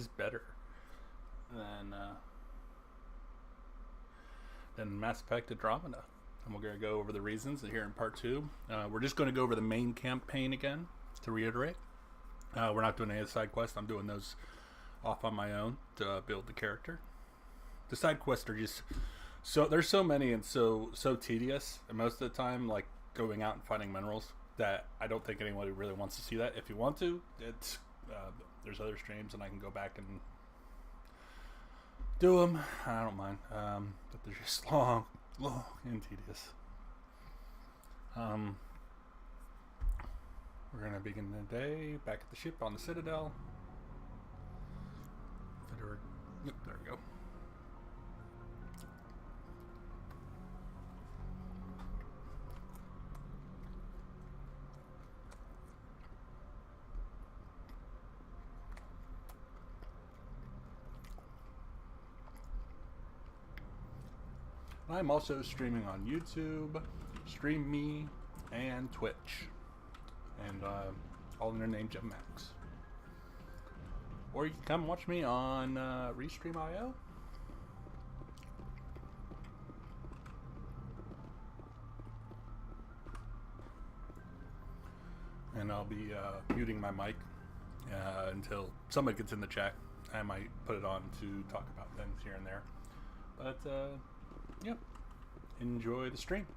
is better than Mass Effect Andromeda. And we're going to go over the reasons here in part two. We're just going to go over the main campaign again to reiterate. We're not doing any side quests. I'm doing those off on my own to build the character. The side quests are just there's so many and so tedious, and most of the time, like going out and finding minerals, that I don't think anybody really wants to see that. If you want to, it's there's other streams, and I can go back and do them. I don't mind, but they're just long and tedious. We're gonna begin the day back at the ship on the Citadel. Yep, there we go. I'm also streaming on YouTube, Stream Me, and Twitch, and all in their name, Jim Max. Or you can come watch me on Restream.io. And I'll be muting my mic until somebody gets in the chat. I might put it on to talk about things here and there. But, yep. Enjoy the stream.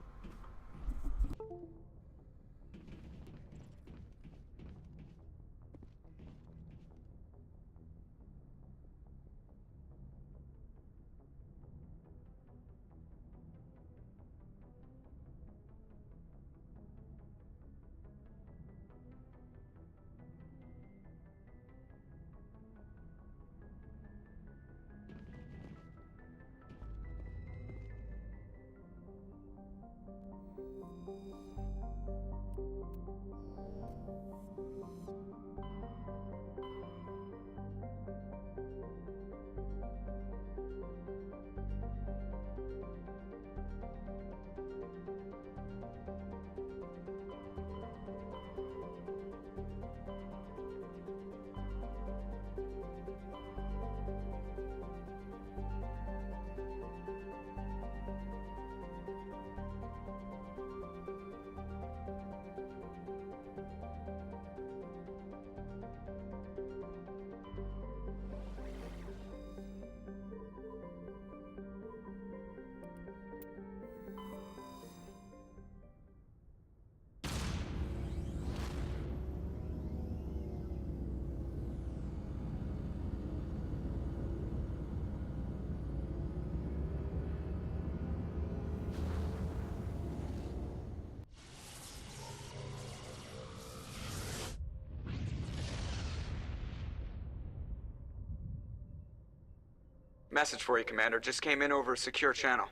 Message for you, Commander. Just came in over a secure channel.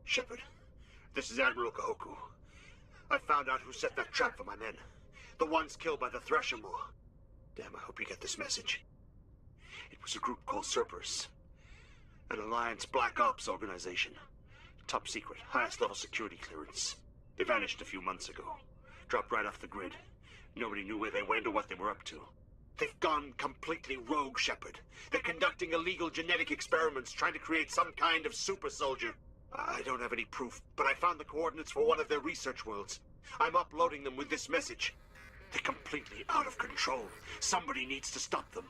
Shepard, this is Admiral Kahoku. I found out who set that trap for my men. The ones killed by the Thresher Maw. Damn, I hope you get this message. It was a group called Cerberus. An Alliance Black Ops organization. Top secret, highest level security clearance. They vanished a few months ago. Dropped right off the grid. Nobody knew where they went or what they were up to. They've gone completely rogue, Shepard. They're conducting illegal genetic experiments, trying to create some kind of super soldier. I don't have any proof, but I found the coordinates for one of their research worlds. I'm uploading them with this message. They're completely out of control. Somebody needs to stop them.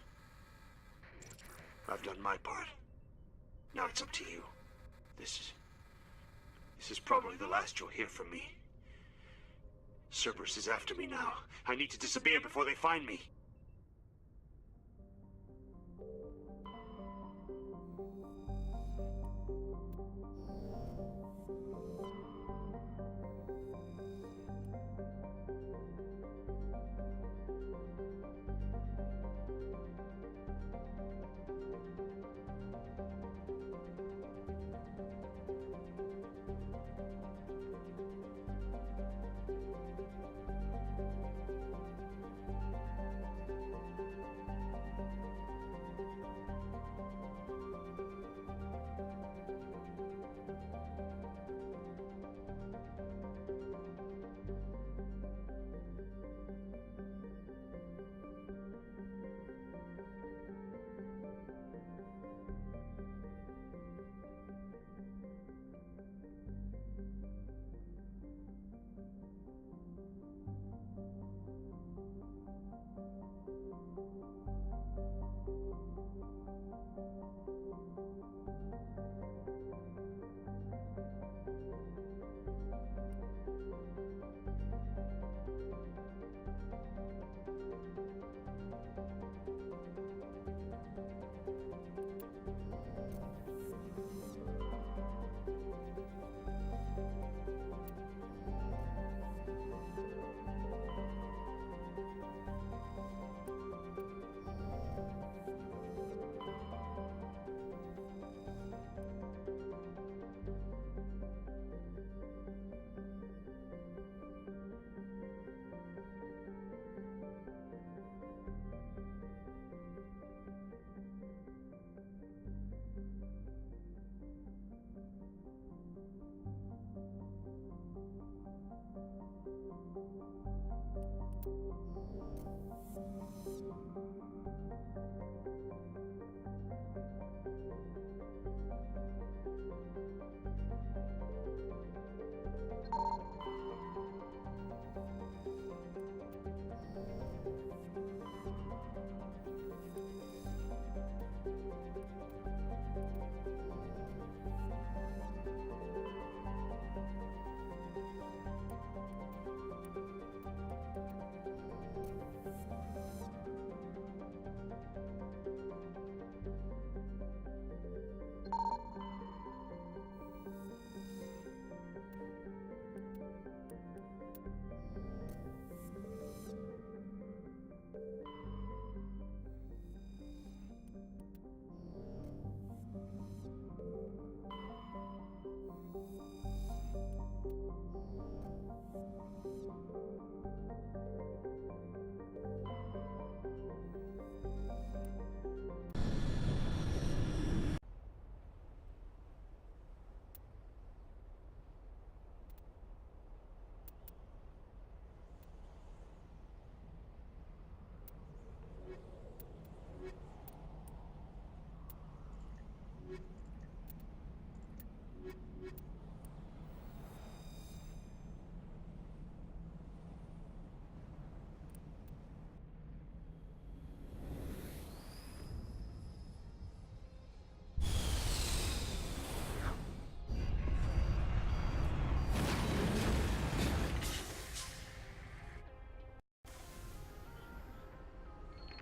I've done my part. Now it's up to you. This is probably the last you'll hear from me. Cerberus is after me now. I need to disappear before they find me.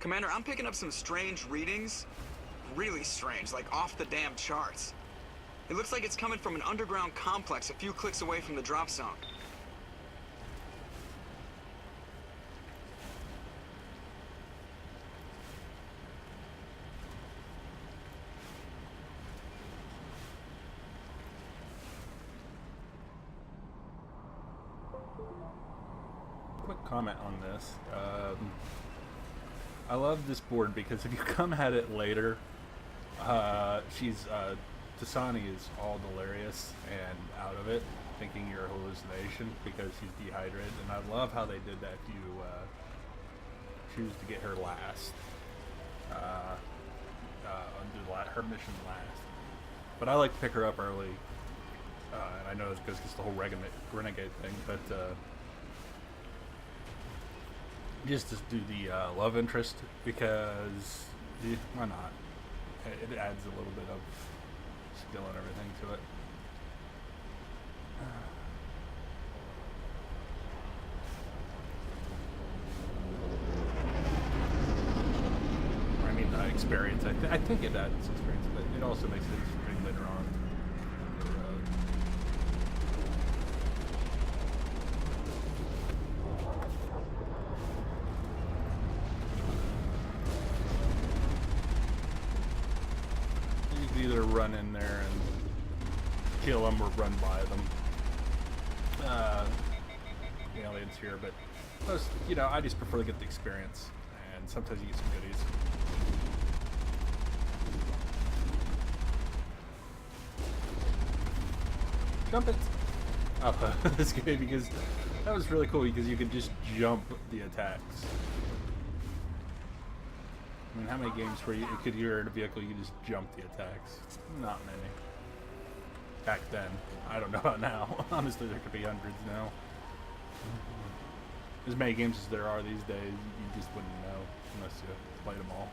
Commander, I'm picking up some strange readings. Really strange, like off the damn charts. It looks like it's coming from an underground complex a few clicks away from the drop zone. Quick comment on this. I love this board because if you come at it later, Tasani is all delirious and out of it, thinking you're a hallucination because she's dehydrated. And I love how they did that if you choose to get her last. Undo her mission last. But I like to pick her up early. And I know it's because it's the whole renegade thing, but just to do the love interest because why not? It adds a little bit of skill and everything to it. I mean, experience. I think it adds experience, but it also makes it interesting later on. Either run in there and kill them or run by them. The aliens here, but most, I just prefer to get the experience, and sometimes you get some goodies. Jump it! This game, because that was really cool because you could just jump the attacks. I mean, how many games where you're in a vehicle, you can just jump the attacks? Not many. Back then. I don't know about now. Honestly, there could be hundreds now. As many games as there are these days, you just wouldn't know unless you played them all.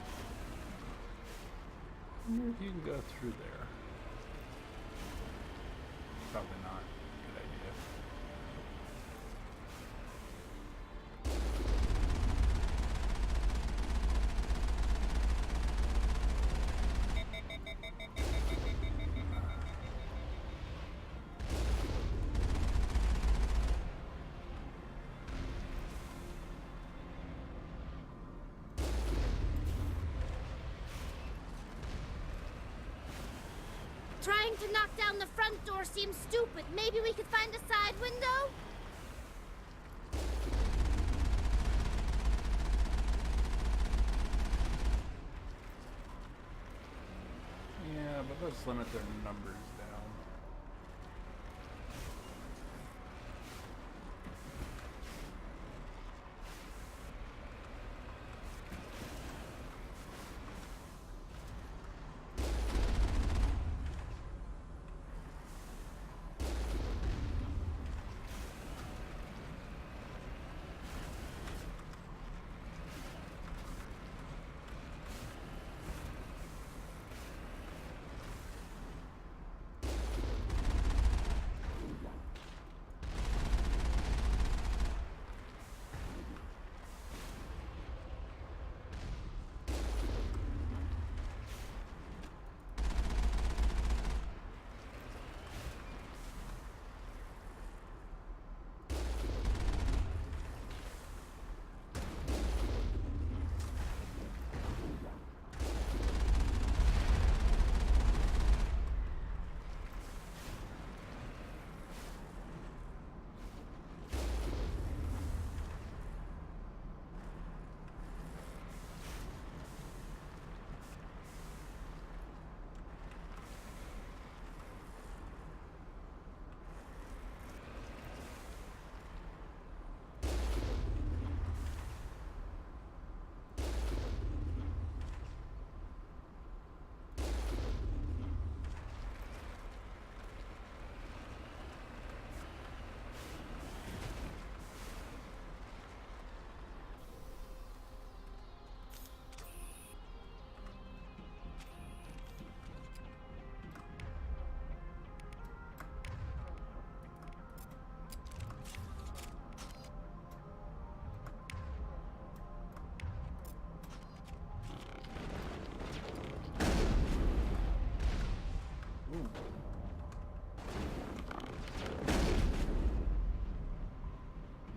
I wonder if you can go through there. Probably not. Good idea. Trying to knock down the front door seems stupid. Maybe we could find a side window? Yeah, but let's limit their numbers down.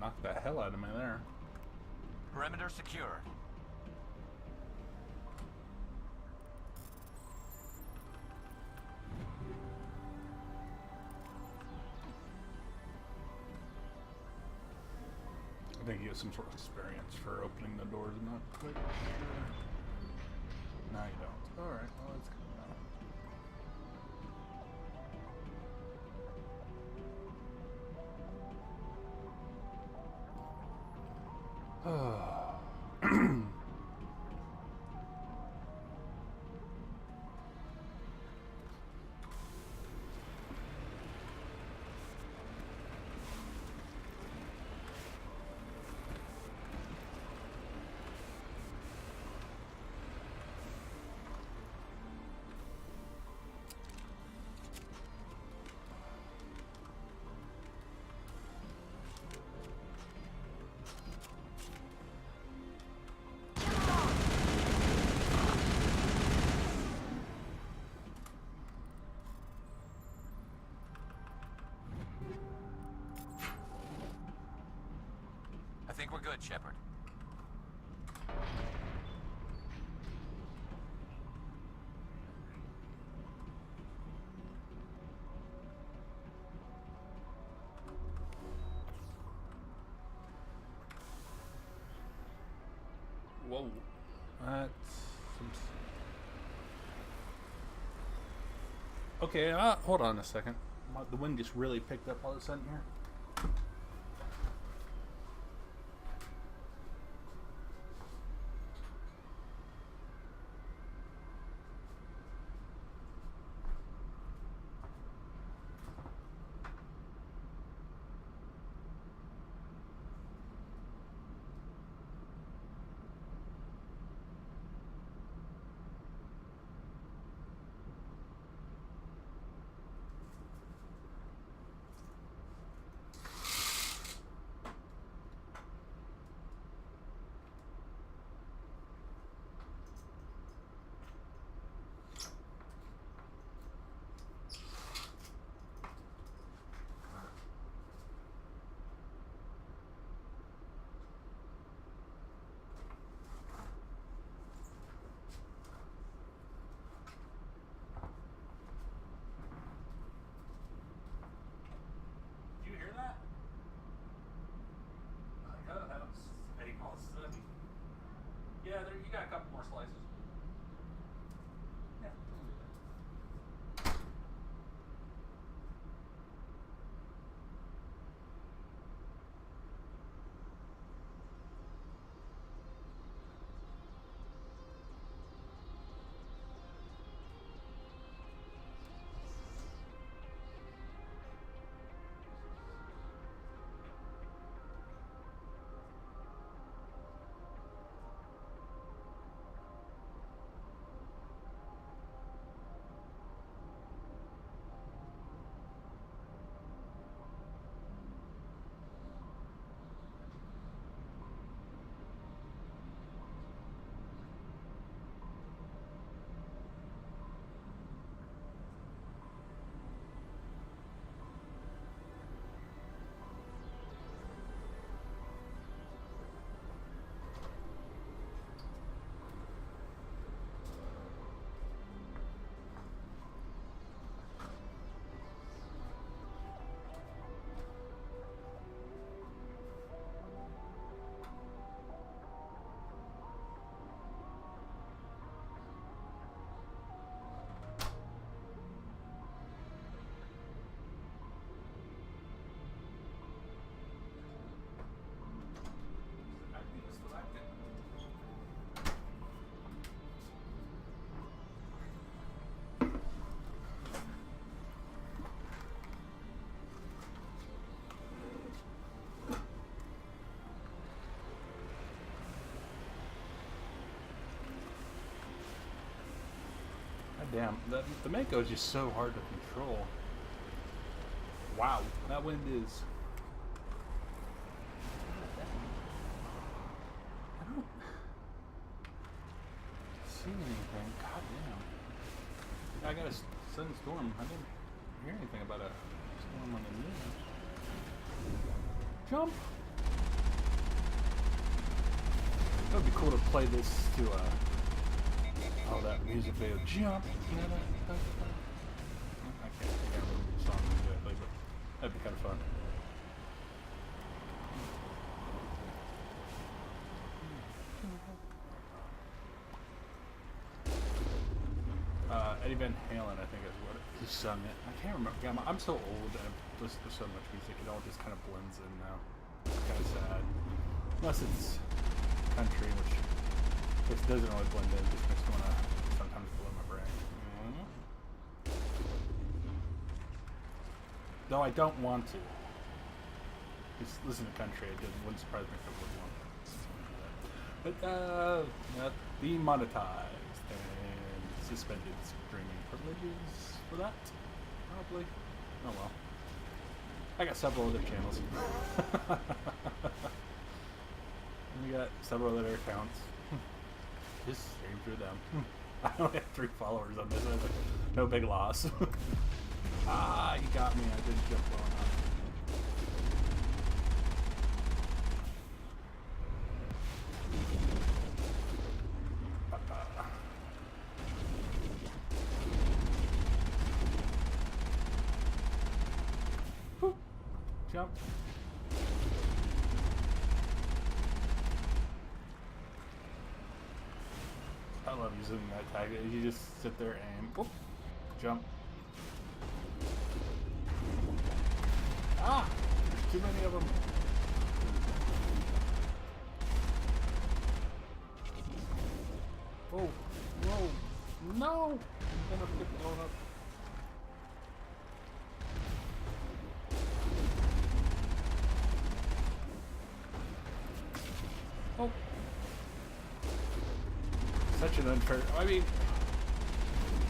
Knocked the hell out of me there. Perimeter secure. I think you get some sort of experience for opening the doors. I'm not quite sure. No, you don't. Alright, well, that's good now. I think we're good, Shepard. Whoa. That's some... Okay, hold on a second. The wind just really picked up all of a sudden here. Damn, the Mako is just so hard to control. Wow, that wind is. I don't see anything. God damn. I got a sudden storm. I didn't hear anything about a storm on the news. Jump! It would be cool to play this to oh, that music video. Jump! You know that? I can't remember the song exactly, but that'd be kind of fun. Eddie Van Halen, I think is what he sung it. I can't remember. I'm so old and I've listened to so much music, it all just kind of blends in now. It's kind of sad. Unless it's country, which doesn't always blend in, just makes me want to sometimes blow my brain. Though I don't want to. Just listen to country, it wouldn't surprise me if I would want to. But, not demonetized and suspended streaming privileges for that, probably. Oh well. I got several other channels. We got several other accounts. Just stream through them. I only have 3 followers on this. So no big loss. Ah, you got me. I did jump on up. Jump. I love using that tag. You just sit there and whoop, jump. Ah! There's too many of them. Oh, whoa, no! I'm gonna get blown up. Oh. Such an unfair. I mean,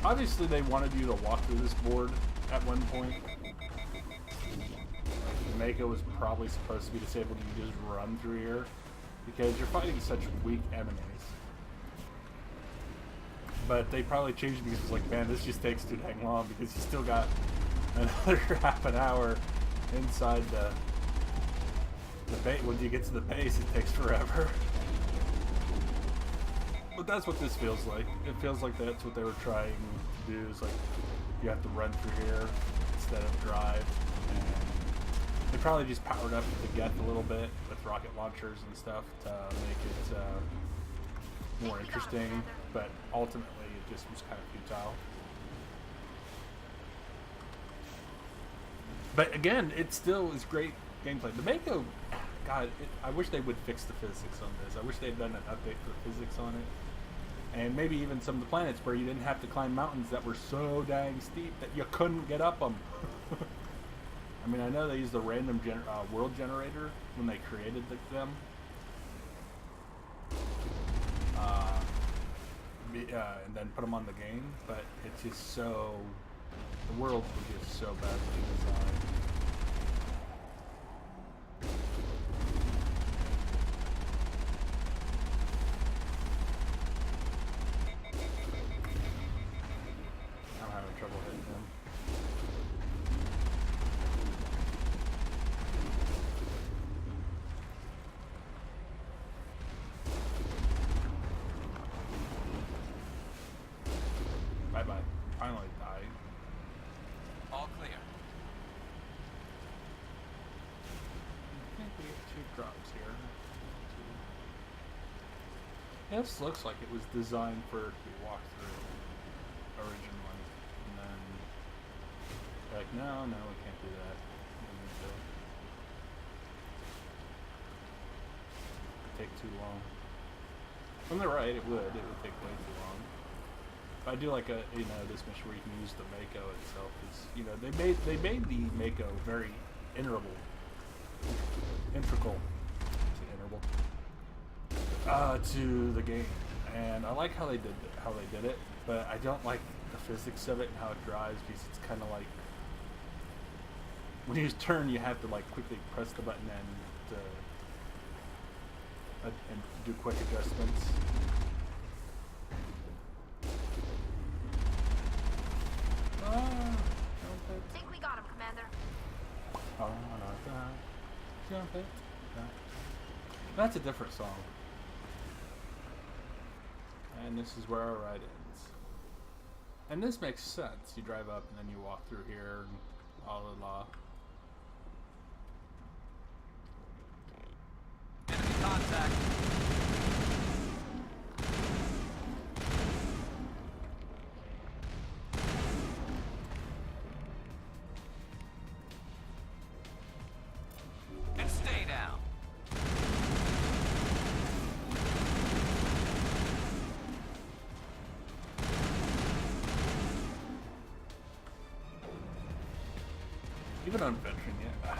obviously they wanted you to walk through this board at one point. Mako was probably supposed to be disabled and you just run through here because you're fighting such weak enemies. But they probably changed it because it's like, man, this just takes too dang long because you still got another half an hour inside the base. When you get to the base, it takes forever. But that's what this feels like. It feels like that's what they were trying to do. Is like you have to run through here instead of drive. And they probably just powered up the Geth a little bit with rocket launchers and stuff to make it more interesting. But ultimately, it just was kind of futile. But again, it still is great gameplay. The Mako, God, I wish they would fix the physics on this. I wish they'd done an update for the physics on it. And maybe even some of the planets where you didn't have to climb mountains that were so dang steep that you couldn't get up them. I mean, I know they used the random world generator when they created them. And then put them on the game, but it's just so... The worlds were just so badly designed. I'm having trouble hitting them. Bye-bye. Finally died. All clear. I think we get 2 drops here. Yeah, this looks like it was designed for it to be walked through originally. And then, like, no, we can't do that. We need to take too long. When they're right, it would take way too long. I do like this mission where you can use the Mako itself. It's, they made the Mako very integral. To the game, and I like how they did it, but I don't like the physics of it and how it drives, because it's kind of like when you turn, you have to like quickly press the button and do quick adjustments. Think we got him, Commander. Jump it. That's a different song. And this is where our ride ends. And this makes sense. You drive up and then you walk through here and blah blah blah. Enemy contact. And stay down. Even on veteran, yeah.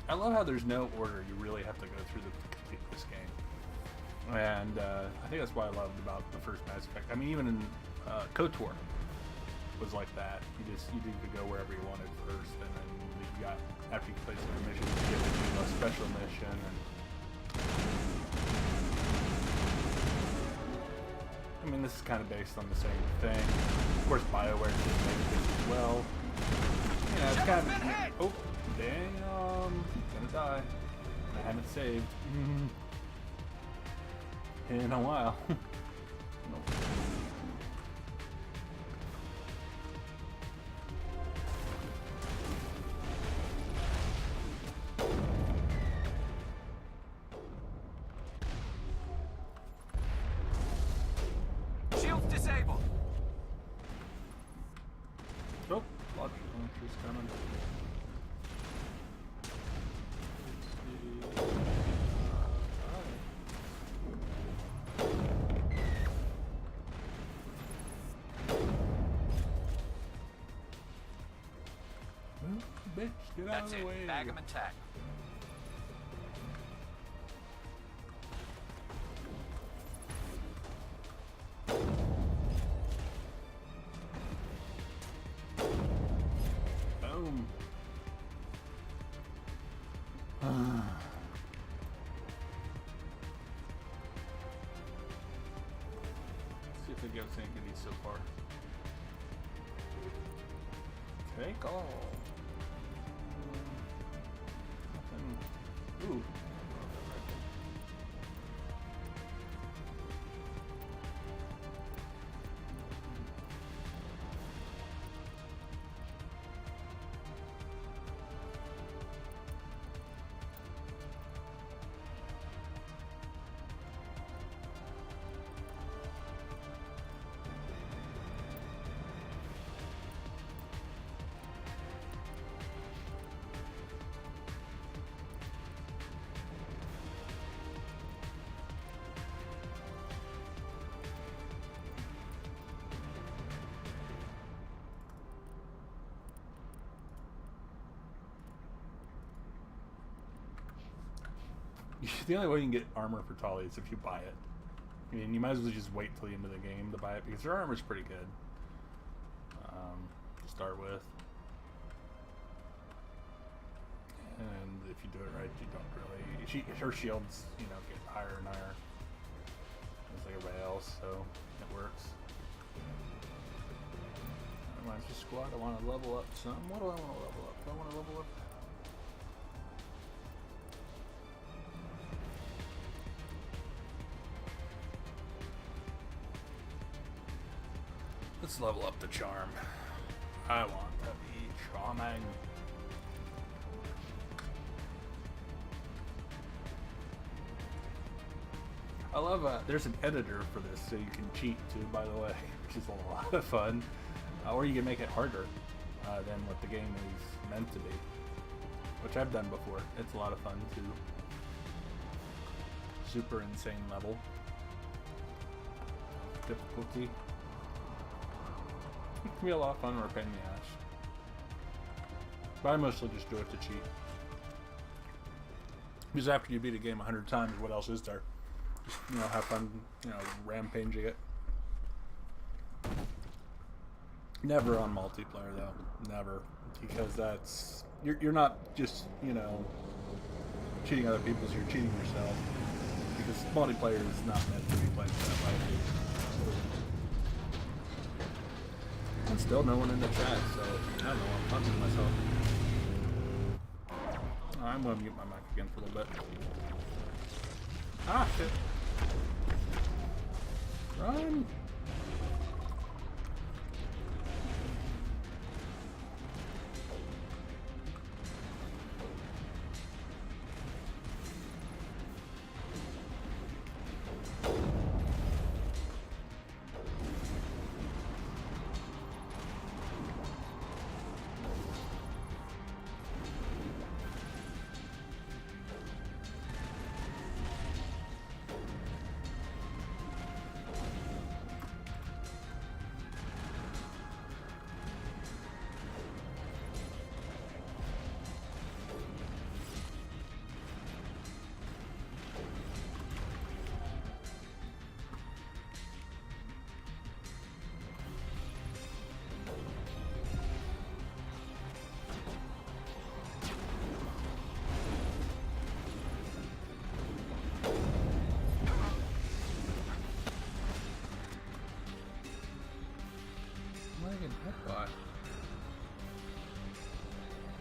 I love how there's no order you really have to go through to complete this game. And I think that's what I loved about the first Mass Effect. I mean, even in KOTOR was like that. You didn't go wherever you wanted first, and then you got, after you complete some missions, you get to do a special mission. And I mean, this is kind of based on the same thing. Of course, BioWare did make this as well. Yeah, it's kind of. Oh, damn! Gonna die. I haven't saved in a while. Nope. Shields disabled. Oh, launcher's coming. Bitch, get out That's of the it. way. Bag 'em and tag 'em. Boom. See if they give us anything good so far. Take all. Nothing. Ooh. The only way you can get armor for Tali is if you buy it. I mean, you might as well just wait till the end of the game to buy it, because their armor's pretty good to start with. And if you do it right, you don't really. Her shields, get higher and higher as like everybody else, so it works. Monster Squad. I want to level up some. What do I want to level up? Do I want to level up? Let's level up the charm. I want to be charming. I love there's an editor for this, so you can cheat too, by the way, which is a lot of fun. Or you can make it harder. than what the game is meant to be, which I've done before. It's a lot of fun too. Super insane level. Difficulty. It can be a lot of fun or a pain in the ass. But I mostly just do it to cheat. Because after you beat a game 100 times, what else is there? Just, you know, have fun, you know, rampaging it. Never on multiplayer though. Never. Because that's... You're not just, you know, cheating other people, you're cheating yourself. Because multiplayer is not meant to be played that way. And still no one in the chat, so I don't know, I'm talking to myself. I'm going to mute my mic again for a little bit. Ah, shit. Run!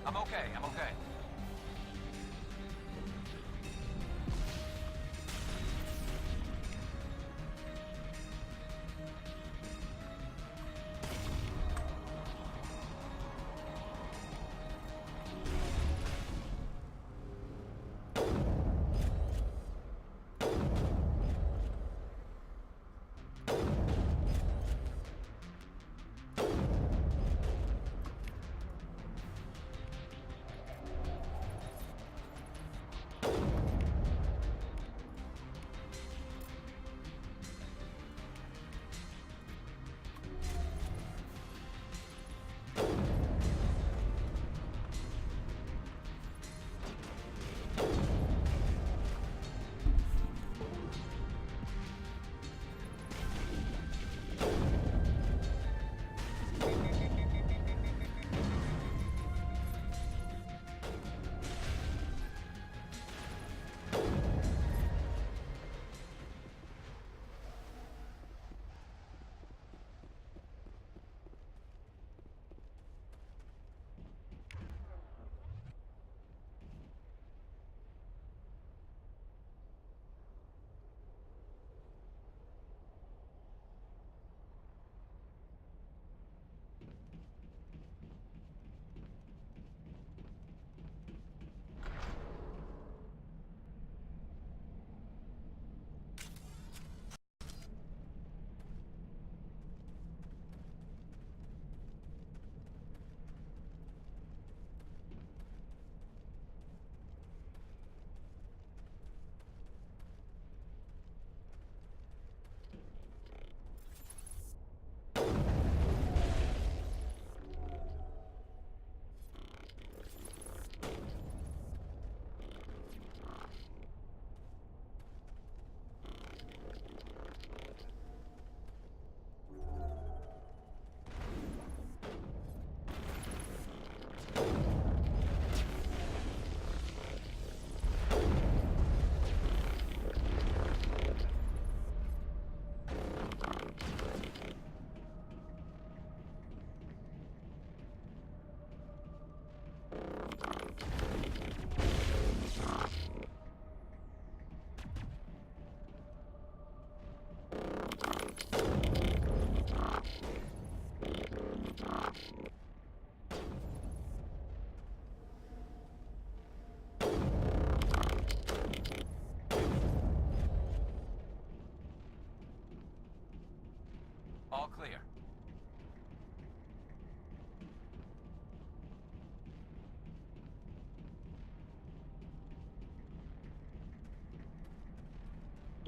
I'm okay, I'm okay.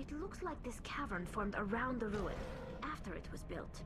It looks like this cavern formed around the ruin, after it was built.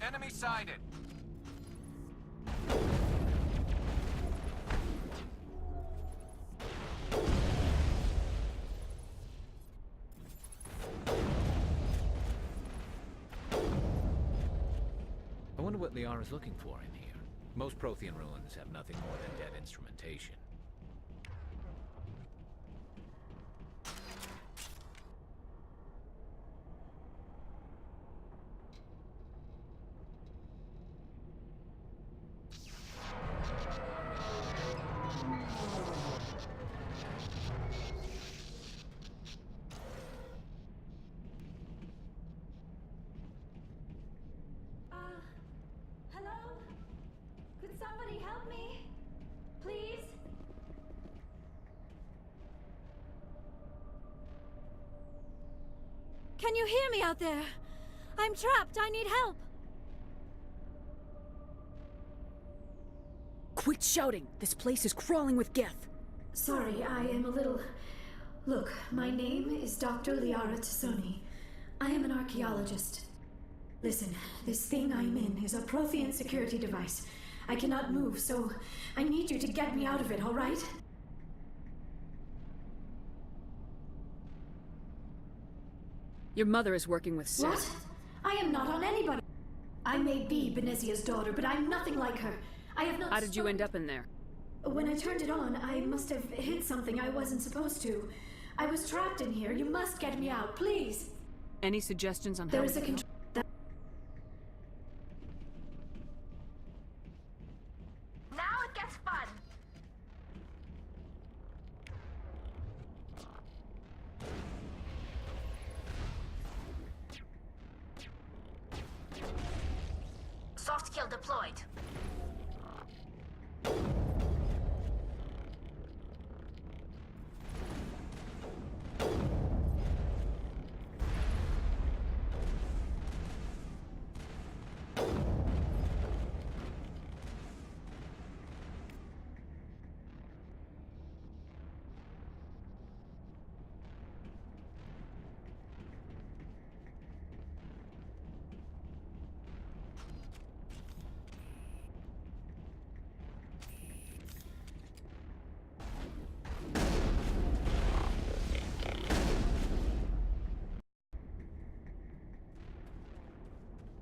Enemy sighted. I wonder what Liara's looking for in here. Most Prothean ruins have nothing more than dead instrumentation. Hello? Could somebody help me? Please? Can you hear me out there? I'm trapped. I need help. Quit shouting! This place is crawling with Geth. Sorry, I am a little... Look, my name is Dr. Liara Tassoni. I am an archaeologist. Listen, this thing I'm in is a Prothean security device. I cannot move, so I need you to get me out of it, all right? Your mother is working with Seth. What? I am not on anybody. I may be Benezia's daughter, but I'm nothing like her. I have not... How did you end up in there? When I turned it on, I must have hit something I wasn't supposed to. I was trapped in here. You must get me out, please. Any suggestions on There how is a we can help? Now it gets fun. Soft kill deployed.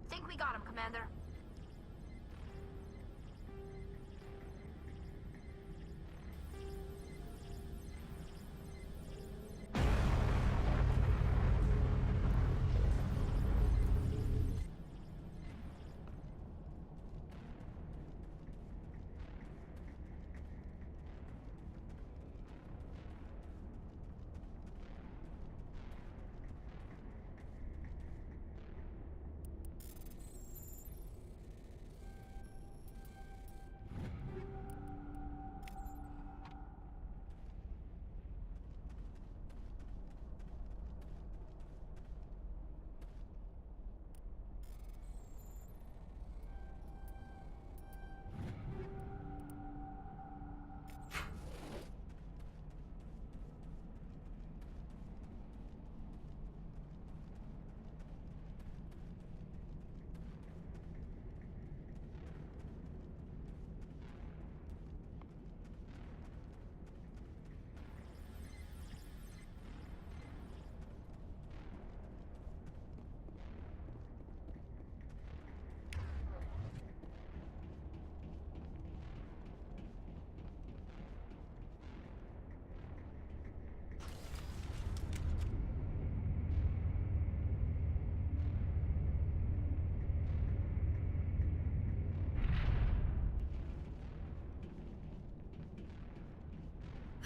Think we got him, Commander.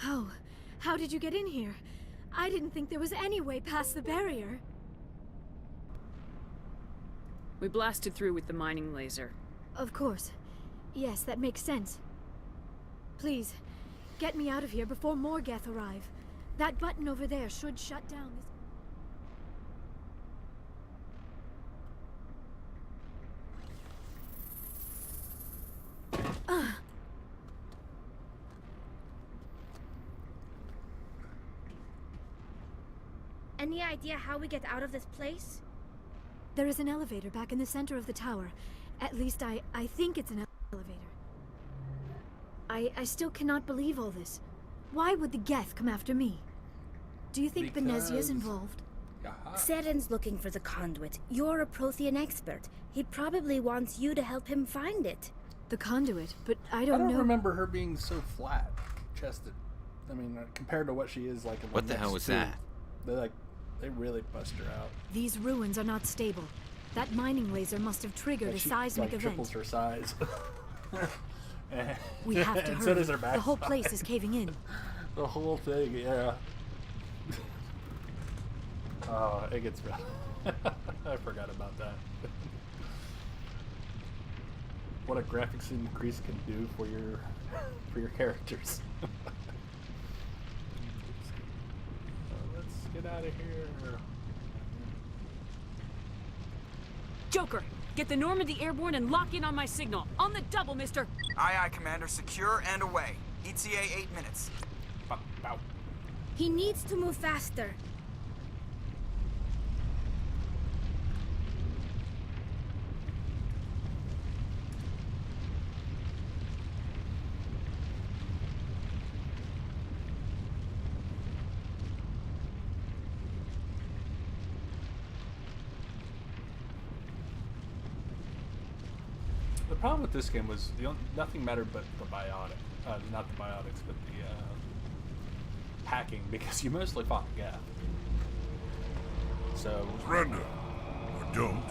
How did you get in here? I didn't think there was any way past the barrier. We blasted through with the mining laser. Of course. Yes, that makes sense. Please, get me out of here before more Geth arrive. That button over there should shut down this... Any idea how we get out of this place? There is an elevator back in the center of the tower. At least I think it's an elevator. I still cannot believe all this. Why would the Geth come after me? Do you think Benezia's involved? Seren's looking for the conduit. You're a Prothean expert. He probably wants you to help him find it. The conduit? But I I don't don't know... remember her being so flat-chested. I mean, compared to what she is like in What the hell was two, that? They really bust her out. These ruins are not stable. That mining laser must have triggered Like a she, seismic like, triples event. her size. We have to and hurry. so does her The whole backside. place is caving in. The whole thing, yeah. Oh, it gets rough. I forgot about that. What a graphics increase can do for your characters. Let's get out of here. Joker, get the Normandy airborne and lock in on my signal. On the double, mister. Aye, aye, Commander. Secure and away. ETA 8 minutes. Bow. He needs to move faster. The problem with this game was nothing mattered but the biotic. Not the biotics, but the hacking, because you mostly fought Geth. So... Surrender. Or don't.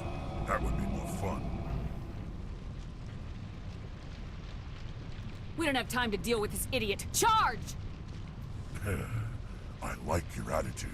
That would be more fun. We don't have time to deal with this idiot. Charge! I like your attitude.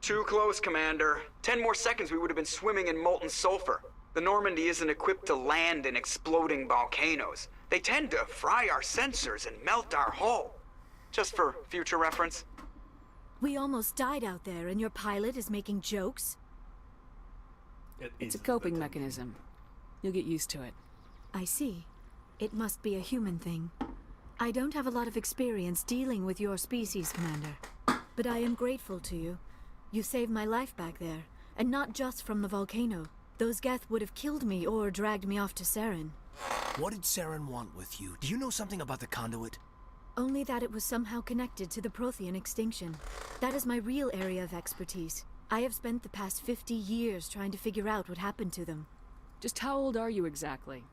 Too close, Commander. 10 more seconds we would have been swimming in molten sulfur. The Normandy isn't equipped to land in exploding volcanoes. They tend to fry our sensors and melt our hull. Just for future reference. We almost died out there, and your pilot is making jokes? It's a coping mechanism. You'll get used to it. I see. It must be a human thing. I don't have a lot of experience dealing with your species, Commander. But I am grateful to you. You saved my life back there, and not just from the volcano. Those Geth would have killed me or dragged me off to Saren. What did Saren want with you? Do you know something about the conduit? Only that it was somehow connected to the Prothean extinction. That is my real area of expertise. I have spent the past 50 years trying to figure out what happened to them. Just how old are you exactly?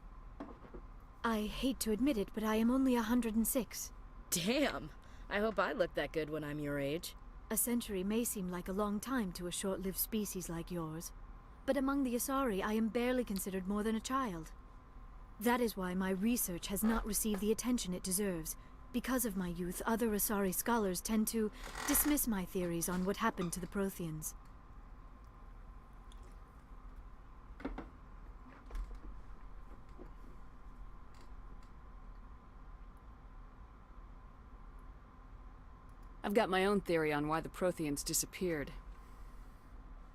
I hate to admit it, but I am only 106. Damn! I hope I look that good when I'm your age. A century may seem like a long time to a short-lived species like yours. But among the Asari, I am barely considered more than a child. That is why my research has not received the attention it deserves. Because of my youth, other Asari scholars tend to dismiss my theories on what happened to the Protheans. I've got my own theory on why the Protheans disappeared.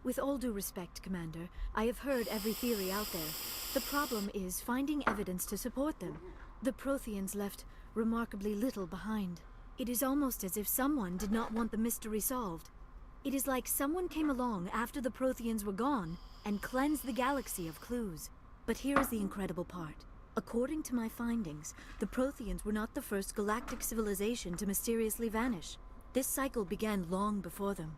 With all due respect, Commander, I have heard every theory out there. The problem is finding evidence to support them. The Protheans left remarkably little behind. It is almost as if someone did not want the mystery solved. It is like someone came along after the Protheans were gone and cleansed the galaxy of clues. But here is the incredible part. According to my findings, the Protheans were not the first galactic civilization to mysteriously vanish. This cycle began long before them.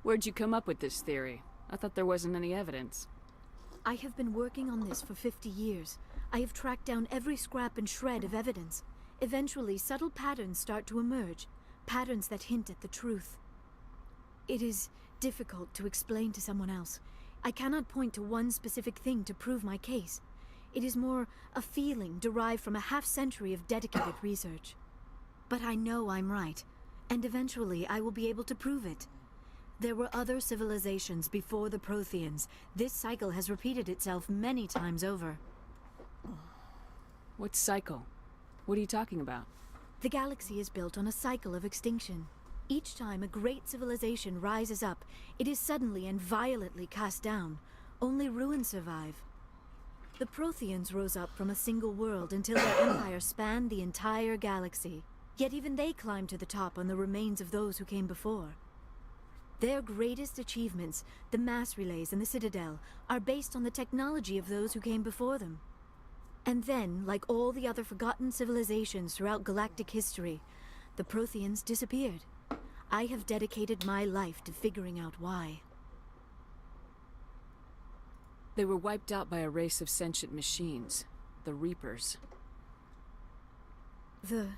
Where'd you come up with this theory? I thought there wasn't any evidence. I have been working on this for 50 years. I have tracked down every scrap and shred of evidence. Eventually, subtle patterns start to emerge, patterns that hint at the truth. It is difficult to explain to someone else. I cannot point to one specific thing to prove my case. It is more a feeling derived from a half-century of dedicated research. But I know I'm right, and eventually I will be able to prove it. There were other civilizations before the Protheans. This cycle has repeated itself many times over. What cycle? What are you talking about? The galaxy is built on a cycle of extinction. Each time a great civilization rises up, it is suddenly and violently cast down. Only ruins survive. The Protheans rose up from a single world until their empire spanned the entire galaxy. Yet even they climbed to the top on the remains of those who came before. Their greatest achievements, the mass relays and the Citadel, are based on the technology of those who came before them. And then, like all the other forgotten civilizations throughout galactic history, the Protheans disappeared. I have dedicated my life to figuring out why. They were wiped out by a race of sentient machines, the Reapers. The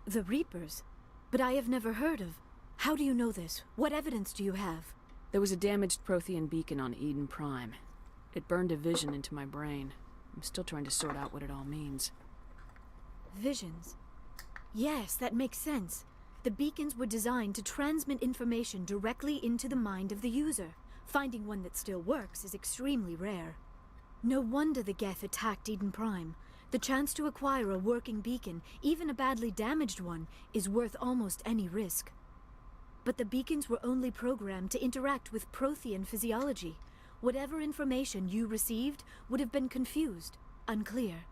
Reapers? But I have never heard of... How do you know this? What evidence do you have? There was a damaged Prothean beacon on Eden Prime. It burned a vision into my brain. I'm still trying to sort out what it all means. Visions? Yes, that makes sense. The beacons were designed to transmit information directly into the mind of the user. Finding one that still works is extremely rare. No wonder the Geth attacked Eden Prime. The chance to acquire a working beacon, even a badly damaged one, is worth almost any risk. But the beacons were only programmed to interact with Prothean physiology. Whatever information you received would have been confused, unclear.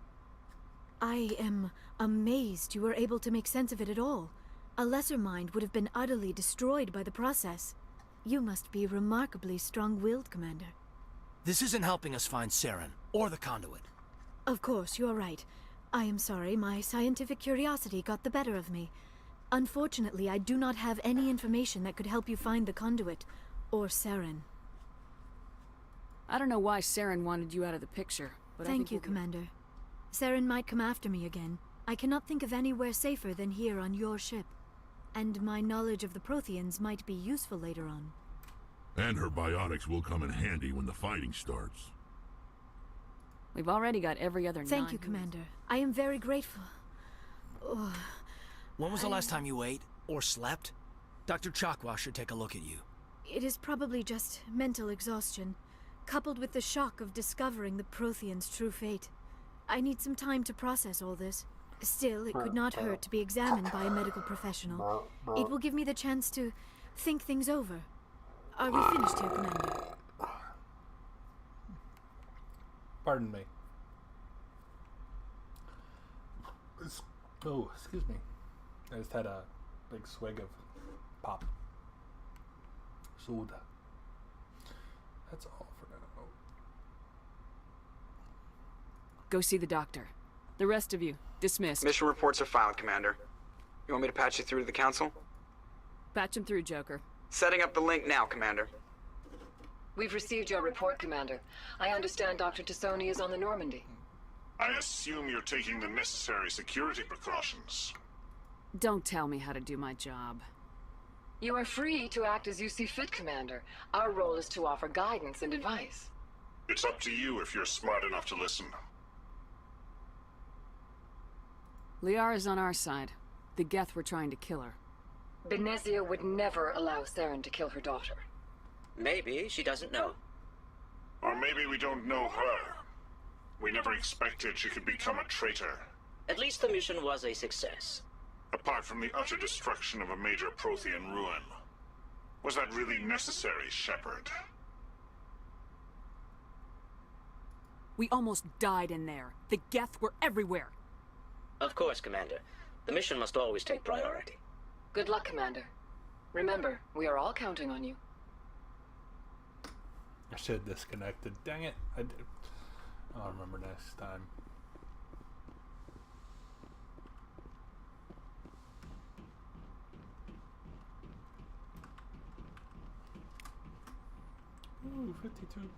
I am amazed you were able to make sense of it at all. A lesser mind would have been utterly destroyed by the process. You must be remarkably strong-willed, Commander. This isn't helping us find Saren, or the conduit. Of course, you're right. I am sorry, my scientific curiosity got the better of me. Unfortunately, I do not have any information that could help you find the conduit, or Saren. I don't know why Saren wanted you out of the picture, but Thank you, Commander. Saren might come after me again. I cannot think of anywhere safer than here on your ship. And my knowledge of the Protheans might be useful later on. And her biotics will come in handy when the fighting starts. We've already got every other Thank you, Commander. I am very grateful. Oh, When was the last time you ate or slept? Dr. Chakwa should take a look at you. it is probably just mental exhaustion, coupled with the shock of discovering the Prothean's true fate. I need some time to process all this. Still, it could not hurt to be examined by a medical professional. It will give me the chance to think things over. Are we finished here, Commander? Pardon me. Oh, excuse me. I just had a big swig of pop. Soda. That's all for now. Go see the doctor. The rest of you, dismissed. Mission reports are filed, Commander. You want me to patch you through to the Council? Patch him through, Joker. Setting up the link now, Commander. We've received your report, Commander. I understand Dr. Tassoni is on the Normandy. I assume you're taking the necessary security precautions. Don't tell me how to do my job. You are free to act as you see fit, Commander. Our role is to offer guidance and advice. It's up to you if you're smart enough to listen. Liara's on our side. The Geth were trying to kill her. Benezia would never allow Saren to kill her daughter. Maybe she doesn't know. Or maybe we don't know her. We never expected she could become a traitor. At least the mission was a success. Apart from the utter destruction of a major Prothean ruin. Was that really necessary, Shepard? We almost died in there. The Geth were everywhere. Of course, Commander. The mission must always take priority. Good luck, Commander. Remember, we are all counting on you. I should have disconnected. Dang it. I did. I'll remember next time. Ooh, 52.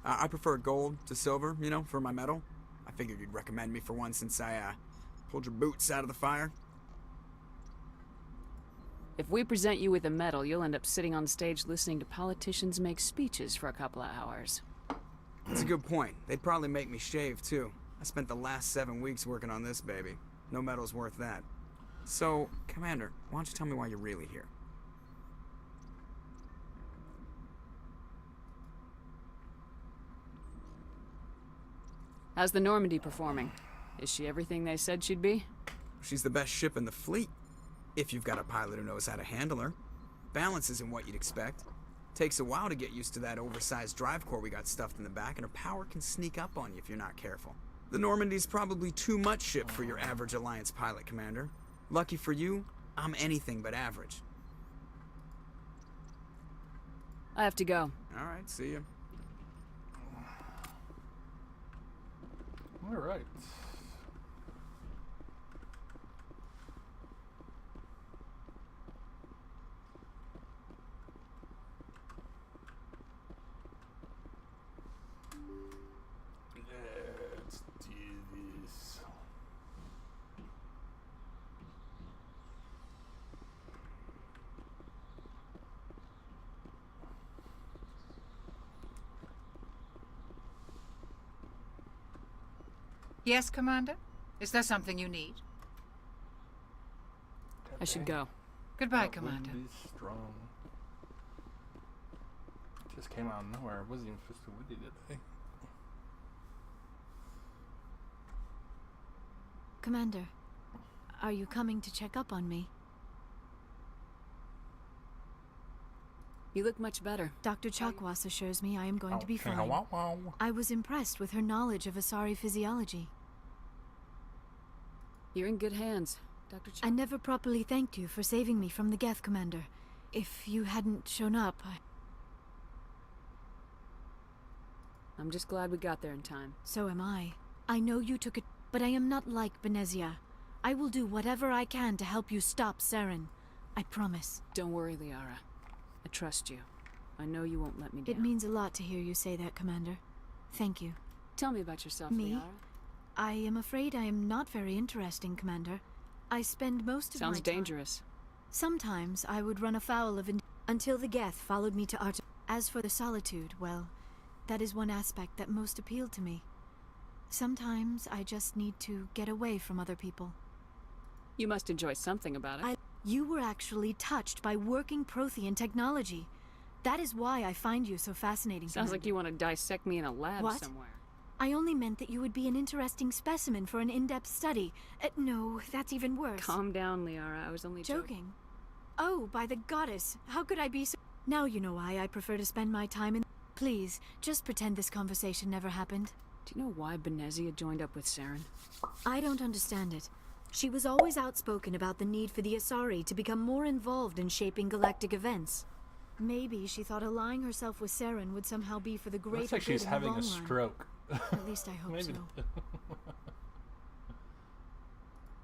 I prefer gold to silver, you know, for my medal. I figured you'd recommend me for one since I, pulled your boots out of the fire. If we present you with a medal, you'll end up sitting on stage listening to politicians make speeches for a couple of hours. That's a good point. They'd probably make me shave, too. I spent the last 7 weeks working on this baby. No medal's worth that. So, Commander, why don't you tell me why you're really here? How's the Normandy performing? Is she everything they said she'd be? She's the best ship in the fleet. If you've got a pilot who knows how to handle her. Balance isn't what you'd expect. Takes a while to get used to that oversized drive core we got stuffed in the back, and her power can sneak up on you if you're not careful. The Normandy's probably too much ship for your average Alliance pilot, Commander. Lucky for you, I'm anything but average. I have to go. All right, see ya. All right. Let's do this. Yes, Commander? Is there something you need? I should go. Goodbye, That Commander. wouldn't be strong. Just came out of nowhere. I wasn't even supposed to witty today. Commander, are you coming to check up on me? You look much better. Dr. Chakwas assures me I am going to be Okay, fine. wow, wow. I was impressed with her knowledge of Asari physiology. You're in good hands, Dr. I never properly thanked you for saving me from the Geth, Commander. If you hadn't shown up, I'm just glad we got there in time. So am I. I know you took it, but I am not like Benezia. I will do whatever I can to help you stop Saren. I promise. Don't worry, Liara. I trust you. I know you won't let me down. It means a lot to hear you say that, Commander. Thank you. Tell me about yourself, Me? Liara. I am afraid I am not very interesting, Commander. I spend most of my Sounds time... dangerous. Sometimes I would run afoul of until the Geth followed me to Art. As for the solitude, well, that is one aspect that most appealed to me. Sometimes I just need to get away from other people. You must enjoy something about it. You were actually touched by working Prothean technology. That is why I find you so fascinating. Sounds like you want to dissect me in a lab somewhere. I only meant that you would be an interesting specimen for an in-depth study. No, that's even worse. Calm down, Liara. I was only joking. Oh, by the goddess, how could I be so... Now you know why I prefer to spend my time in... Please, just pretend this conversation never happened. Do you know why Benezia joined up with Saren? I don't understand it. She was always outspoken about the need for the Asari to become more involved in shaping galactic events. Maybe she thought allying herself with Saren would somehow be for the greater Looks like good she's in the having long a run. stroke. At least I hope so.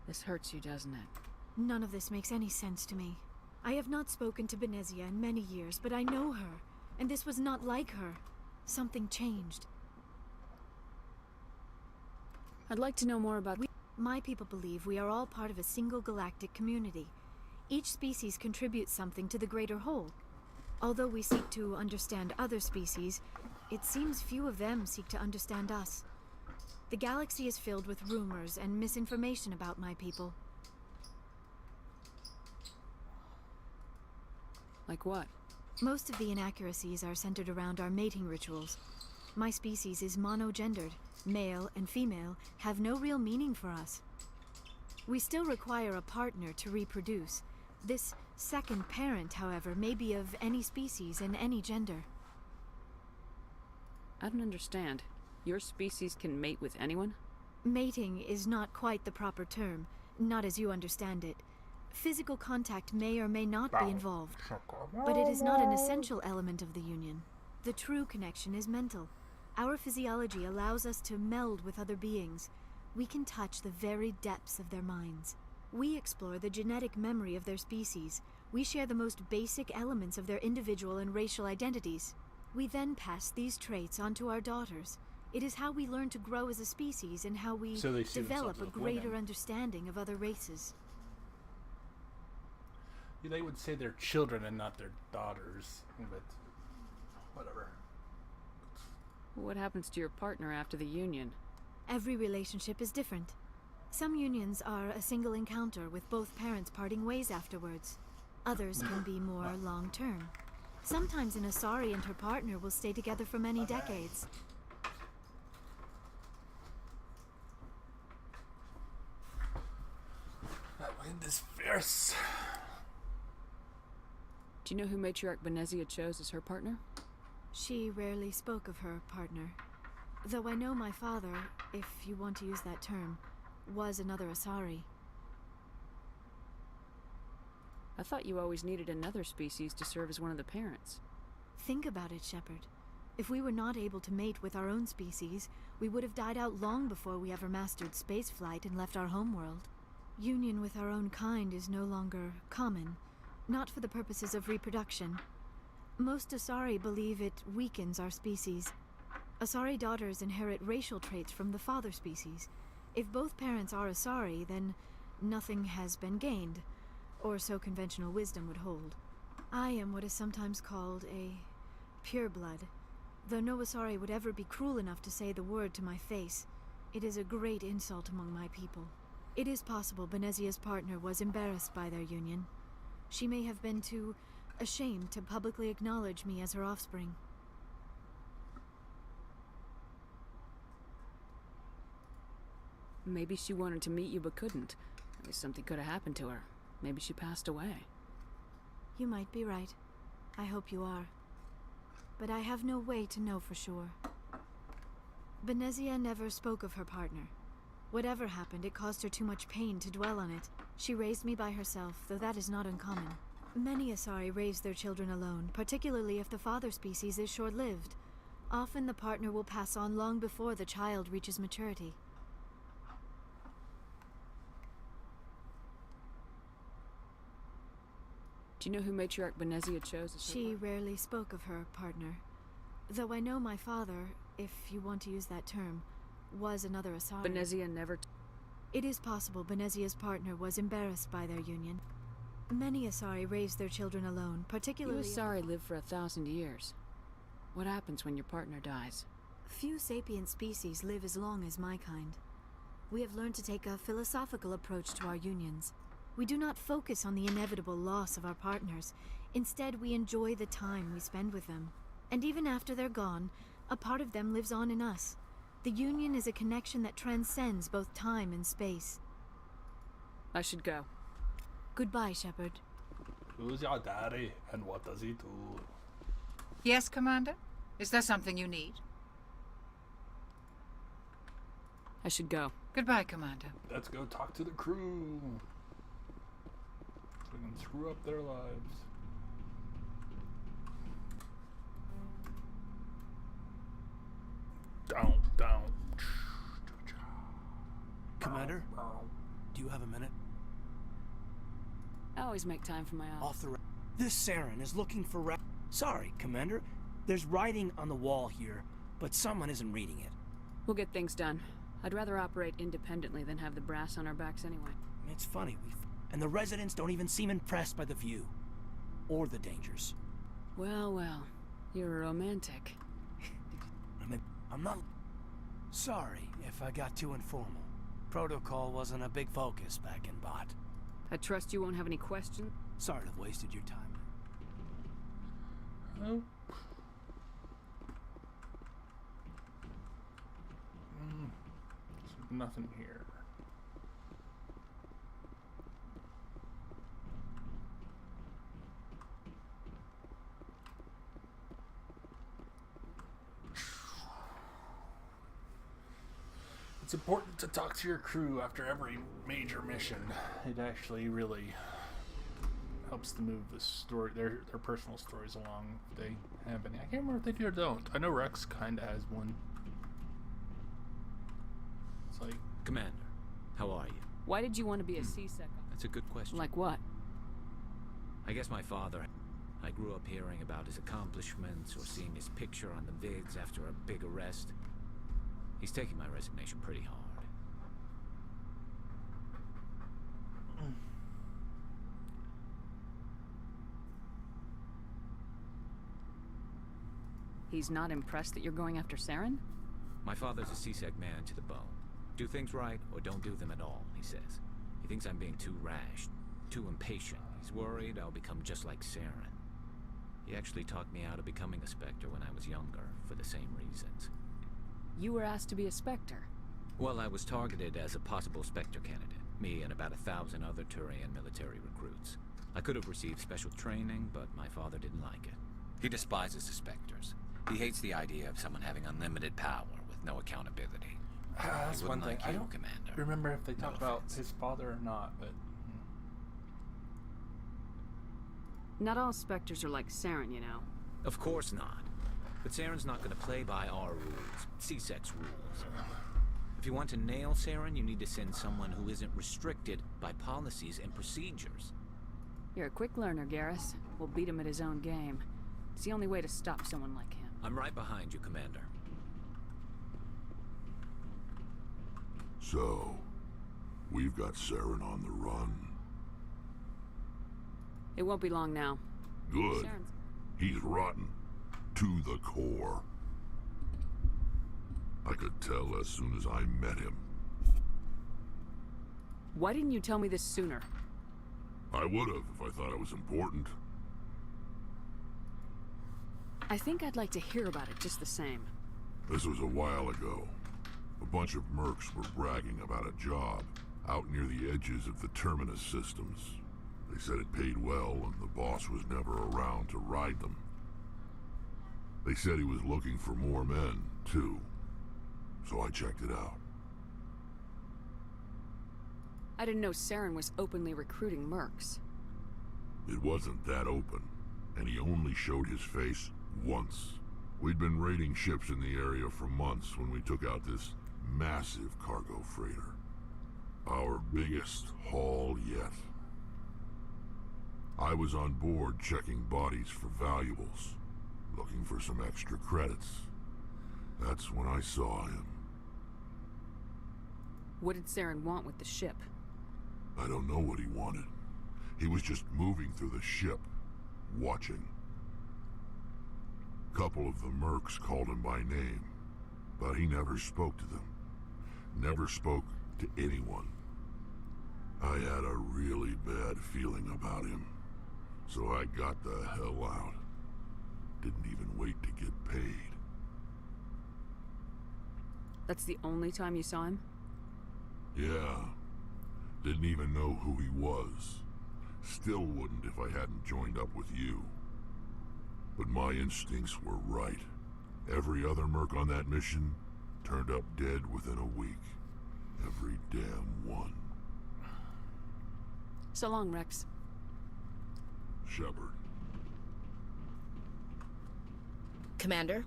This hurts you, doesn't it? None of this makes any sense to me. I have not spoken to Benezia in many years, but I know her, and this was not like her. Something changed. I'd like to know more about... My people believe we are all part of a single galactic community. Each species contributes something to the greater whole. Although we seek to understand other species, it seems few of them seek to understand us. The galaxy is filled with rumors and misinformation about my people. Like what? Most of the inaccuracies are centered around our mating rituals. My species is monogendered. Male and female have no real meaning for us. We still require a partner to reproduce. This second parent, however, may be of any species and any gender. I don't understand. Your species can mate with anyone? Mating is not quite the proper term, not as you understand it. Physical contact may or may not be involved, but it is not an essential element of the union. The true connection is mental. Our physiology allows us to meld with other beings. We can touch the very depths of their minds. We explore the genetic memory of their species. We share the most basic elements of their individual and racial identities. We then pass these traits on to our daughters. It is how we learn to grow as a species and how we develop a greater understanding of other races. They would say they're children and not their daughters, but whatever. What happens to your partner after the union? Every relationship is different. Some unions are a single encounter with both parents parting ways afterwards. Others can be more long-term. Sometimes an Asari and her partner will stay together for many decades. That wind is fierce. Do you know who Matriarch Benezia chose as her partner? She rarely spoke of her partner. Though I know my father, if you want to use that term, was another Asari. I thought you always needed another species to serve as one of the parents. Think about it, Shepard. If we were not able to mate with our own species, we would have died out long before we ever mastered spaceflight and left our homeworld. Union with our own kind is no longer common, not for the purposes of reproduction. Most Asari believe it weakens our species. Asari daughters inherit racial traits from the father species. If both parents are Asari, then nothing has been gained, or so conventional wisdom would hold. I am what is sometimes called a pureblood, though no Asari would ever be cruel enough to say the word to my face. It is a great insult among my people. It is possible Benezia's partner was embarrassed by their union. She may have been too ashamed to publicly acknowledge me as her offspring. Maybe she wanted to meet you but couldn't. Maybe something could have happened to her. Maybe she passed away. You might be right. I hope you are. But I have no way to know for sure. Benezia never spoke of her partner. Whatever happened, it caused her too much pain to dwell on it. She raised me by herself, though that is not uncommon. Many Asari raise their children alone, particularly if the father species is short-lived. Often the partner will pass on long before the child reaches maturity. Do you know who Matriarch Benezia chose as her She rarely spoke of her partner. Though I know my father, if you want to use that term, was another Asari. Benezia never... It is possible Benezia's partner was embarrassed by their union. Many Asari raise their children alone, particularly... You Asari live for 1,000 years. What happens when your partner dies? Few sapient species live as long as my kind. We have learned to take a philosophical approach to our unions. We do not focus on the inevitable loss of our partners. Instead, we enjoy the time we spend with them. And even after they're gone, a part of them lives on in us. The union is a connection that transcends both time and space. I should go. Goodbye, Shepard. Who's your daddy, and what does he do? Yes, Commander? Is there something you need? I should go. Goodbye, Commander. Let's go talk to the crew. So we can screw up their lives. Down. Commander, do you have a minute? I always make time for my office. This Saren is looking for Sorry, Commander. There's writing on the wall here, but someone isn't reading it. We'll get things done. I'd rather operate independently than have the brass on our backs anyway. It's funny, and the residents don't even seem impressed by the view. Or the dangers. Well, you're a romantic. I'm not... Sorry if I got too informal. Protocol wasn't a big focus back in Bot. I trust you won't have any questions? Sorry to have wasted your time. Oh. There's nothing here. It's important to talk to your crew after every major mission. It actually really helps to move the story, their personal stories along if they have any. I can't remember if they do or don't. I know Rex kind of has one. It's like... Commander, how are you? Why did you want to be a C-Sec? That's a good question. Like what? I guess my father... I grew up hearing about his accomplishments or seeing his picture on the vids after a big arrest. He's taking my resignation pretty hard. He's not impressed that you're going after Saren? My father's a C-Sec man to the bone. Do things right or don't do them at all, he says. He thinks I'm being too rash, too impatient. He's worried I'll become just like Saren. He actually talked me out of becoming a Spectre when I was younger, for the same reasons. You were asked to be a Spectre? Well, I was targeted as a possible Spectre candidate. Me and about 1,000 other Turian military recruits. I could have received special training, but my father didn't like it. He despises the Spectres. He hates the idea of someone having unlimited power with no accountability. That's one thing. Like I don't remember if they talked about his father or not, but... Not all Spectres are like Saren, you know. Of course not. But Saren's not going to play by our rules. C-Sec's rules. If you want to nail Saren, you need to send someone who isn't restricted by policies and procedures. You're a quick learner, Garrus. We'll beat him at his own game. It's the only way to stop someone like him. I'm right behind you, Commander. So, we've got Saren on the run. It won't be long now. Good. He's rotten. To the core. I could tell as soon as I met him. Why didn't you tell me this sooner? I would have if I thought it was important. I think I'd like to hear about it just the same. This was a while ago. A bunch of mercs were bragging about a job out near the edges of the Terminus systems. They said it paid well and the boss was never around to ride them. They said he was looking for more men, too. So I checked it out. I didn't know Saren was openly recruiting mercs. It wasn't that open, and he only showed his face once. We'd been raiding ships in the area for months when we took out this massive cargo freighter. Our biggest haul yet. I was on board checking bodies for valuables, looking for some extra credits. That's when I saw him. What did Saren want with the ship? I don't know what he wanted. He was just moving through the ship, watching. Couple of the mercs called him by name, but he never spoke to them. Never spoke to anyone. I had a really bad feeling about him, so I got the hell out. Didn't even wait to get paid. That's the only time you saw him? Yeah. Didn't even know who he was. Still wouldn't if I hadn't joined up with you. But my instincts were right. Every other merc on that mission turned up dead within a week. Every damn one. So long, Rex. Shepard. Commander?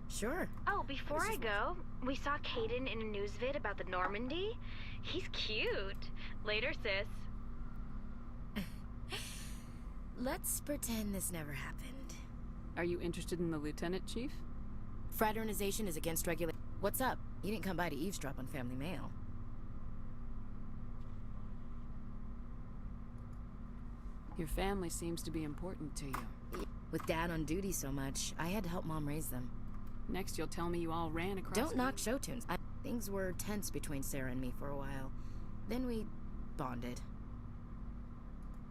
Sure. Oh, before I go, we saw Caden in a news vid about the Normandy. He's cute. Later, sis. Let's pretend this never happened. Are you interested in the Lieutenant, Chief? Fraternization is against regulation. What's up? You didn't come by to eavesdrop on Family Mail. Your family seems to be important to you. With Dad on duty so much, I had to help Mom raise them. Next, you'll tell me you all ran across... Don't knock show tunes. Things were tense between Sarah and me for a while. Then we bonded.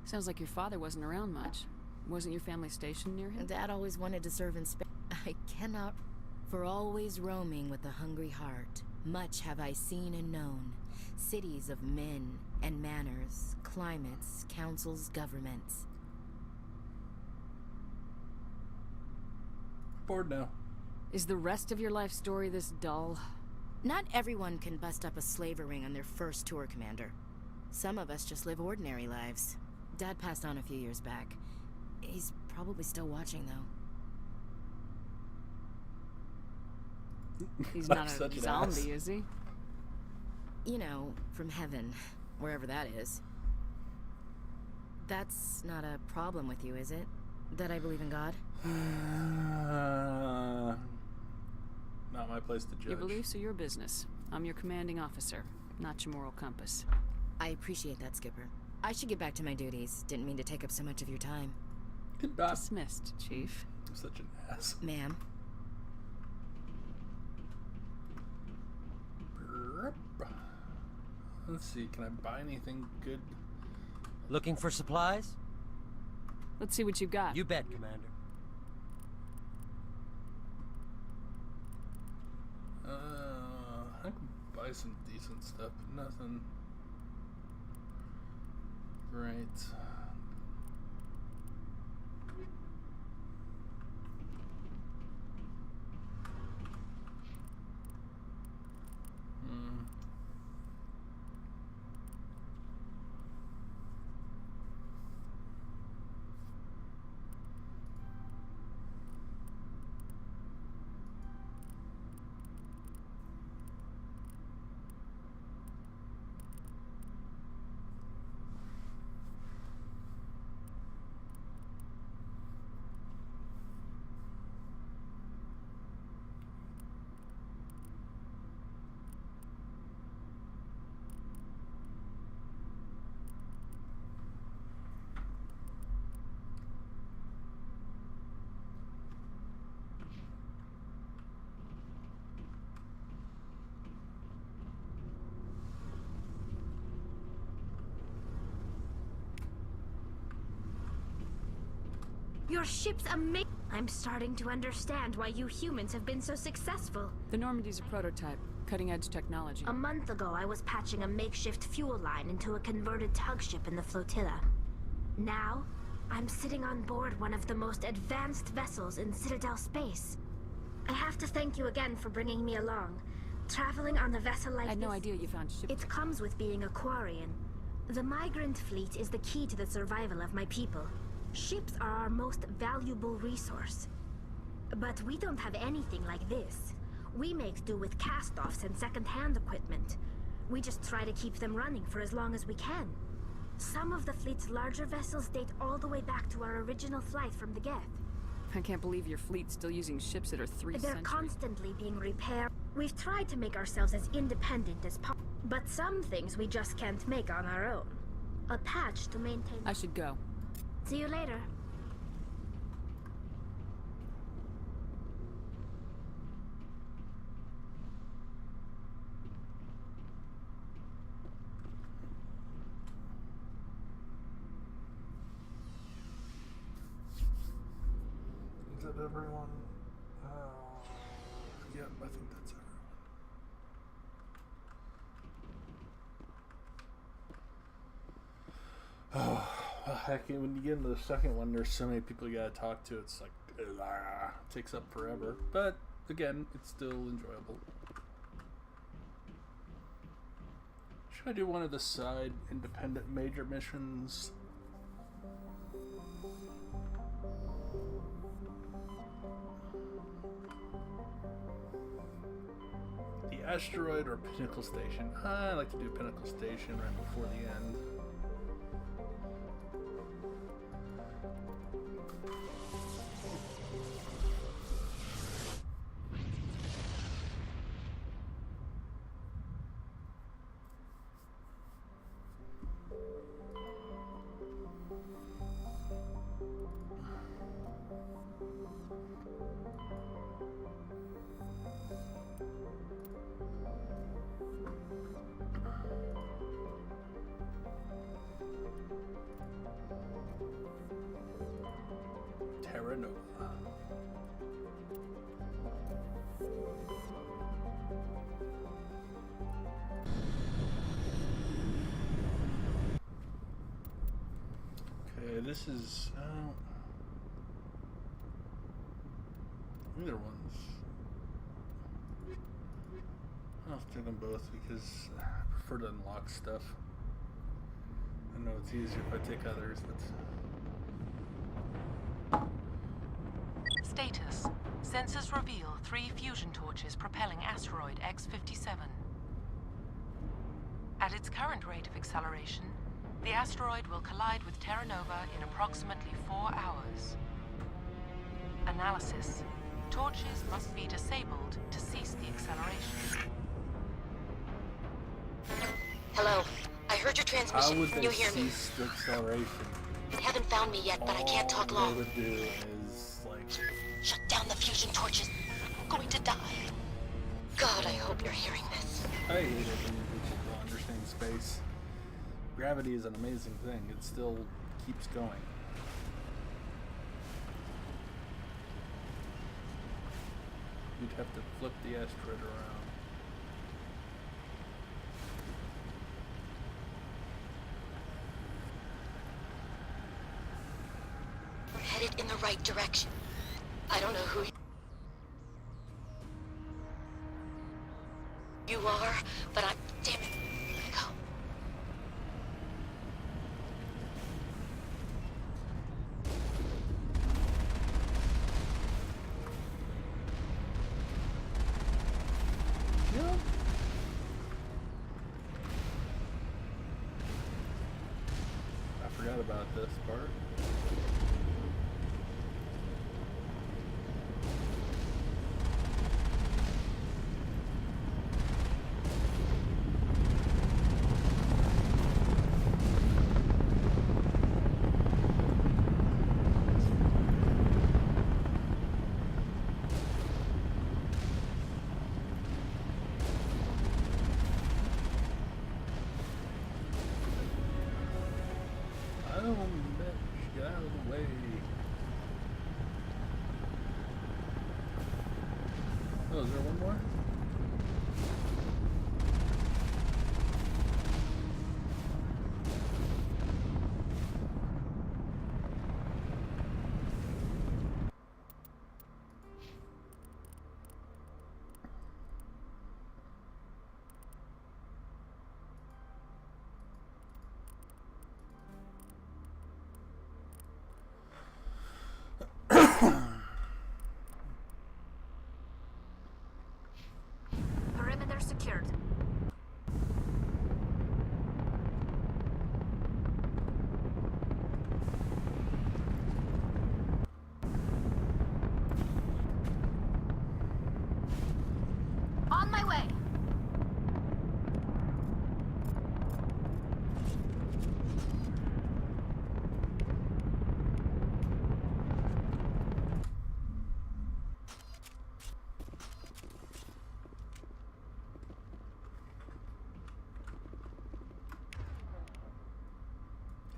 Sounds like your father wasn't around much. Wasn't your family stationed near him? Dad always wanted to serve in space. I cannot... For always roaming with a hungry heart, much have I seen and known. Cities of men and manners, climates, councils, governments. Bored now. Is the rest of your life story this dull? Not everyone can bust up a slaver ring on their first tour, Commander. Some of us just live ordinary lives. Dad passed on a few years back. He's probably still watching, though. He's not a zombie, is he? You know, from heaven, wherever that is. That's not a problem with you, is it? That I believe in God? Not my place to judge. Your beliefs are your business. I'm your commanding officer, not your moral compass. I appreciate that, Skipper. I should get back to my duties. Didn't mean to take up so much of your time. Dismissed, Chief. I'm such an ass. Ma'am. Let's see, can I buy anything good? Looking for supplies? Let's see what you've got. You bet, Commander. I can buy some decent stuff, but nothing great. Your ship's amazing. I'm starting to understand why you humans have been so successful. The Normandy's a prototype, cutting-edge technology. A month ago, I was patching a makeshift fuel line into a converted tug ship in the flotilla. Now, I'm sitting on board one of the most advanced vessels in Citadel space. I have to thank you again for bringing me along. Traveling on a vessel like this... I had no idea you found ship. It comes with being a Quarian. The migrant fleet is the key to the survival of my people. Ships are our most valuable resource. But we don't have anything like this. We make do with cast-offs and second-hand equipment. We just try to keep them running for as long as we can. Some of the fleet's larger vessels date all the way back to our original flight from the Geth. I can't believe your fleet's still using ships that are 3 They're centuries. constantly being repaired. We've tried to make ourselves as independent as possible, but some things we just can't make on our own. A patch to maintain... I should go. See you later. Is that everyone? Yep, I think that's everyone. Oh, heck, when you get into the second one, there's so many people you gotta talk to, it's like, it takes up forever. But, again, it's still enjoyable. Should I do one of the side independent major missions? The asteroid or Pinnacle Station? I like to do Pinnacle Station right before the end. Terra Nova. Okay, this is either one's. I'll take them both because I prefer to unlock stuff. I know it's easier if I take others, but Status. Sensors reveal 3 fusion torches propelling asteroid X-57. At its current rate of acceleration, the asteroid will collide with Terra Nova in approximately 4 hours. Analysis. Torches must be disabled to cease the acceleration. Hello. I heard your transmission. how would Can they you hear me? cease the acceleration? You haven't found me yet, but I can't talk All long. they would do is like Shut down the fusion torches. I'm going to die. God, I hope you're hearing this. I hate it when people understand space. Gravity is an amazing thing. It still keeps going. You'd have to flip the asteroid around. We're headed in the right direction. I don't know who you are, but I'm... Damn it. Go. Yeah. I forgot about this part. Oh, bitch, get out of the way. Oh, is there one more?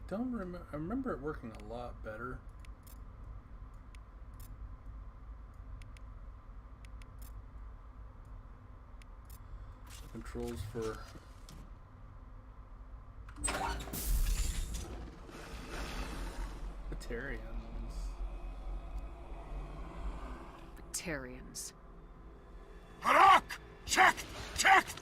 don't remember. I remember it working a lot better. Controls for Batarians. Batarians. Harak! Checked! Checked!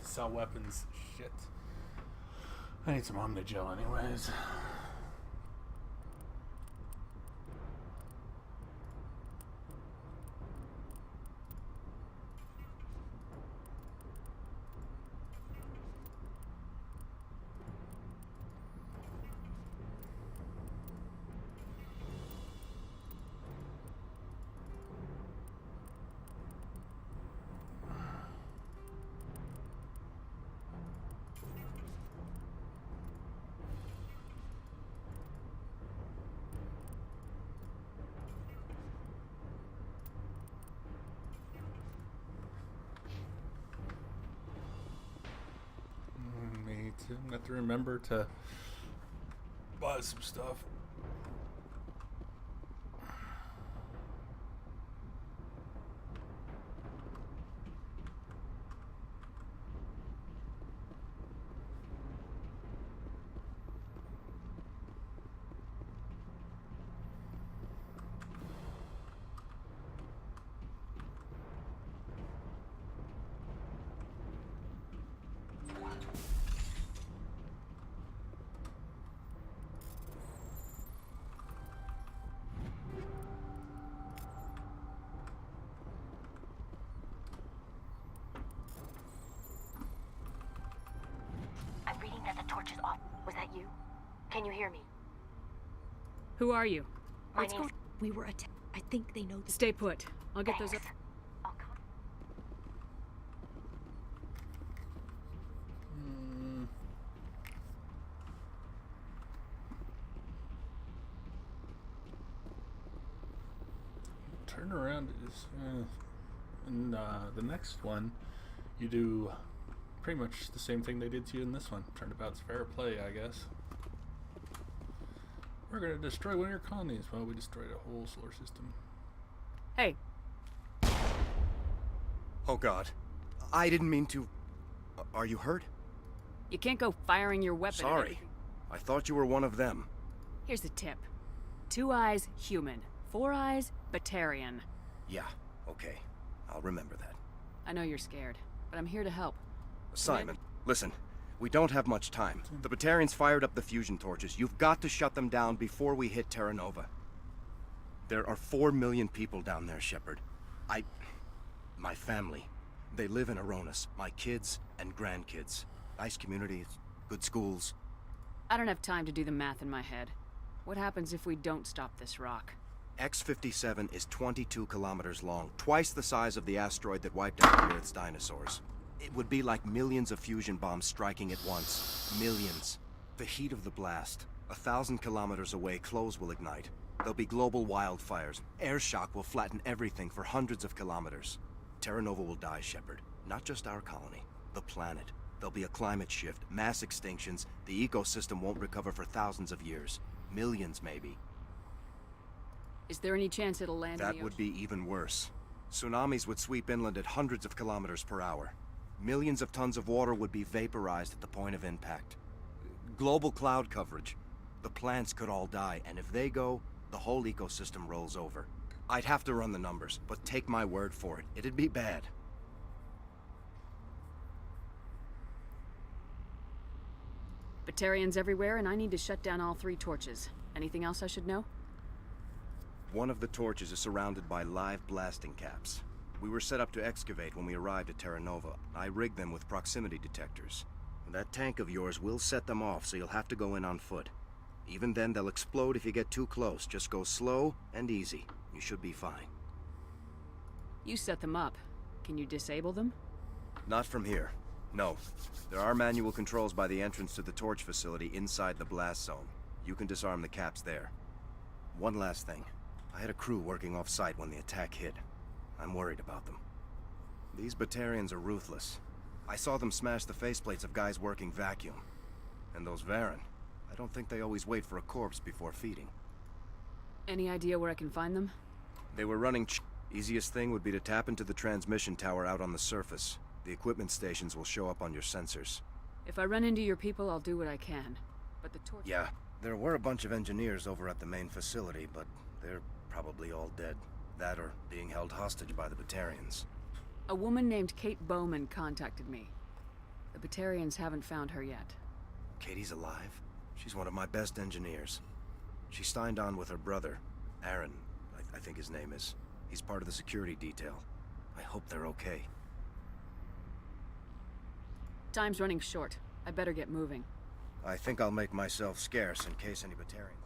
Sell weapons. Shit. I need some Omnigel anyways. I have to remember to buy some stuff. Torch is off. Was that you? Can you hear me? Who are you? My name's... We were attacked. I think they know the... Stay put. I'll get those up. I'll come. Turn around is... in the next one, you do pretty much the same thing they did to you in this one. Turnabout's fair play, I guess. We're gonna destroy one of your colonies. Well, we destroyed a whole solar system. Hey. Oh God. I didn't mean to... Are you hurt? You can't go firing your weapon. Sorry. I thought you were one of them. Here's the tip. 2 Eyes, human. Four Eyes Batarian. Yeah, okay. I'll remember that. I know you're scared, but I'm here to help. Simon, listen. We don't have much time. The Batarians fired up the fusion torches. You've got to shut them down before we hit Terra Nova. There are 4 million people down there, Shepard. My family. They live in Aronis. My kids and grandkids. Nice communities, good schools. I don't have time to do the math in my head. What happens if we don't stop this rock? X-57 is 22 kilometers long, twice the size of the asteroid that wiped out the Earth's dinosaurs. It would be like millions of fusion bombs striking at once. Millions. The heat of the blast. 1,000 kilometers away, clothes will ignite. There'll be global wildfires. Air shock will flatten everything for hundreds of kilometers. Terra Nova will die, Shepard. Not just our colony. The planet. There'll be a climate shift, mass extinctions. The ecosystem won't recover for thousands of years. Millions, maybe. Is there any chance it'll land in the That ocean? would be even worse. Tsunamis would sweep inland at hundreds of kilometers per hour. Millions of tons of water would be vaporized at the point of impact. Global cloud coverage. The plants could all die, and if they go, the whole ecosystem rolls over. I'd have to run the numbers, but take my word for it. It'd be bad. Batarians everywhere, and I need to shut down all 3 torches. Anything else I should know? One of the torches is surrounded by live blasting caps. We were set up to excavate when we arrived at Terra Nova. I rigged them with proximity detectors. That tank of yours will set them off, so you'll have to go in on foot. Even then, they'll explode if you get too close. Just go slow and easy. You should be fine. You set them up. Can you disable them? Not from here. No. There are manual controls by the entrance to the torch facility inside the blast zone. You can disarm the caps there. One last thing. I had a crew working off-site when the attack hit. I'm worried about them. These Batarians are ruthless. I saw them smash the faceplates of guys working vacuum. And those Varen, I don't think they always wait for a corpse before feeding. Any idea where I can find them? They were running Easiest thing would be to tap into the transmission tower out on the surface. The equipment stations will show up on your sensors. If I run into your people, I'll do what I can. But the torch... Yeah, there were a bunch of engineers over at the main facility, but they're probably all dead. That or being held hostage by the Batarians. A woman named Kate Bowman contacted me. The Batarians haven't found her yet. Katie's alive? She's one of my best engineers. She signed on with her brother, Aaron, I think his name is. He's part of the security detail. I hope they're okay. Time's running short. I better get moving. I think I'll make myself scarce in case any Batarians...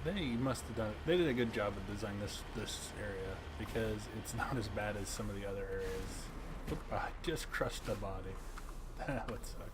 They must have done. They did a good job of designing this area because it's not as bad as some of the other areas. Oop, I just crushed the body. That would suck.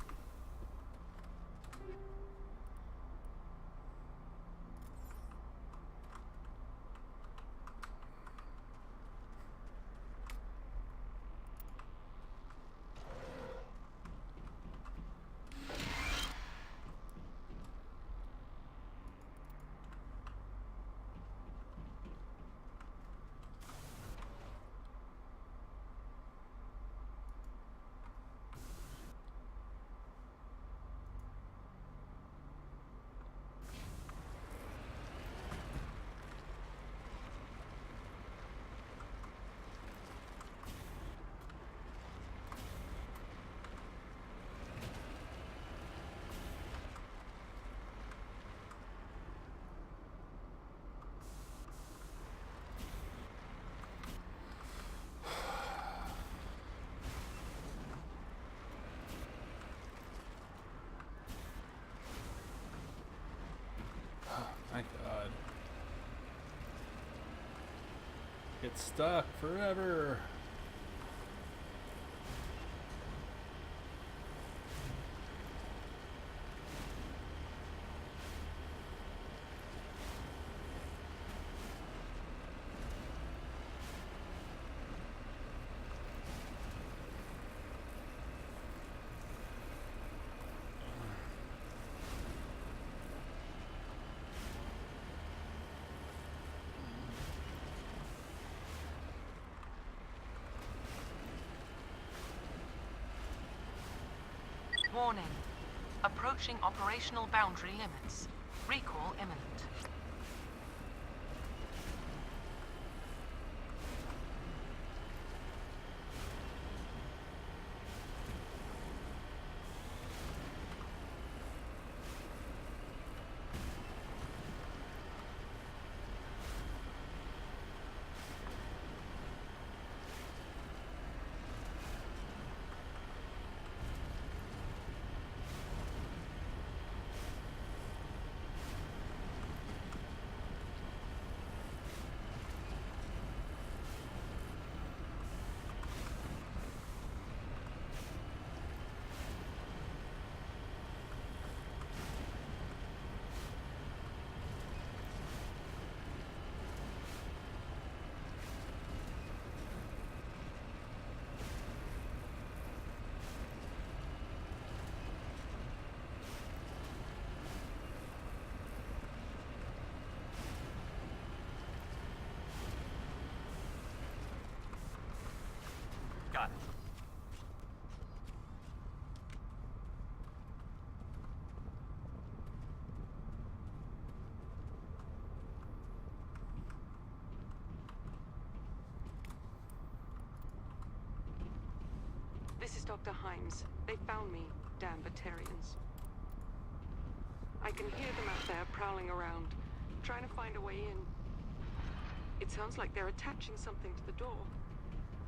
My God. Get stuck forever. Warning. Approaching operational boundary limits. Recall imminent. Got it. This is Dr. Himes. They found me, damn Batarians. I can hear them out there prowling around, trying to find a way in. It sounds like they're attaching something to the door.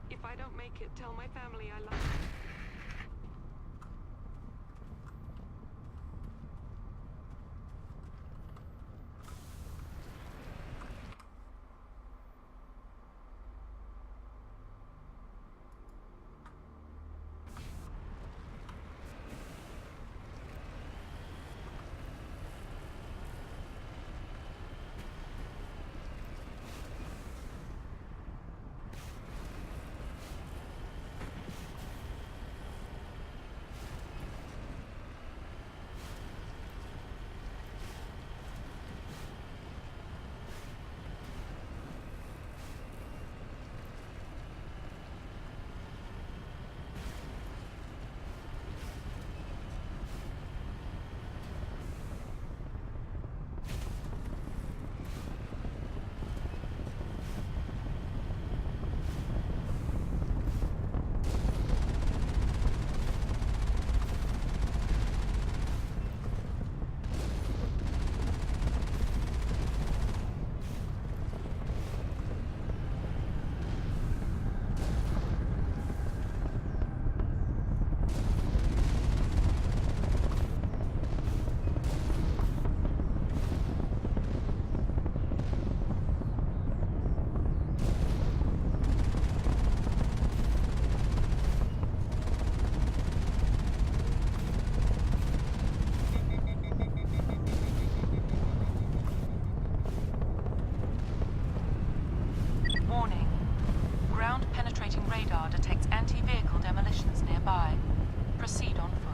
If I don't make it, tell my family I love them. penetrating radar detects anti-vehicle demolitions nearby. Proceed on foot.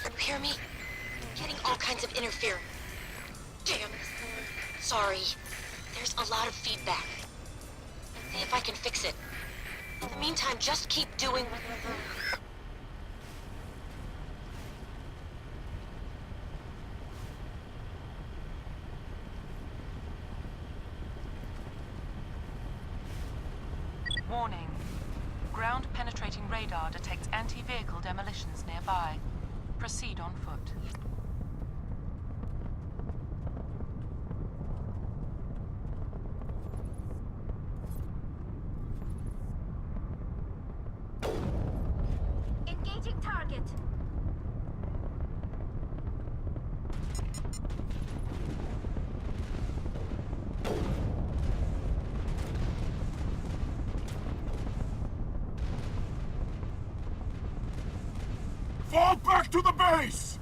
You hear me? Getting all kinds of interference. Damn. Sorry. There's a lot of feedback. See if I can fix it. In the meantime, just keep doing... Warning. Ground penetrating radar detects anti-vehicle demolitions nearby. Proceed on foot. Engaging target. Fall back to the base!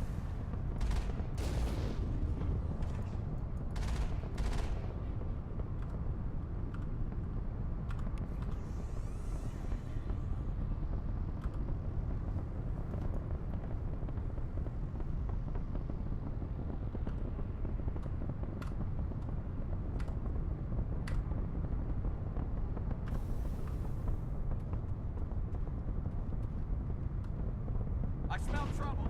I smell trouble.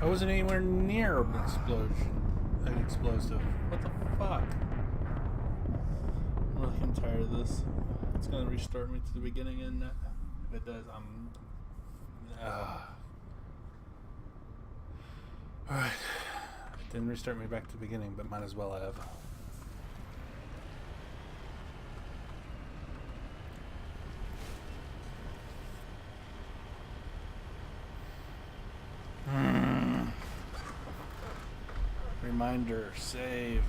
I wasn't anywhere near an explosive. What the fuck? I'm really tired of this. It's gonna restart me to the beginning, and if it does, I'm... Alright. It didn't restart me back to the beginning, but might as well have. Reminder, save.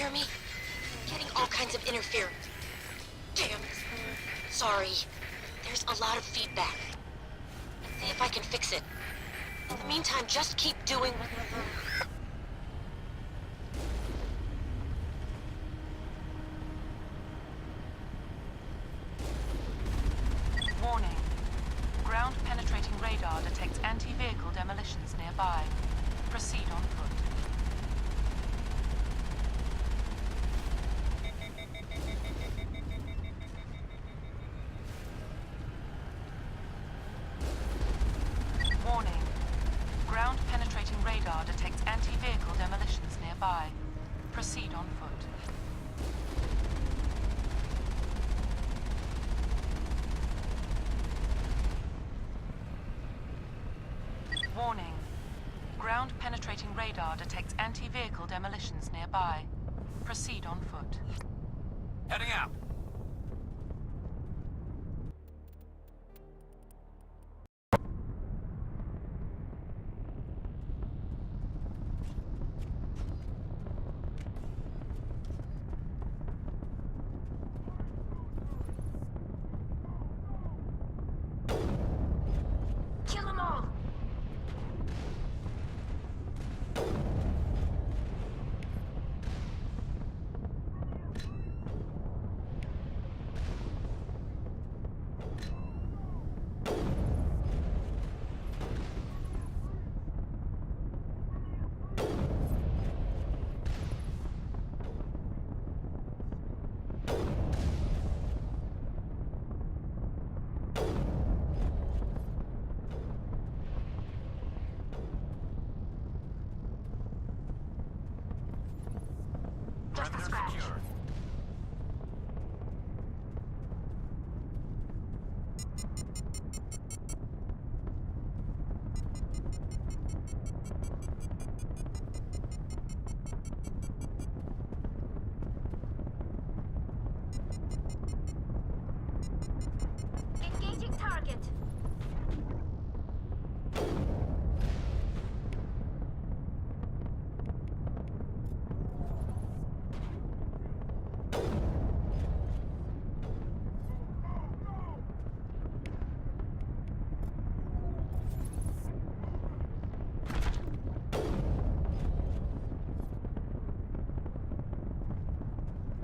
hear me? Getting all kinds of interference. Damn. Sorry. There's a lot of feedback. See if I can fix it. In the meantime, just keep doing... Warning. Ground penetrating radar detects anti-vehicle demolitions nearby. Proceed on foot. Warning. Ground penetrating radar detects anti-vehicle demolitions nearby. Proceed on foot. Warning. Ground penetrating radar detects anti-vehicle demolitions nearby. Proceed on foot. Heading out. Kill them all! Just a scratch. Engaging target.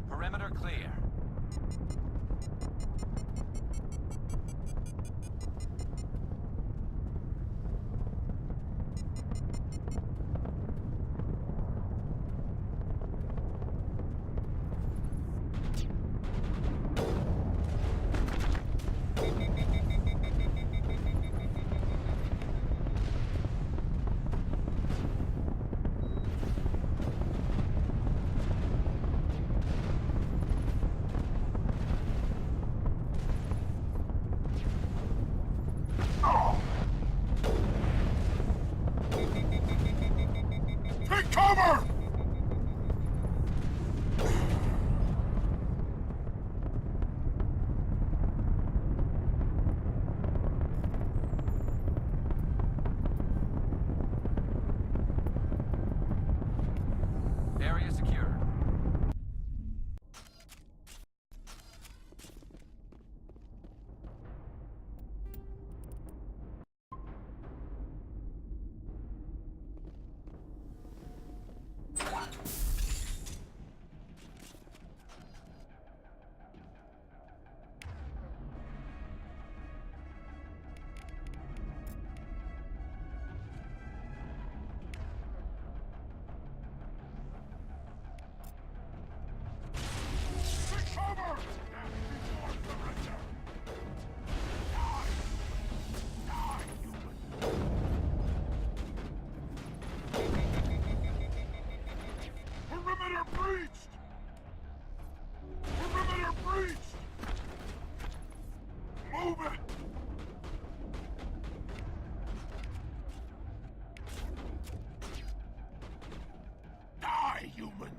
Perimeter clear. Take cover! Area secured. Perimeter breached! Perimeter breached! Move it! Die, human!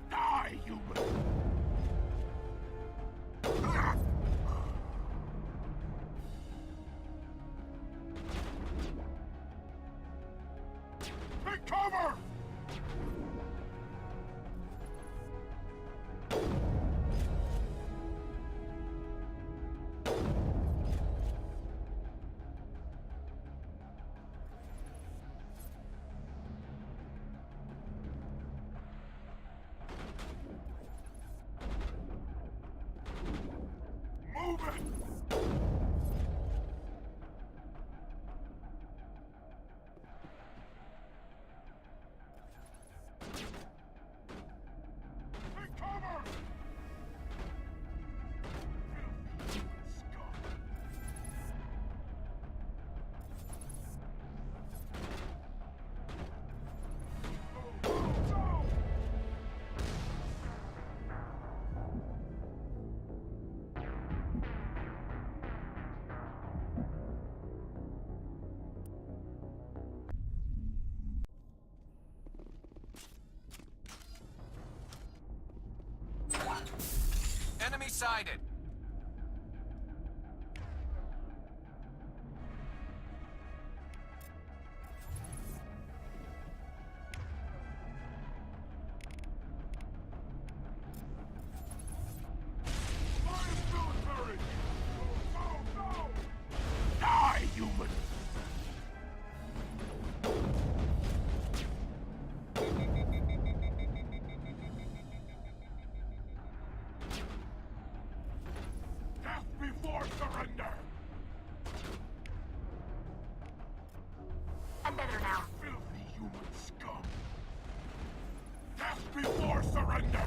Die, human! sighted. Die, human! Death before surrender! I'm better now. Filthy human scum! Death before surrender!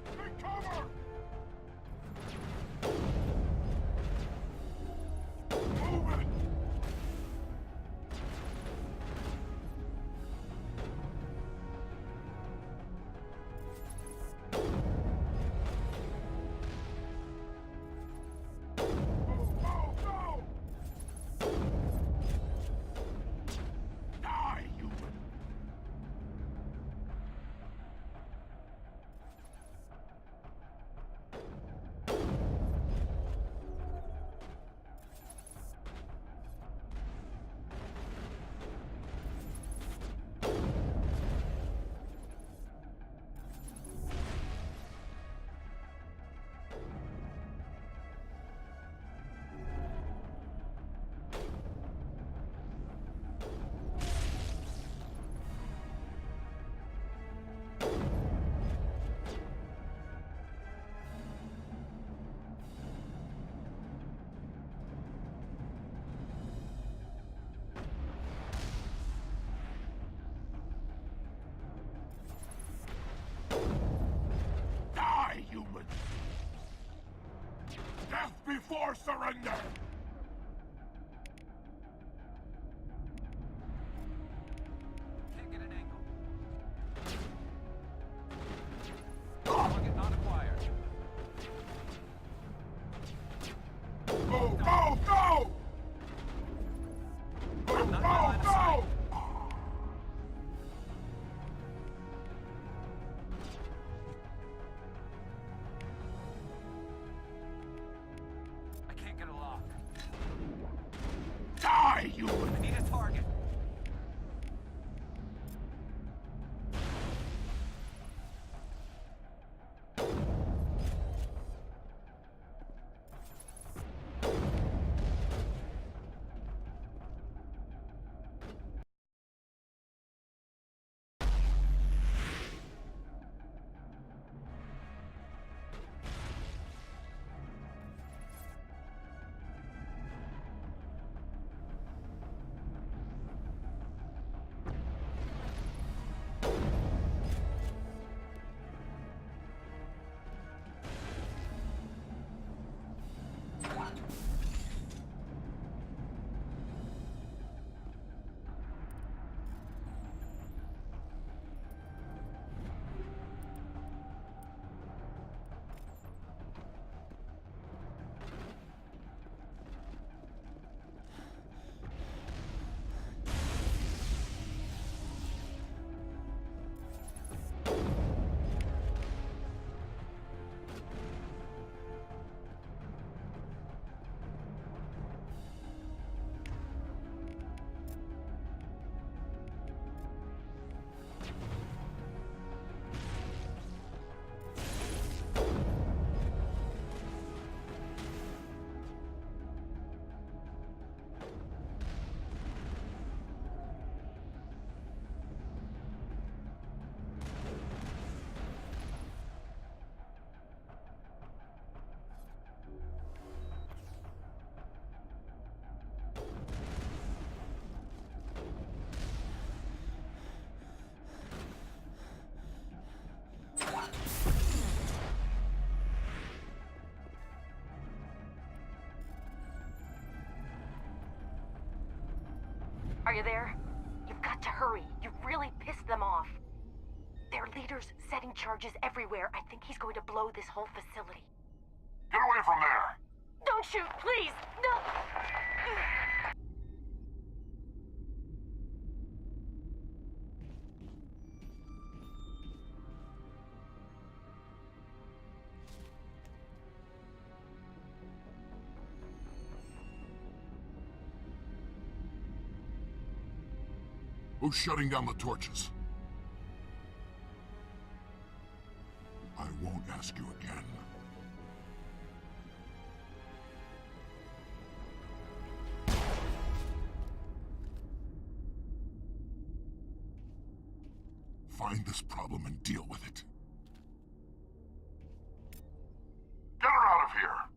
Take cover! Move it! Go, go, go! Die, human! Die, human! Death before surrender! Can't get an angle. Target not acquired. Go, go, go! Go, go, go! I can't get a lock. Die, human! I need a target. Are you there? You've got to hurry. You really pissed them off. Their leader's setting charges everywhere. I think he's going to blow this whole facility. Get away from there! Don't shoot, please! No! Who's shutting down the torches? I won't ask you again. Find this problem and deal with it. Get her out of here!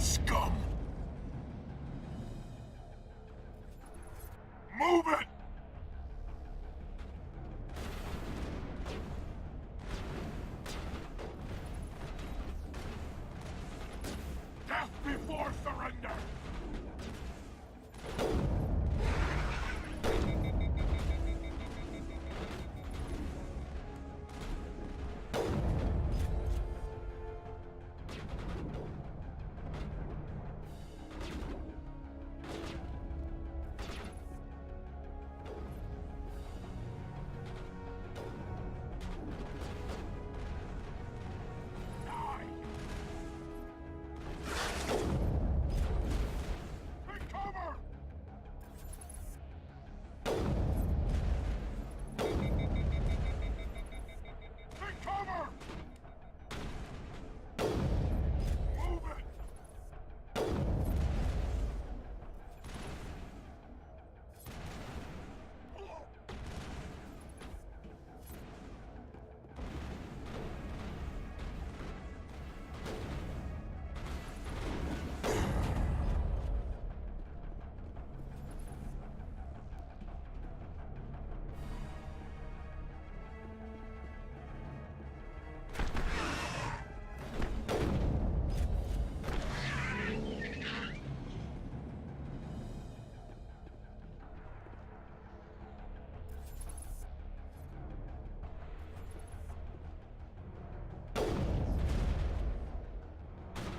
scum! Move it! Death before surrender!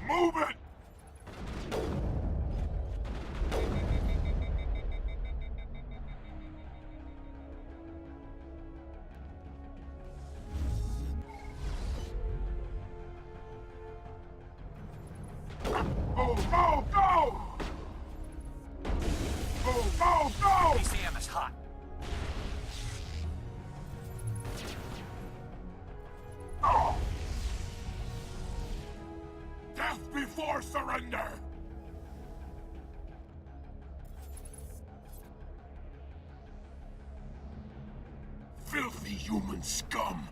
Move it! Go, go, go! Go, go, go! PCM is hot. Oh! Death before surrender! Filthy human scum!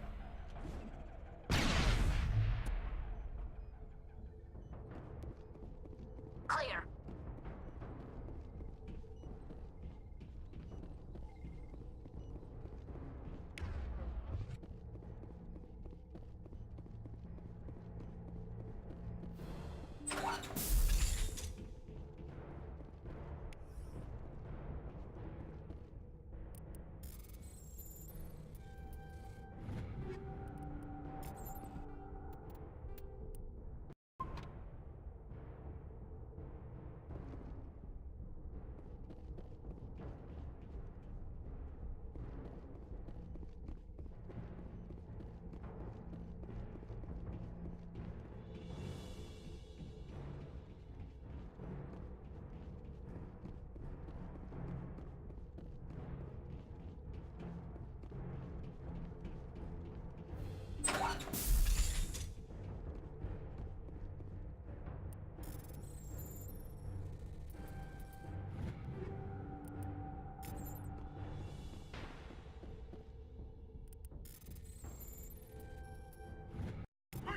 Clear.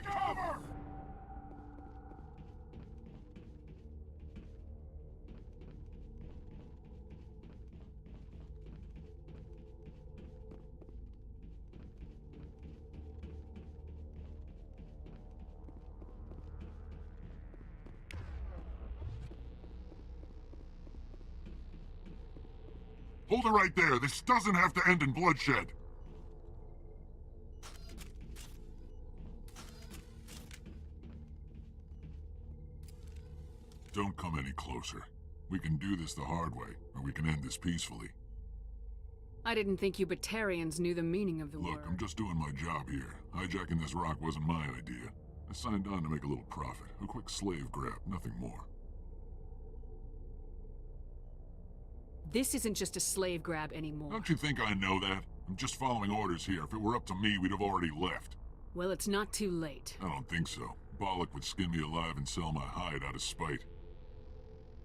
Cover! Hold it right there. This doesn't have to end in bloodshed. Don't come any closer. We can do this the hard way, or we can end this peacefully. I didn't think you Batarians knew the meaning of the word. Look, I'm just doing my job here. Hijacking this rock wasn't my idea. I signed on to make a little profit. A quick slave grab, nothing more. This isn't just a slave grab anymore. Don't you think I know that? I'm just following orders here. If it were up to me, we'd have already left. Well, it's not too late. I don't think so. Bollock would skin me alive and sell my hide out of spite.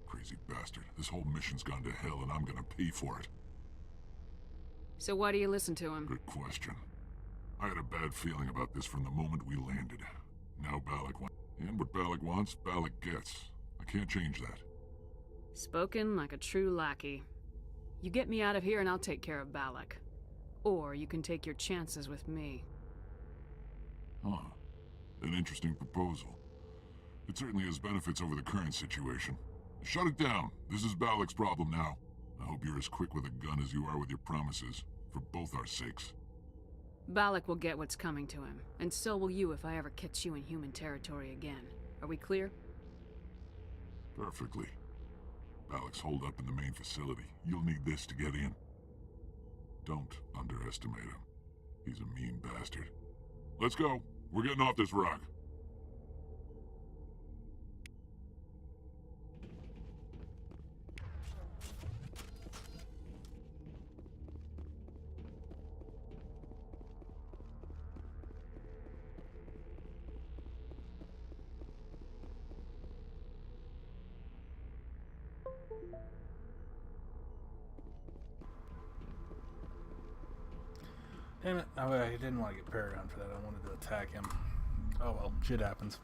Crazy bastard. This whole mission's gone to hell and I'm gonna pay for it. So why do you listen to him? Good question. I had a bad feeling about this from the moment we landed. Now Balak wants... And what Balak wants, Balak gets. can't change that. Spoken like a true lackey. You get me out of here and I'll take care of Balak. Or you can take your chances with me. Huh. An interesting proposal. It certainly has benefits over the current situation. Shut it down. This is Balak's problem now. I hope you're as quick with a gun as you are with your promises, for both our sakes. Balak will get what's coming to him, and so will you if I ever catch you in human territory again. Are we clear? Perfectly. Balak's holed up in the main facility. You'll need this to get in. Don't underestimate him. He's a mean bastard. Let's go. We're getting off this rock. Damn it. I didn't want to get Paragon for that. I wanted to attack him. Oh well, shit happens.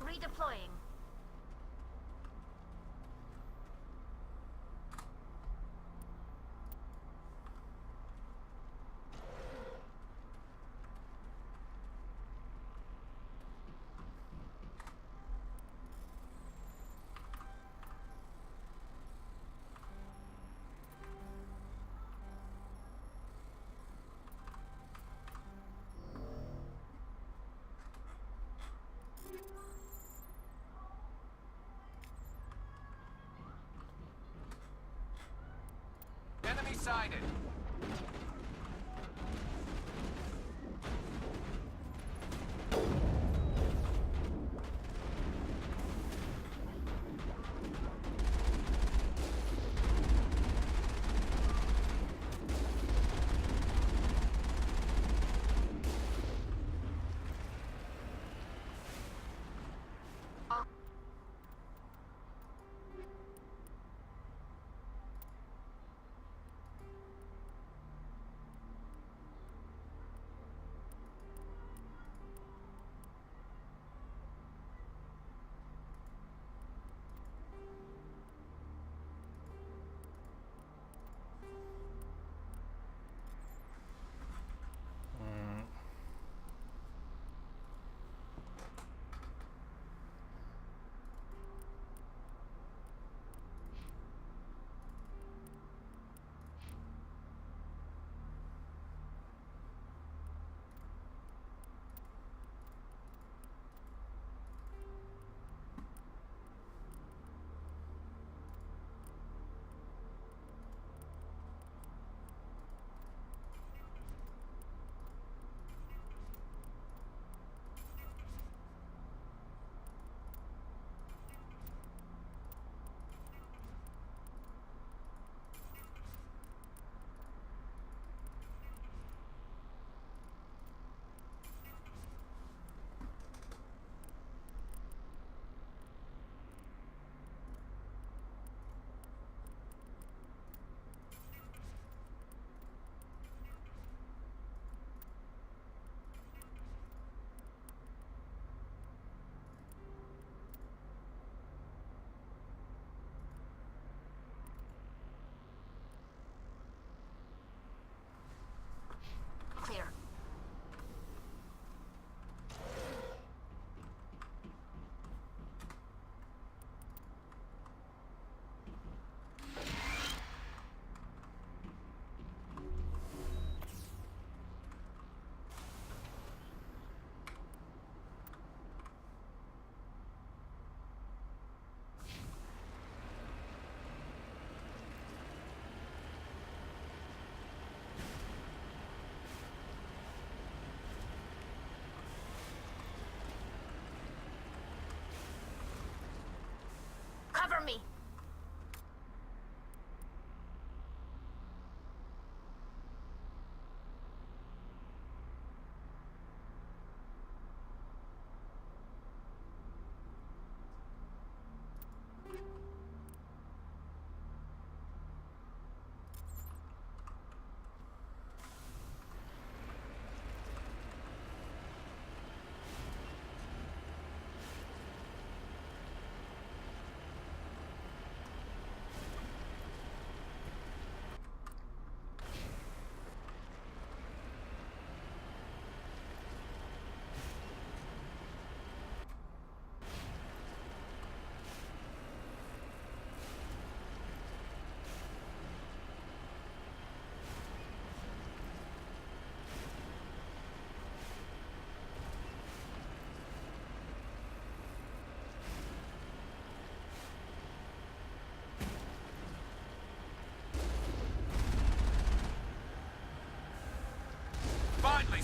Redeploying. Enemy sighted.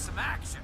some action.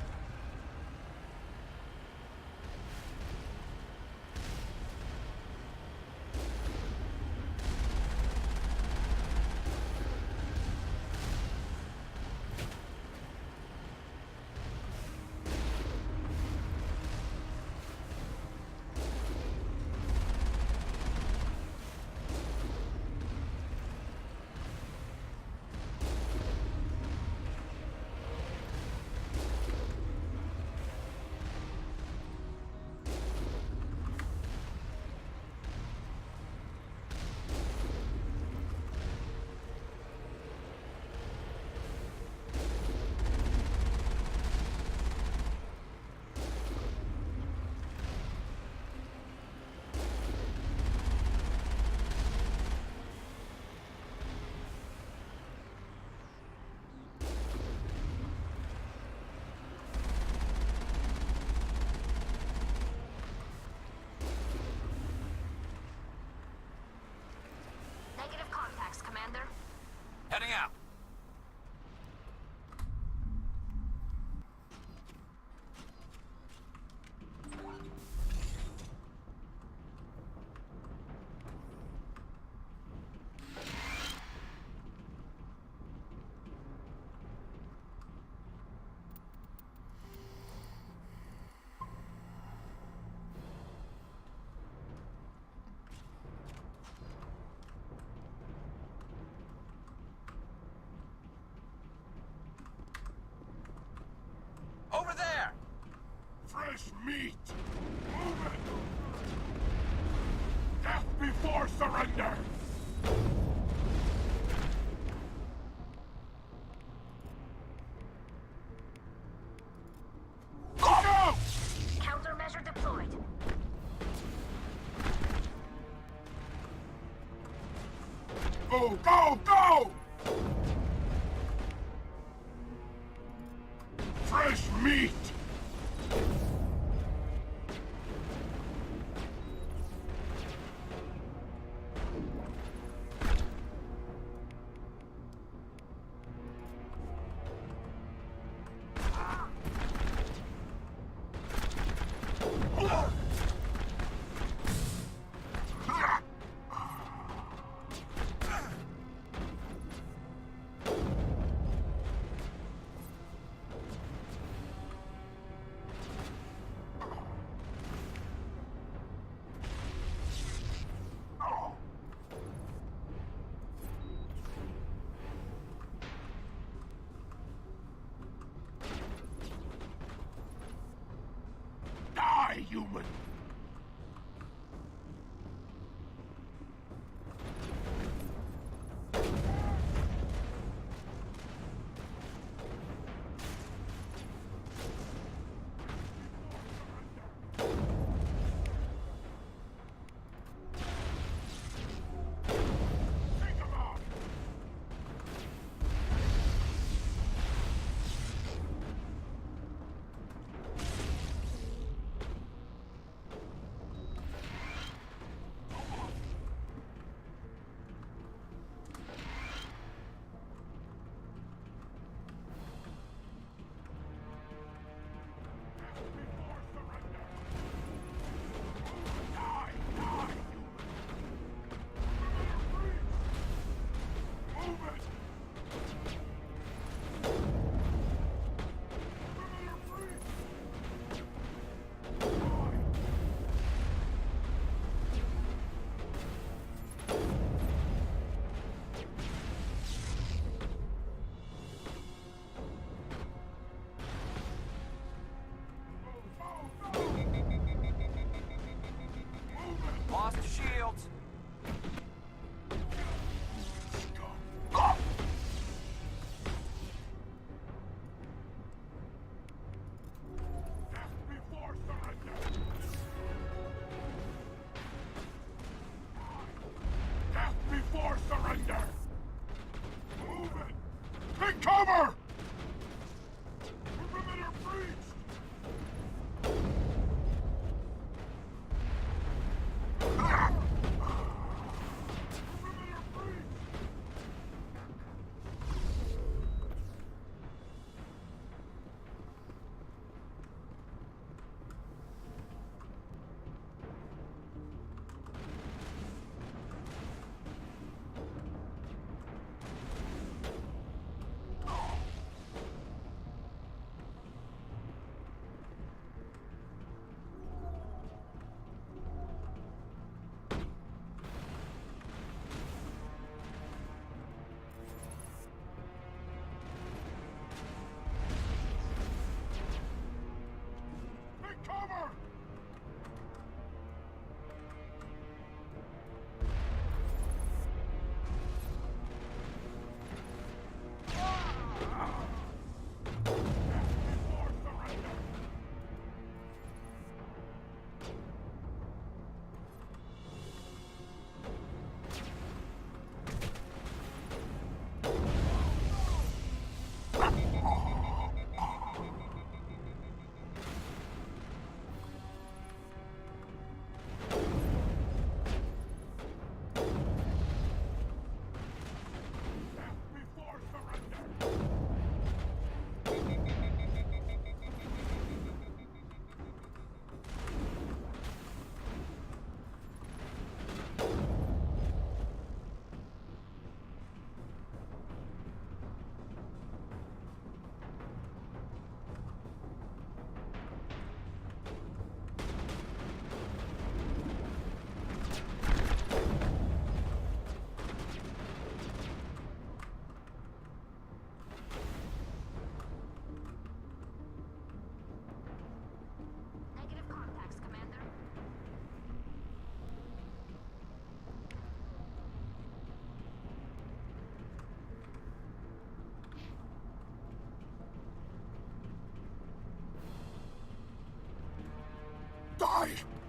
Negative contacts, Commander. Heading out. Over there! Fresh meat! Move it! Death before surrender! Go! Countermeasure deployed. Go, go, go! Fresh meat!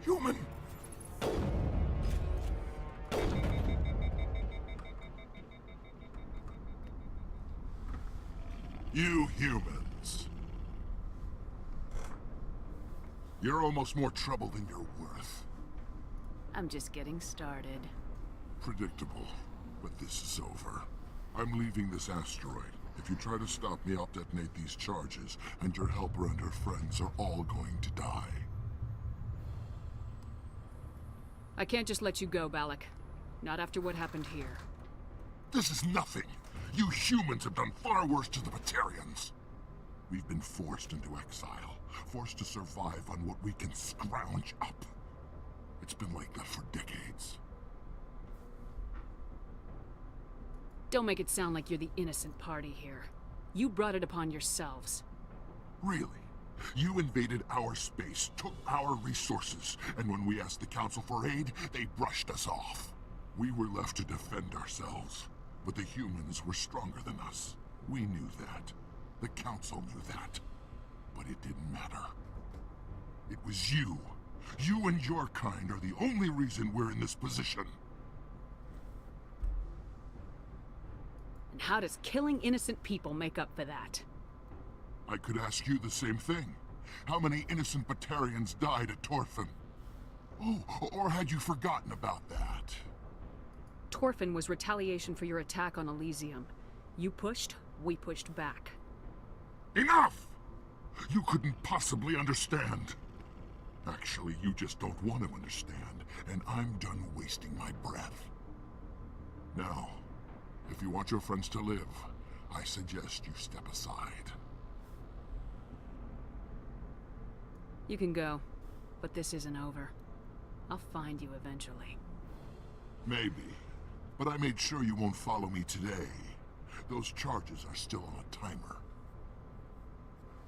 Human! You humans. You're almost more trouble than you're worth. I'm just getting started. Predictable, but this is over. I'm leaving this asteroid. If you try to stop me, I'll detonate these charges, and your helper and her friends are all going to die. I can't just let you go, Balak. Not after what happened here. This is nothing. You humans have done far worse to the Batarians. We've been forced into exile, forced to survive on what we can scrounge up. It's been like that for decades. Don't make it sound like you're the innocent party here. You brought it upon yourselves. Really? You invaded our space, took our resources, and when we asked the Council for aid, they brushed us off. We were left to defend ourselves, but the humans were stronger than us. We knew that. The Council knew that. But it didn't matter. It was you. You and your kind are the only reason we're in this position. And how does killing innocent people make up for that? I could ask you the same thing. How many innocent Batarians died at Torfin? Oh, or had you forgotten about that? Torfin was retaliation for your attack on Elysium. You pushed, we pushed back. Enough! You couldn't possibly understand. Actually, you just don't want to understand, and I'm done wasting my breath. Now, if you want your friends to live, I suggest you step aside. You can go, but this isn't over. I'll find you eventually. Maybe, but I made sure you won't follow me today. Those charges are still on a timer.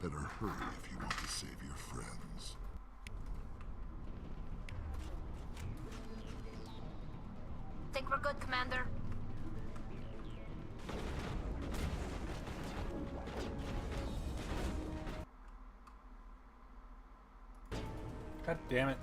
Better hurry if you want to save your friends. Think we're good, Commander? God damn it.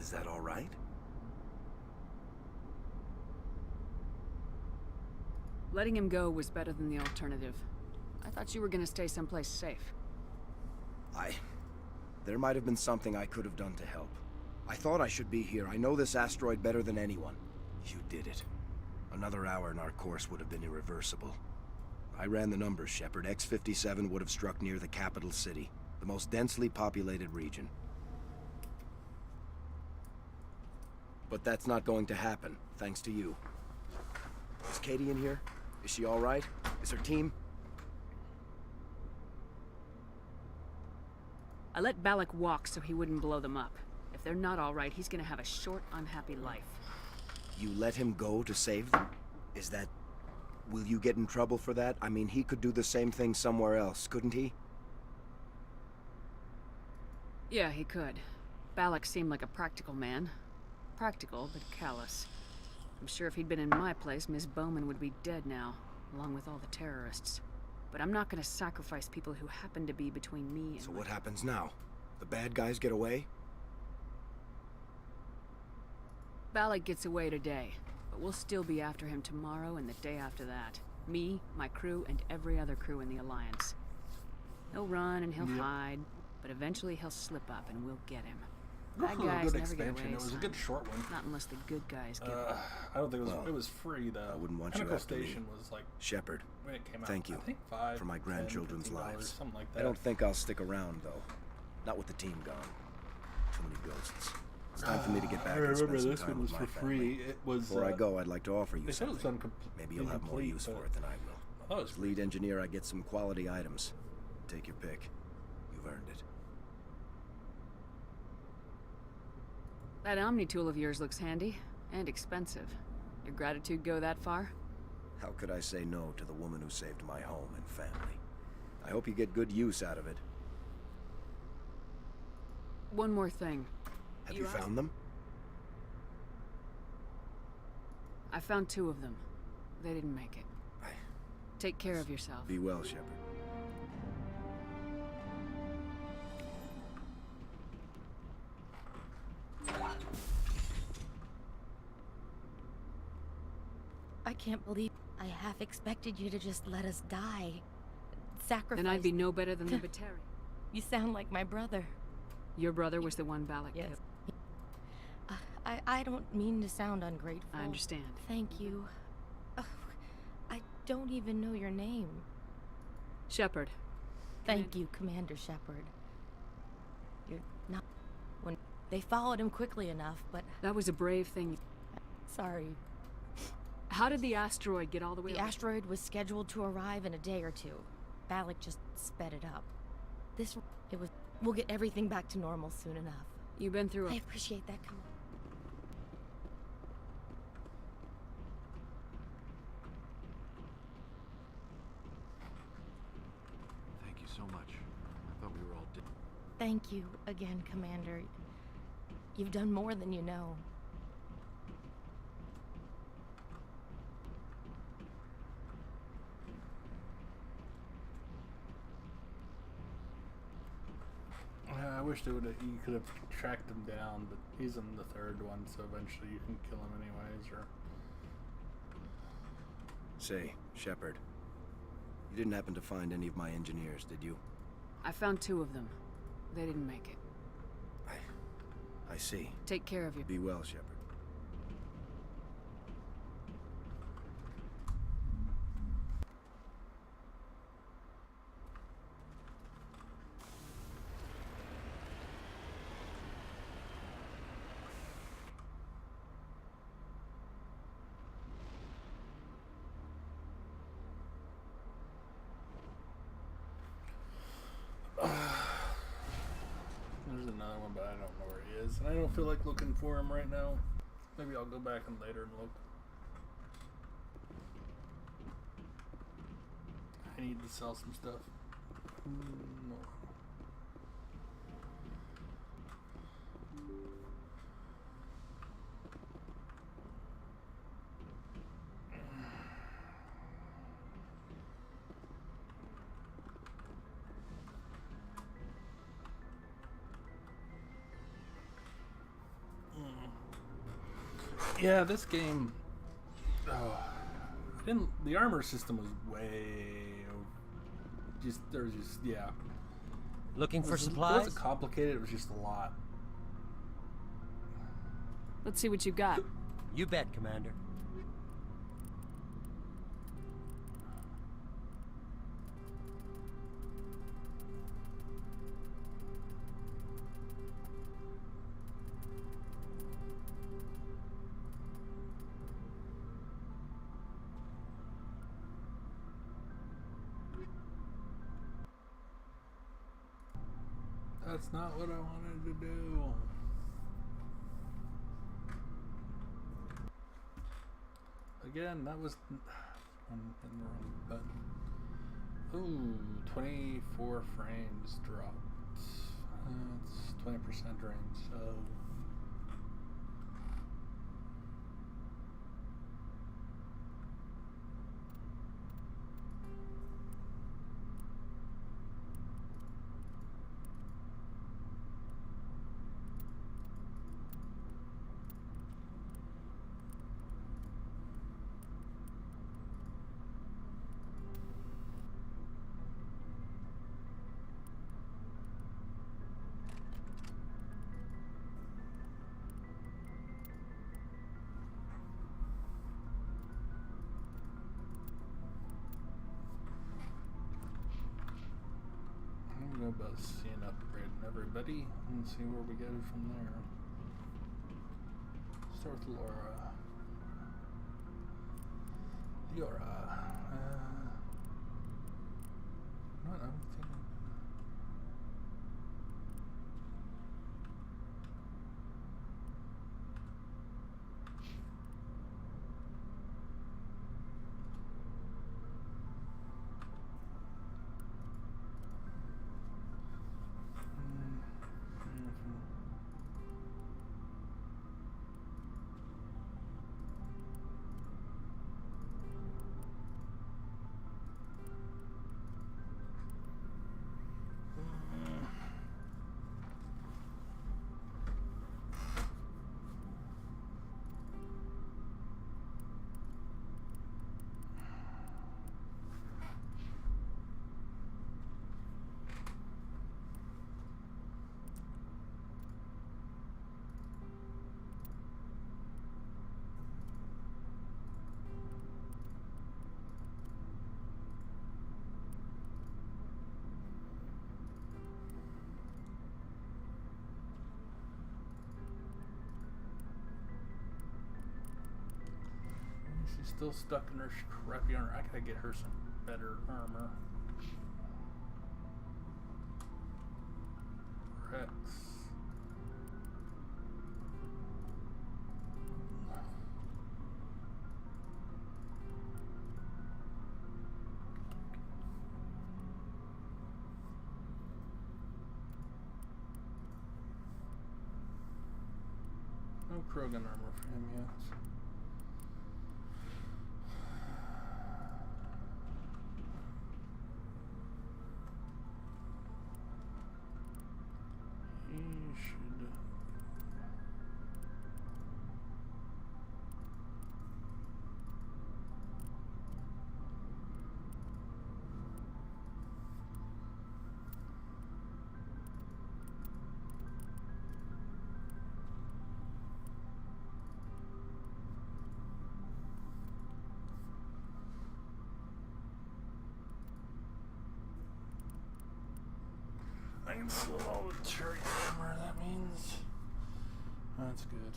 Is that all right? Letting him go was better than the alternative. I thought you were gonna stay someplace safe. There might have been something I could have done to help. I thought I should be here. I know this asteroid better than anyone. You did it. Another hour and our course would have been irreversible. I ran the numbers, Shepard. X-57 would have struck near the capital city, the most densely populated region. But that's not going to happen, thanks to you. Is Katie in here? Is she all right? Is her team? I let Balak walk so he wouldn't blow them up. If they're not all right, he's gonna have a short, unhappy life. You let him go to save them? Is that... Will you get in trouble for that? I mean, he could do the same thing somewhere else, couldn't he? Yeah, he could. Balak seemed like a practical man. Practical, but callous. I'm sure if he'd been in my place, Miss Bowman would be dead now. along with all the terrorists. But I'm not gonna sacrifice people who happen to be between me and So what happens now? The bad guys get away? Balak gets away today, but we'll still be after him tomorrow and the day after that. Me, my crew, and every other crew in the Alliance. He'll run and he'll hide, but eventually he'll slip up and we'll get him. Bad Ooh, guys good never get expansion. away, It was a son. good short one. Not unless the good guys give up. I don't think it was free though. I wouldn't want Pinnacle you after Station me. was like Shepard, when it came out. thank you I think 5, for my 10, grandchildren's $15, lives. something like that. I don't think I'll stick around, though. Not with the team gone. Too many ghosts. It's time for me to get back I and remember spend some this time one with was my for family. free. It was. Before I go, I'd like to offer you they said it something. was Maybe you'll have more incomplete, use but for it than I will. I thought it was As lead engineer, I get some quality items. Take your pick. You've earned it. That Omni tool of yours looks handy and expensive. Your gratitude go that far? How could I say no to the woman who saved my home and family? I hope you get good use out of it. One more thing. Have you found them? I found 2 of them. They didn't make it. Take care of yourself. Be well, Shepard. I can't believe I half expected you to just let us die. Sacrifice. Then I'd be no better than the Batari. You sound like my brother. Your brother was the one Balak killed. I don't mean to sound ungrateful. I understand. Thank you. Oh, I don't even know your name. Shepard. Thank you, Commander Shepard. You're not... When they followed him quickly enough, but... That was a brave thing. Sorry. How did the asteroid get all the way The asteroid was scheduled to arrive in a day or 2. Balak just sped it up. We'll get everything back to normal soon enough. You've been through I appreciate that, Commander. Thank you so much. I thought we were all dead. Thank you again, Commander. You've done more than you know. I wish you could have tracked him down, but he's in the 3rd one, so eventually you can kill him anyways, or... Say, Shepard, you didn't happen to find any of my engineers, did you? I found 2 of them. They didn't make it. I see. Take care of you. Be well, Shepard. There's another one, but I don't know where he is. And I don't feel like looking for him right now. Maybe I'll go back and later and look. I need to sell some stuff. No. Yeah, this game. The armor system was way. Yeah. Looking for It supplies? wasn't complicated. It was just a lot. Let's see what you got. You bet, Commander. That's not what I wanted to do. Again, that was one in the wrong button. Ooh, 24 frames dropped. It's 20% range, so... about seeing upgrading everybody and see where we go from there. Start with Laura. Laura. Not everything. She's still stuck in her crappy armor. I gotta get her some better armor. Rex. No Krogan armor for him yet. I can still all the cherry armor, that means. That's good.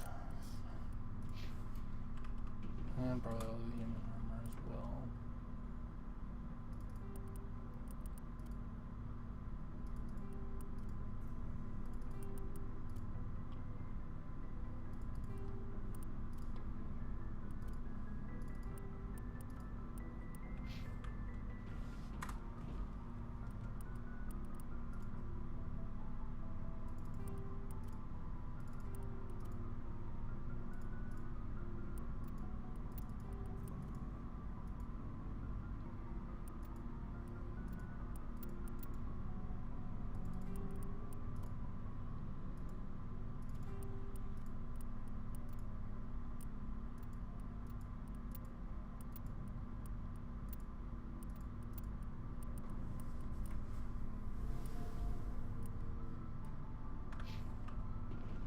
And probably all the human armor as well.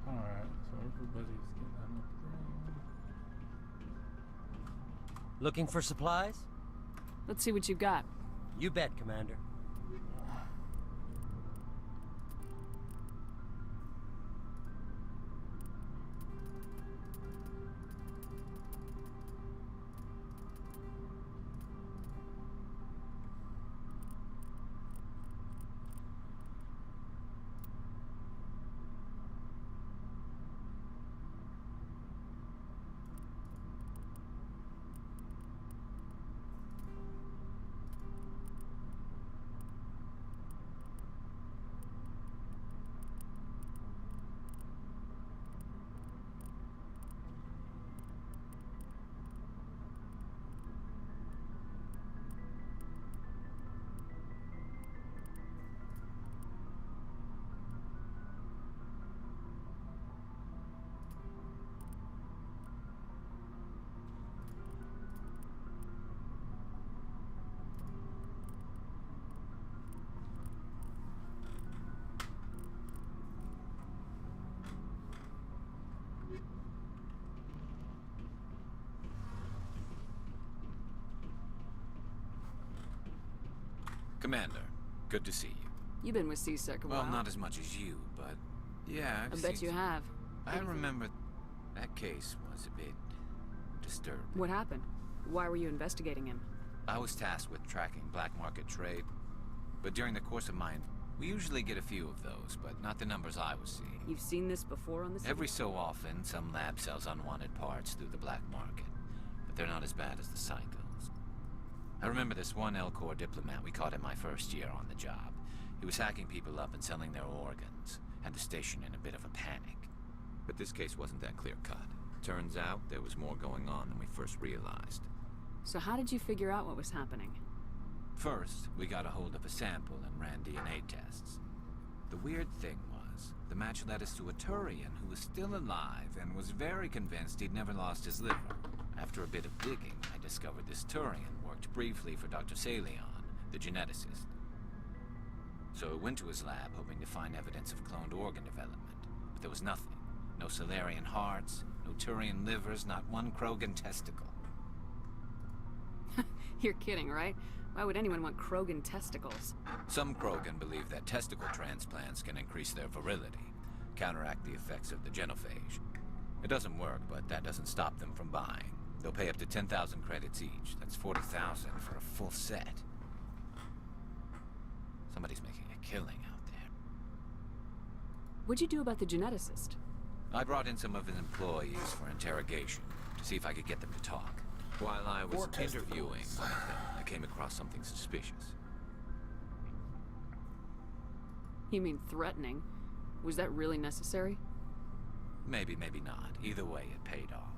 Alright, so everybody's getting an upgrade. Looking for supplies? Let's see what you got. You bet, Commander. Commander, good to see you. You've been with C-Sec a while. Well, not as much as you, but yeah. I bet you have. I remember that case was a bit disturbing. What happened? Why were you investigating him? I was tasked with tracking black market trade, but during the course of mine, we usually get a few of those, but not the numbers I was seeing. You've seen this before on the city? Every so often, some lab sells unwanted parts through the black market, but they're not as bad as the cycles. I remember this one Elcor diplomat we caught in my first year on the job. He was hacking people up and selling their organs, had the station in a bit of a panic. But this case wasn't that clear-cut. Turns out there was more going on than we first realized. So how did you figure out what was happening? First, we got a hold of a sample and ran DNA tests. The weird thing was, the match led us to a Turian who was still alive and was very convinced he'd never lost his liver. After a bit of digging, I discovered this Turian worked briefly for Dr. Salion, the geneticist. So I went to his lab hoping to find evidence of cloned organ development, but there was nothing. No Salarian hearts, no Turian livers, not one Krogan testicle. You're kidding, right? Why would anyone want Krogan testicles? Some Krogan believe that testicle transplants can increase their virility, counteract the effects of the genophage. It doesn't work, but that doesn't stop them from buying. They'll pay up to 10,000 credits each. That's 40,000 for a full set. Somebody's making a killing out there. What'd you do about the geneticist? I brought in some of his employees for interrogation, to see if I could get them to talk. While I was interviewing one of them, I came across something suspicious. You mean threatening? Was that really necessary? Maybe, maybe not. Either way, it paid off.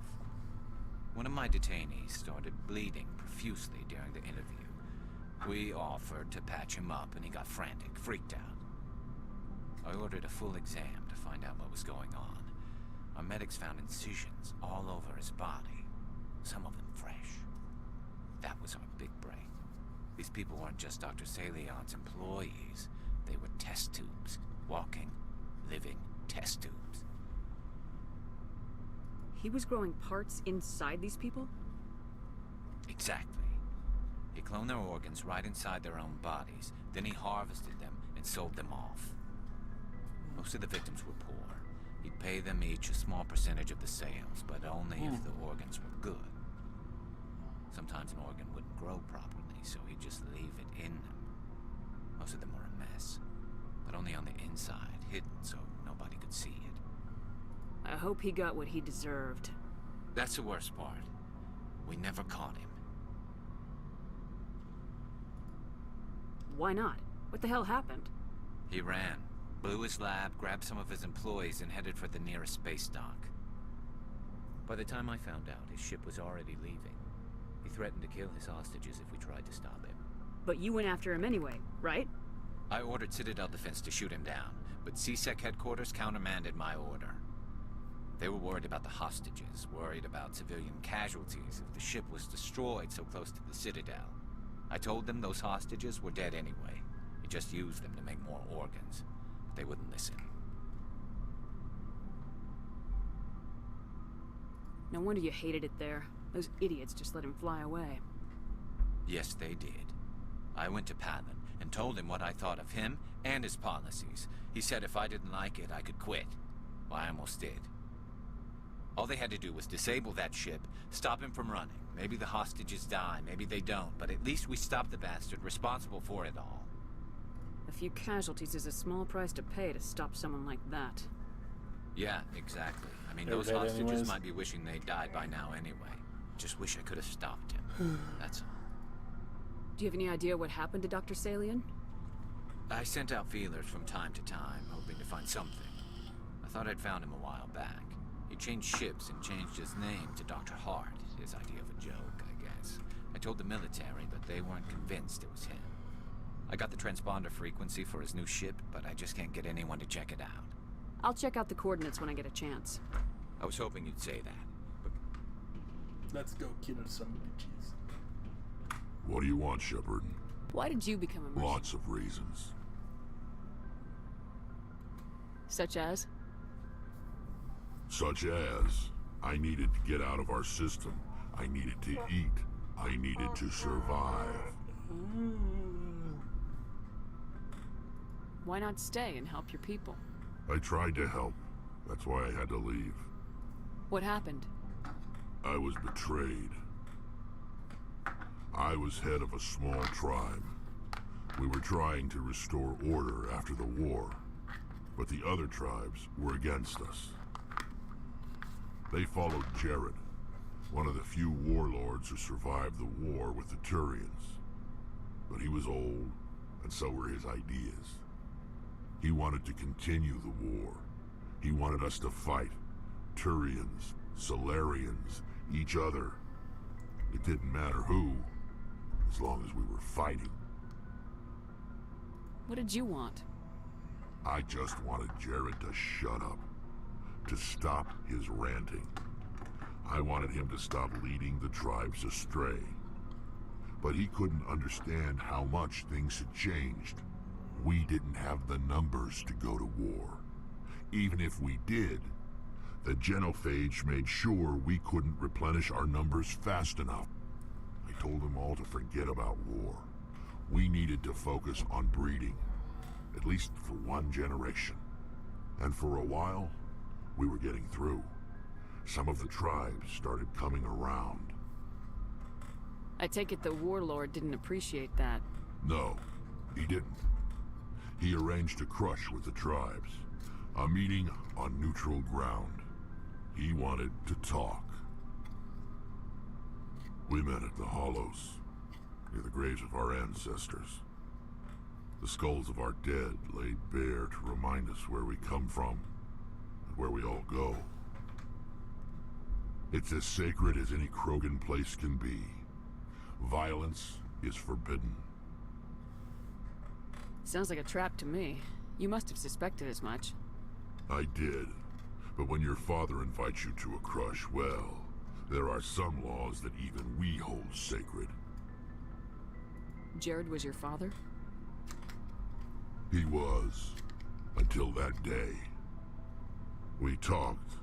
One of my detainees started bleeding profusely during the interview. We offered to patch him up, and he got frantic, freaked out. I ordered a full exam to find out what was going on. Our medics found incisions all over his body, some of them fresh. That was our big break. These people weren't just Dr. Salion's employees. They were test tubes. Walking, living test tubes. He was growing parts inside these people? Exactly. He cloned their organs right inside their own bodies. Then he harvested them and sold them off. Most of the victims were poor. He'd pay them each a small percentage of the sales, but only if the organs were good. Sometimes an organ wouldn't grow properly, so he'd just leave it in them. Most of them were a mess, but only on the inside, hidden so nobody could see it. I hope he got what he deserved. That's the worst part. We never caught him. Why not? What the hell happened? He ran, blew his lab, grabbed some of his employees, and headed for the nearest space dock. By the time I found out, his ship was already leaving. He threatened to kill his hostages if we tried to stop him. But you went after him anyway, right? I ordered Citadel Defense to shoot him down, but C-Sec headquarters countermanded my order. They were worried about the hostages, worried about civilian casualties if the ship was destroyed so close to the Citadel. I told them those hostages were dead anyway. He just used them to make more organs. But they wouldn't listen. No wonder you hated it there. Those idiots just let him fly away. Yes, they did. I went to Padlin and told him what I thought of him and his policies. He said if I didn't like it, I could quit. Well, I almost did. All they had to do was disable that ship, stop him from running. Maybe the hostages die, maybe they don't, but at least we stopped the bastard responsible for it all. A few casualties is a small price to pay to stop someone like that. Yeah, exactly. I mean, They were those dead hostages anyways. might be wishing they died by now anyway. Just wish I could have stopped him. That's all. Do you have any idea what happened to Dr. Salion? I sent out feelers from time to time, hoping to find something. I thought I'd found him a while back. He changed ships and changed his name to Dr. Hart, his idea of a joke, I guess. I told the military, but they weren't convinced it was him. I got the transponder frequency for his new ship, but I just can't get anyone to check it out. I'll check out the coordinates when I get a chance. I was hoping you'd say that, but... Let's go kill some bitches. What do you want, Shepard? Why did you become a mercenary? Lots of reasons. Such as? Such as, I needed to get out of our system. I needed to eat. I needed to survive. Why not stay and help your people? I tried to help. That's why I had to leave. What happened? I was betrayed. I was head of a small tribe. We were trying to restore order after the war, but the other tribes were against us. They followed Jared, one of the few warlords who survived the war with the Turians. But he was old, and so were his ideas. He wanted to continue the war. He wanted us to fight. Turians, Solarians, each other. It didn't matter who, as long as we were fighting. What did you want? I just wanted Jared to shut up, to stop his ranting. I wanted him to stop leading the tribes astray. But he couldn't understand how much things had changed. We didn't have the numbers to go to war. Even if we did, the genophage made sure we couldn't replenish our numbers fast enough. I told them all to forget about war. We needed to focus on breeding, at least for one generation. And for a while, we were getting through. Some of the tribes started coming around. I take it the warlord didn't appreciate that. No, he didn't. He arranged a crush with the tribes. A meeting on neutral ground. He wanted to talk. We met at the Hollows, near the graves of our ancestors. The skulls of our dead laid bare to remind us where we come from, and where we all go. It's as sacred as any Krogan place can be. Violence is forbidden. Sounds like a trap to me. You must have suspected as much. I did. But when your father invites you to a crush, well, there are some laws that even we hold sacred. Jared was your father? He was. Until that day. We talked,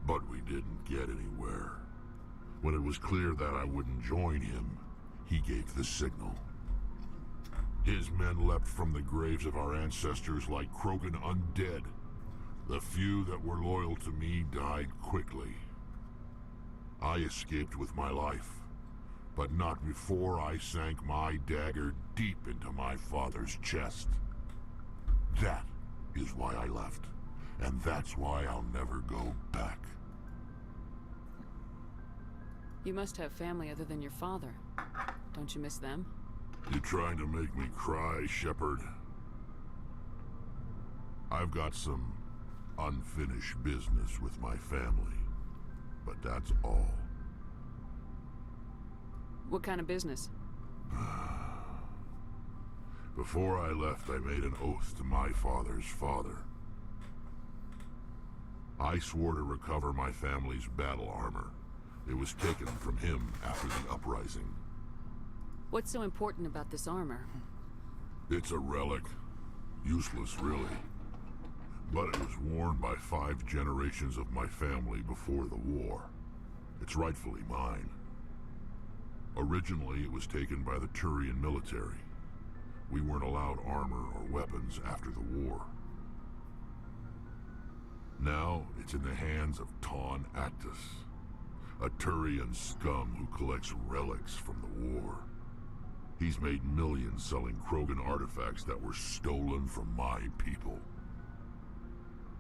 but we didn't get anywhere. When it was clear that I wouldn't join him, he gave the signal. His men leapt from the graves of our ancestors like Krogan undead. The few that were loyal to me died quickly. I escaped with my life, but not before I sank my dagger deep into my father's chest. That is why I left, and that's why I'll never go back. You must have family other than your father. Don't you miss them? You trying to make me cry, Shepard? I've got some unfinished business with my family, but that's all. What kind of business? Before I left, I made an oath to my father's father. I swore to recover my family's battle armor. It was taken from him after the uprising. What's so important about this armor? It's a relic. Useless, really. But it was worn by 5 generations of my family before the war. It's rightfully mine. Originally, it was taken by the Turian military. We weren't allowed armor or weapons after the war. Now, it's in the hands of Taun Actus, a Turian scum who collects relics from the war. He's made millions selling Krogan artifacts that were stolen from my people.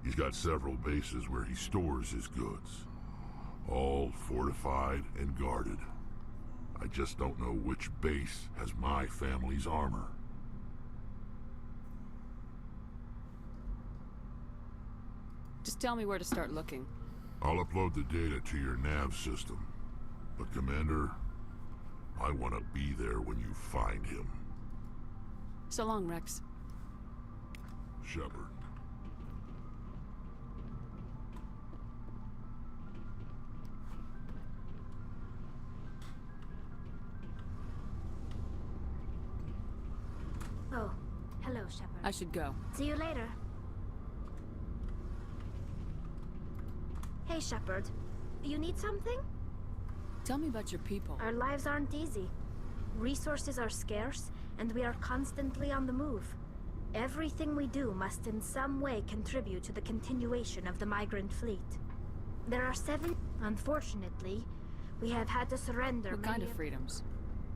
He's got several bases where he stores his goods, all fortified and guarded. I just don't know which base has my family's armor. Just tell me where to start looking. I'll upload the data to your nav system. But Commander, I want to be there when you find him. So long, Rex. Shepard. Oh, hello, Shepard. I should go. See you later. Hey, Shepard. You need something? Tell me about your people. Our lives aren't easy. Resources are scarce, and we are constantly on the move. Everything we do must in some way contribute to the continuation of the migrant fleet. There are 7... Unfortunately, we have had to surrender What kind of freedoms?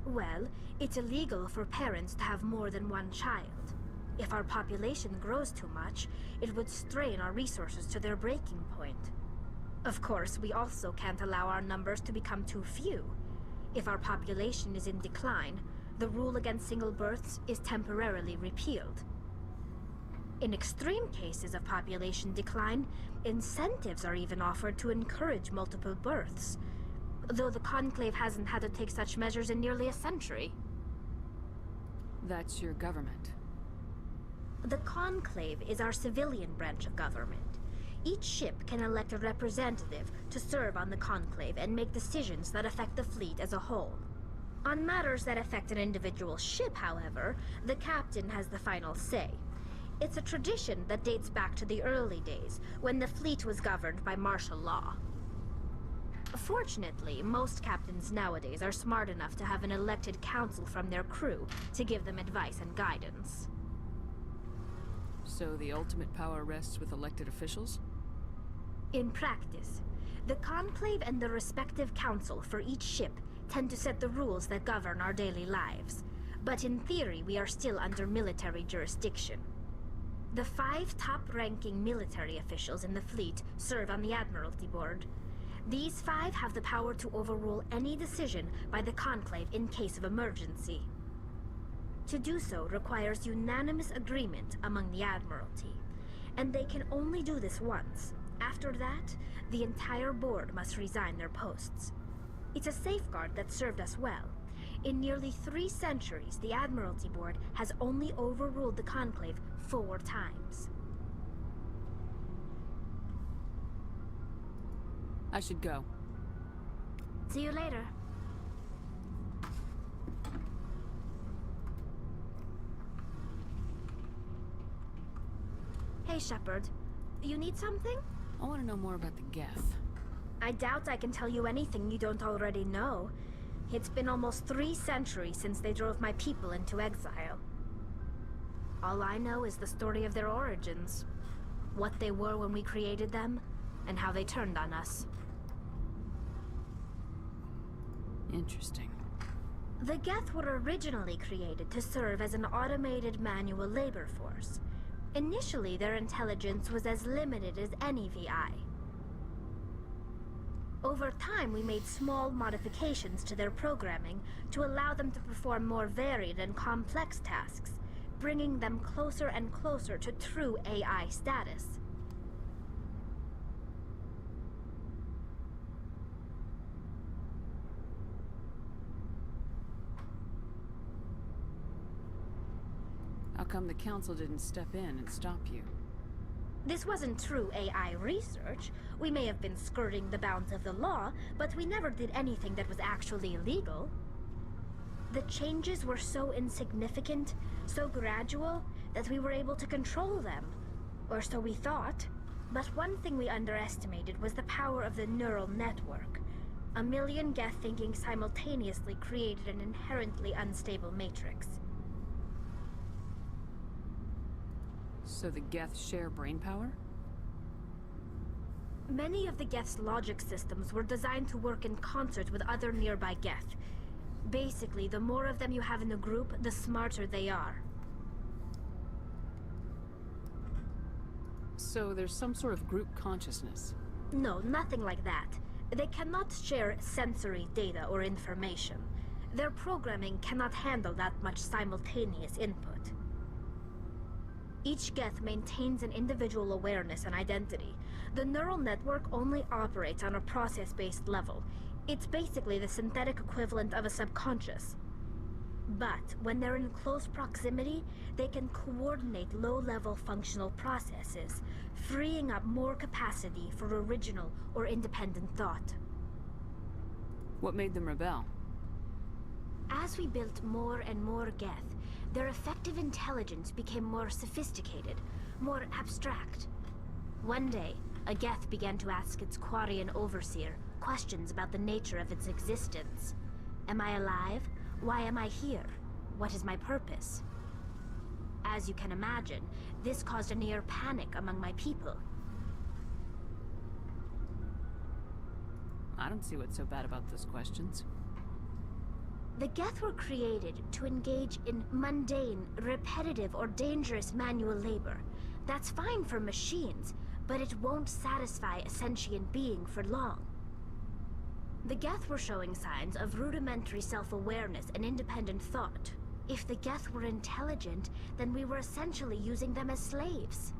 Well, it's illegal for parents to have more than one child. If our population grows too much, it would strain our resources to their breaking point. Of course, we also can't allow our numbers to become too few. If our population is in decline, the rule against single births is temporarily repealed. In extreme cases of population decline, incentives are even offered to encourage multiple births, though the Conclave hasn't had to take such measures in nearly a century. That's your government. The Conclave is our civilian branch of government. Each ship can elect a representative to serve on the Conclave and make decisions that affect the fleet as a whole. On matters that affect an individual ship, however, the captain has the final say. It's a tradition that dates back to the early days, when the fleet was governed by martial law. Fortunately, most captains nowadays are smart enough to have an elected council from their crew to give them advice and guidance. So the ultimate power rests with elected officials? In practice, the Conclave and the respective council for each ship tend to set the rules that govern our daily lives. But in theory, we are still under military jurisdiction. The 5 top-ranking military officials in the fleet serve on the Admiralty Board. These 5 have the power to overrule any decision by the Conclave in case of emergency. To do so requires unanimous agreement among the Admiralty, and they can only do this once. After that, the entire board must resign their posts. It's a safeguard that served us well. In nearly 3 centuries, the Admiralty Board has only overruled the Conclave 4 times. I should go. See you later. Hey, Shepard. You need something? I want to know more about the Geth. I doubt I can tell you anything you don't already know. It's been almost 3 centuries since they drove my people into exile. All I know is the story of their origins. What they were when we created them, and how they turned on us. Interesting. The Geth were originally created to serve as an automated manual labor force. Initially, their intelligence was as limited as any VI. Over time, we made small modifications to their programming to allow them to perform more varied and complex tasks, bringing them closer and closer to true AI status. How come the Council didn't step in and stop you? This wasn't true AI research. We may have been skirting the bounds of the law, but we never did anything that was actually illegal. The changes were so insignificant, so gradual, that we were able to control them. Or so we thought. But one thing we underestimated was the power of the neural network. A million Geth thinking simultaneously created an inherently unstable matrix. So the Geth share brainpower? Many of the Geth's logic systems were designed to work in concert with other nearby Geth. Basically, the more of them you have in a group, the smarter they are. So there's some sort of group consciousness? No, nothing like that. They cannot share sensory data or information. Their programming cannot handle that much simultaneous input. Each Geth maintains an individual awareness and identity. The neural network only operates on a process-based level. It's basically the synthetic equivalent of a subconscious. But when they're in close proximity, they can coordinate low-level functional processes, freeing up more capacity for original or independent thought. What made them rebel? As we built more and more Geth, their effective intelligence became more sophisticated, more abstract. One day, a Geth began to ask its Quarian overseer questions about the nature of its existence. Am I alive? Why am I here? What is my purpose? As you can imagine, this caused a near panic among my people. I don't see what's so bad about those questions. The Geth were created to engage in mundane, repetitive, or dangerous manual labor. That's fine for machines, but it won't satisfy a sentient being for long. The Geth were showing signs of rudimentary self-awareness and independent thought. If the Geth were intelligent, then we were essentially using them as slaves.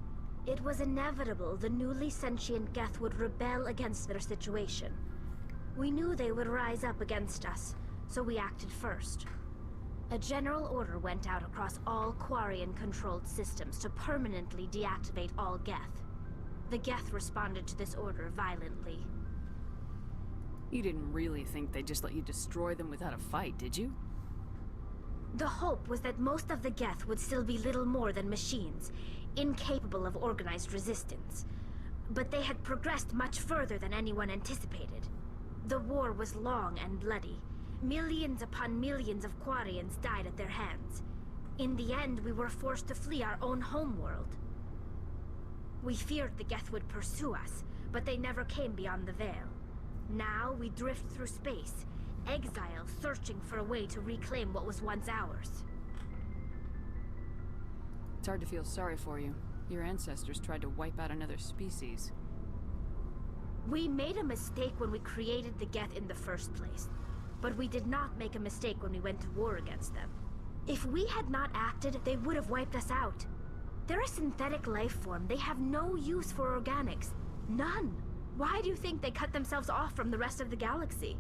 It was inevitable the newly sentient Geth would rebel against their situation. We knew they would rise up against us, so we acted first. A general order went out across all Quarian-controlled systems to permanently deactivate all Geth. The Geth responded to this order violently. You didn't really think they'd just let you destroy them without a fight, did you? The hope was that most of the Geth would still be little more than machines, incapable of organized resistance. But they had progressed much further than anyone anticipated. The war was long and bloody. Millions upon millions of Quarians died at their hands. In the end, we were forced to flee our own homeworld. We feared the Geth would pursue us, but they never came beyond the Veil. Now we drift through space, exile searching for a way to reclaim what was once ours. It's hard to feel sorry for you. Your ancestors tried to wipe out another species. We made a mistake when we created the Geth in the first place. But we did not make a mistake when we went to war against them. If we had not acted, they would have wiped us out. They're a synthetic life form. They have no use for organics. None. Why do you think they cut themselves off from the rest of the galaxy?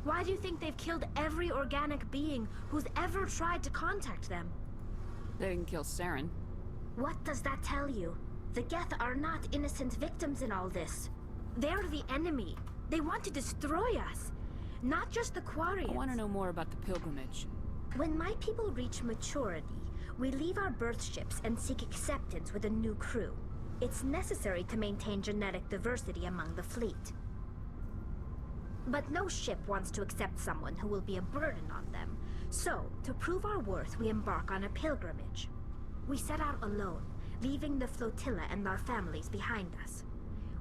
Why do you think they've killed every organic being who's ever tried to contact them? They didn't kill Saren. What does that tell you? The Geth are not innocent victims in all this. They're the enemy. They want to destroy us. Not just the Quarians. I want to know more about the pilgrimage. When my people reach maturity, we leave our birth ships and seek acceptance with a new crew. It's necessary to maintain genetic diversity among the fleet. But no ship wants to accept someone who will be a burden on them. So, to prove our worth, we embark on a pilgrimage. We set out alone, leaving the flotilla and our families behind us.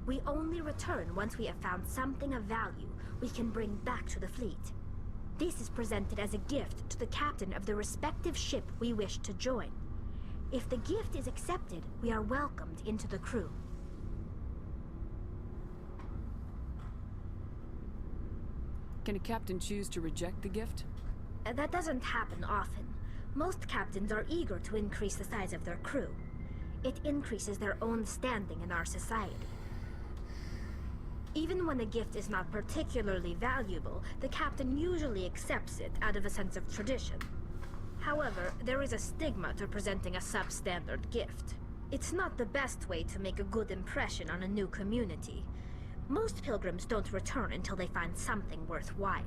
We only return once we have found something of value we can bring back to the fleet. This is presented as a gift to the captain of the respective ship we wish to join. If the gift is accepted, we are welcomed into the crew. Can a captain choose to reject the gift? That doesn't happen often. Most captains are eager to increase the size of their crew. It increases their own standing in our society. Even when a gift is not particularly valuable, the captain usually accepts it out of a sense of tradition. However, there is a stigma to presenting a substandard gift. It's not the best way to make a good impression on a new community. Most pilgrims don't return until they find something worthwhile.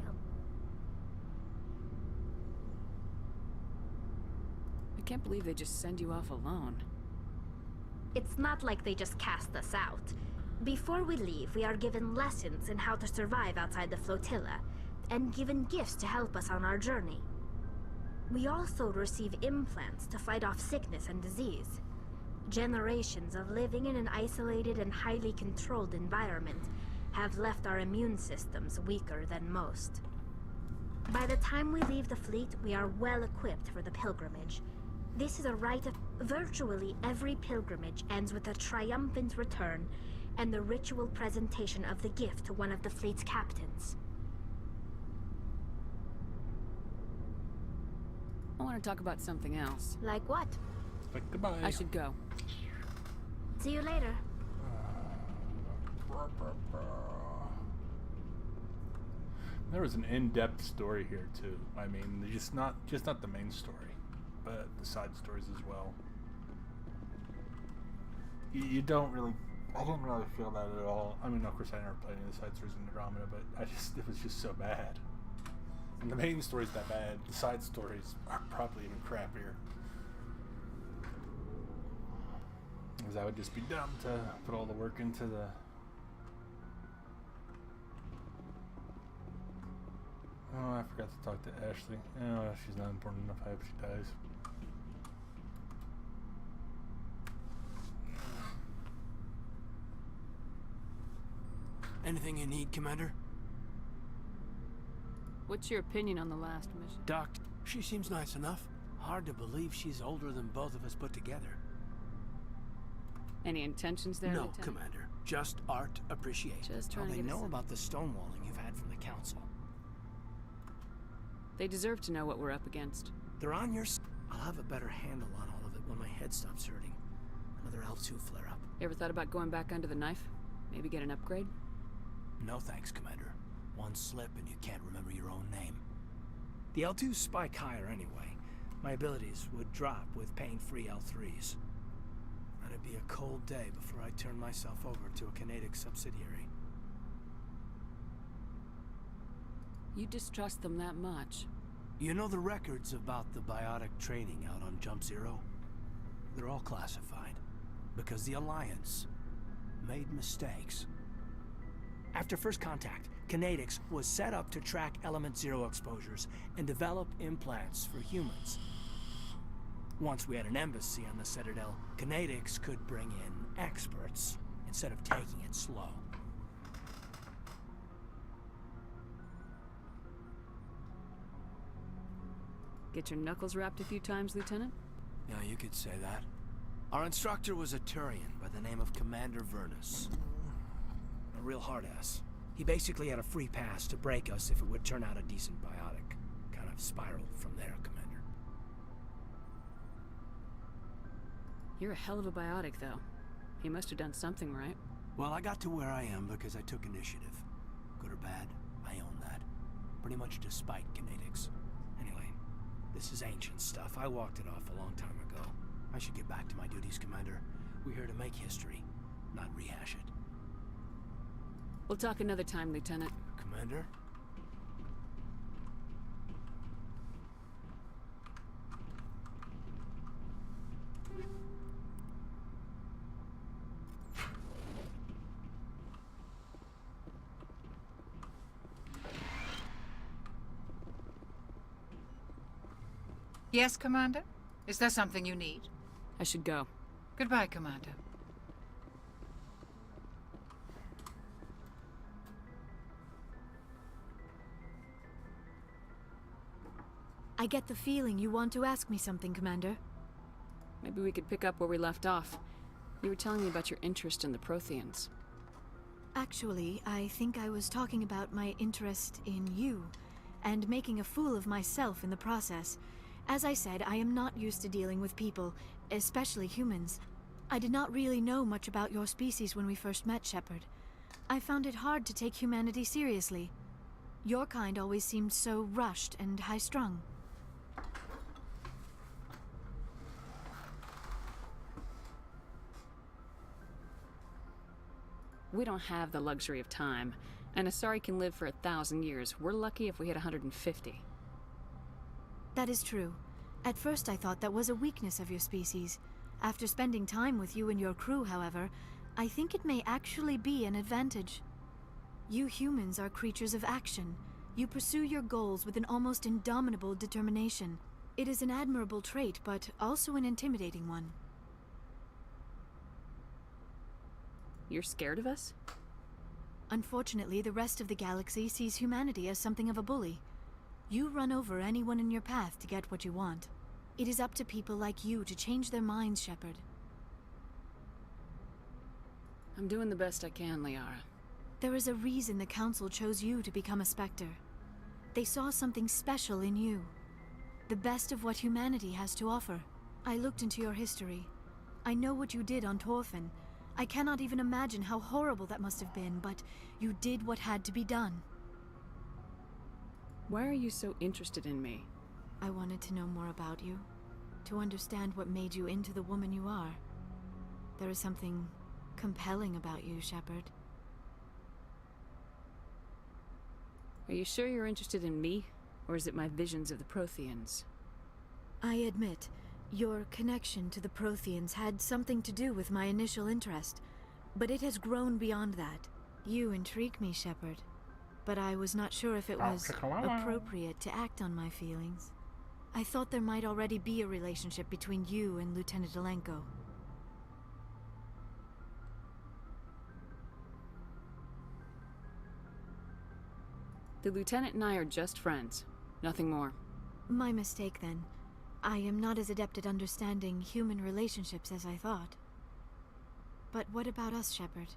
I can't believe they just send you off alone. It's not like they just cast us out. Before we leave, we are given lessons in how to survive outside the flotilla, and given gifts to help us on our journey. We also receive implants to fight off sickness and disease. Generations of living in an isolated and highly controlled environment have left our immune systems weaker than most. By the time we leave the fleet, we are well equipped for the pilgrimage. This is a rite of... Virtually every pilgrimage ends with a triumphant return and the ritual presentation of the gift to one of the fleet's captains. I want to talk about something else. Like what? Like goodbye. I should go. See you later. There was an in-depth story here too. I mean, just not the main story, but the side stories as well. You don't really. I didn't really feel that at all. I mean, of course, I never played any of the side stories in Andromeda, but it was just so bad. And the main story's that bad. The side stories are probably even crappier. Because I would just be dumb to put all the work into the... Oh, I forgot to talk to Ashley. Oh, she's not important enough. I hope she dies. Anything you need, Commander? What's your opinion on the last mission? Doc, she seems nice enough. Hard to believe she's older than both of us put together. Any intentions there, No, Lieutenant? Commander. Just art appreciation. Just trying to they get a know sense. about the stonewalling you've had from the Council. They deserve to know what we're up against. They're on your I'll have a better handle on all of it when my head stops hurting. Another L2 flare-up. You ever thought about going back under the knife? Maybe get an upgrade? No thanks, Commander. One slip and you can't remember your own name. The L2s spike higher anyway. My abilities would drop with pain-free L3s. And it'd be a cold day before I turn myself over to a Canadic subsidiary. You distrust them that much? You know the records about the biotic training out on Jump Zero? They're all classified. Because the Alliance made mistakes. After first contact, Canadix was set up to track Element Zero exposures and develop implants for humans. Once we had an embassy on the Citadel, Canadix could bring in experts instead of taking it slow. Get your knuckles rapped a few times, Lieutenant? Yeah, you could say that. Our instructor was a Turian by the name of Commander Vernus. A real hard-ass. He basically had a free pass to break us if it would turn out a decent biotic. Kind of spiraled from there, Commander. You're a hell of a biotic, though. He must have done something right. Well, I got to where I am because I took initiative. Good or bad, I own that. Pretty much despite Canadix. Anyway, this is ancient stuff. I walked it off a long time ago. I should get back to my duties, Commander. We're here to make history, not rehash it. We'll talk another time, Lieutenant. Commander? Yes, Commander? Is there something you need? I should go. Goodbye, Commander. I get the feeling you want to ask me something, Commander. Maybe we could pick up where we left off. You were telling me about your interest in the Protheans. Actually, I think I was talking about my interest in you, and making a fool of myself in the process. As I said, I am not used to dealing with people, especially humans. I did not really know much about your species when we first met, Shepard. I found it hard to take humanity seriously. Your kind always seemed so rushed and high-strung. We don't have the luxury of time, and Asari can live for 1,000 years. We're lucky if we hit 150. That is true. At first I thought that was a weakness of your species. After spending time with you and your crew, however, I think it may actually be an advantage. You humans are creatures of action. You pursue your goals with an almost indomitable determination. It is an admirable trait, but also an intimidating one. You're scared of us? Unfortunately, the rest of the galaxy sees humanity as something of a bully. You run over anyone in your path to get what you want. It is up to people like you to change their minds, Shepard. I'm doing the best I can, Liara. There is a reason the Council chose you to become a Spectre. They saw something special in you. The best of what humanity has to offer. I looked into your history. I know what you did on Torfin. I cannot even imagine how horrible that must have been, but you did what had to be done. Why are you so interested in me? I wanted to know more about you. To understand what made you into the woman you are. There is something compelling about you, Shepard. Are you sure you're interested in me? Or is it my visions of the Protheans? I admit, your connection to the Protheans had something to do with my initial interest, but it has grown beyond that. You intrigue me, Shepard, but I was not sure if it was appropriate to act on my feelings. I thought there might already be a relationship between you and Lieutenant Alenko. The lieutenant and I are just friends. Nothing more. My mistake, then. I am not as adept at understanding human relationships as I thought. But what about us, Shepard?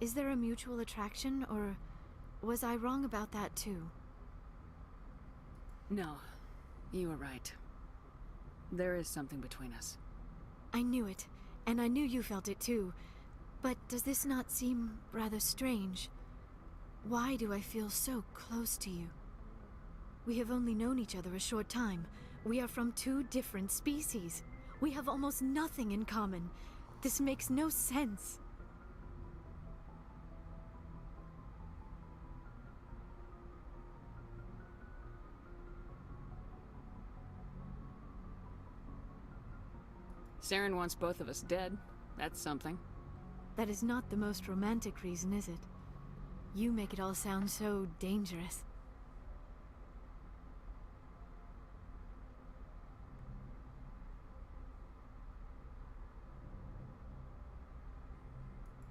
Is there a mutual attraction, or was I wrong about that too? No, you were right. There is something between us. I knew it, and I knew you felt it too. But does this not seem rather strange? Why do I feel so close to you? We have only known each other a short time. We are from two different species. We have almost nothing in common. This makes no sense. Saren wants both of us dead. That's something. That is not the most romantic reason, is it? You make it all sound so dangerous.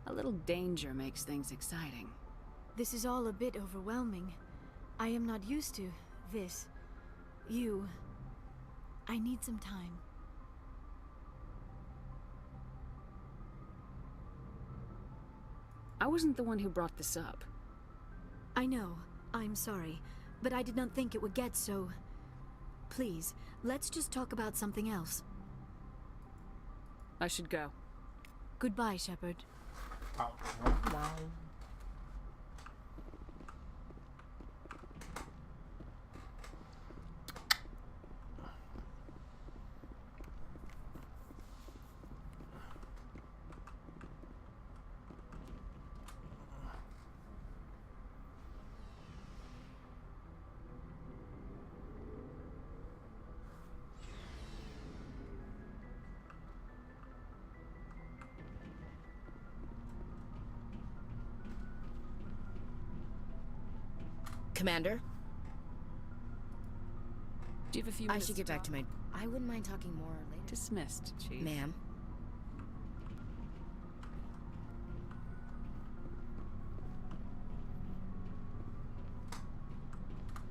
A little danger makes things exciting. This is all a bit overwhelming. I am not used to this. You. I need some time. I wasn't the one who brought this up. I know. I'm sorry. But I did not think it would get so... Please, let's just talk about something else. I should go. Goodbye, Shepard. Commander? Do you have a few I minutes should get back to my... I wouldn't mind talking more later. Dismissed, Chief. Ma'am?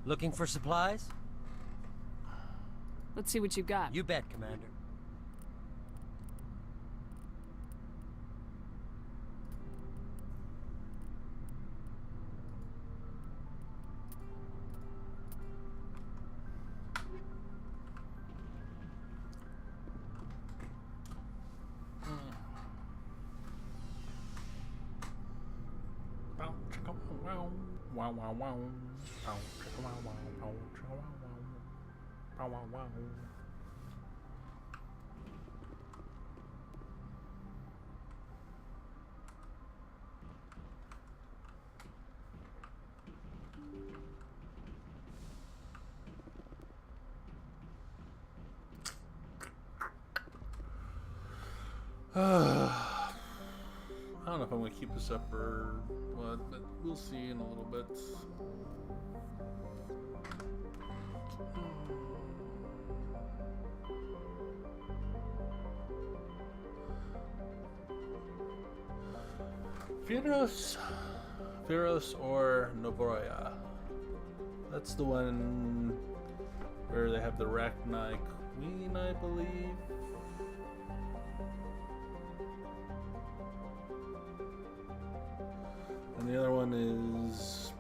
Looking for supplies? Let's see what you got. You bet, Commander. Wow, wow, wow. Wow, chicka, wow, wow, wow, chicka, wow, wow. Wow, wow, wow. I don't know if I'm going to keep this up or what, but we'll see in a little bit. Firos or Novoroya. That's the one where they have the Rachni Queen, I believe. And the other one is...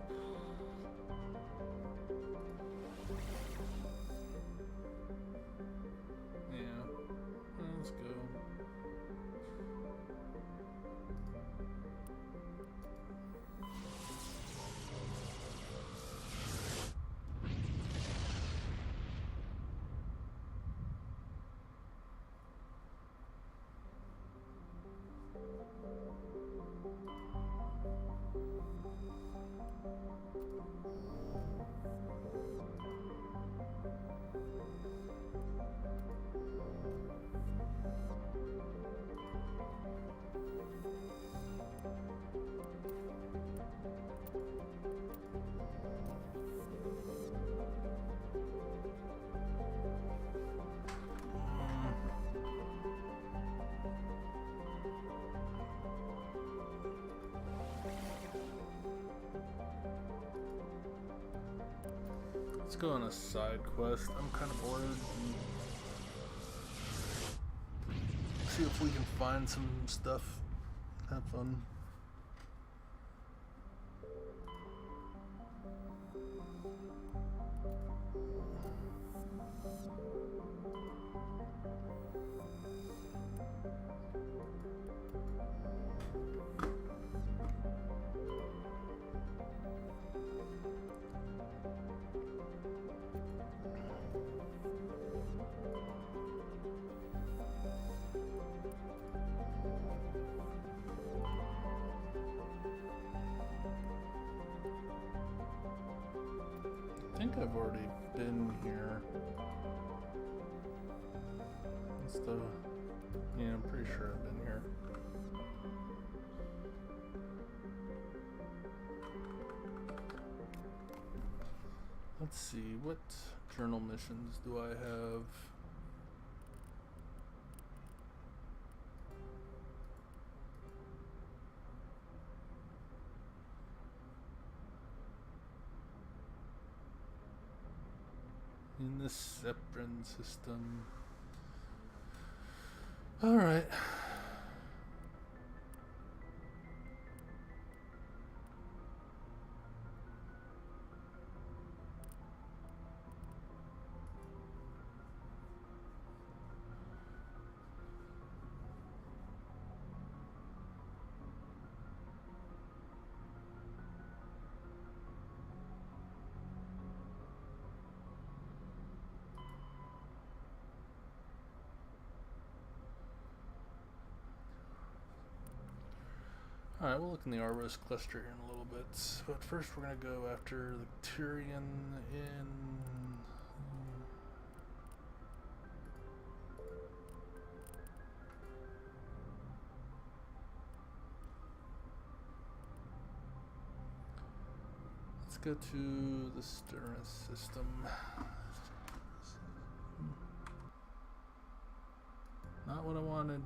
yeah, let's go. Let's go on a side quest. I'm kind of bored. See if we can find some stuff. Have fun. I think I've already been here. What's the... Yeah, I'm pretty sure I've been here. Let's see, what journal missions do I have? In the Seprin system. Alright. Alright, we'll look in the Arborist cluster here in a little bit, but first we're going to go after the Turian in... Let's go to the Stirnis system. Not what I wanted.